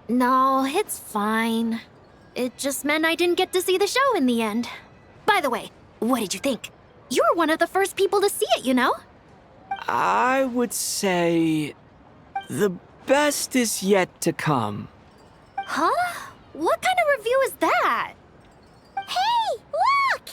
No, it's fine. It just meant I didn't get to see the show in the end. By the way, what did you think? You were one of the first people to see it, you know? I would say... the best is yet to come. Huh? What kind of review is that? Hey, look!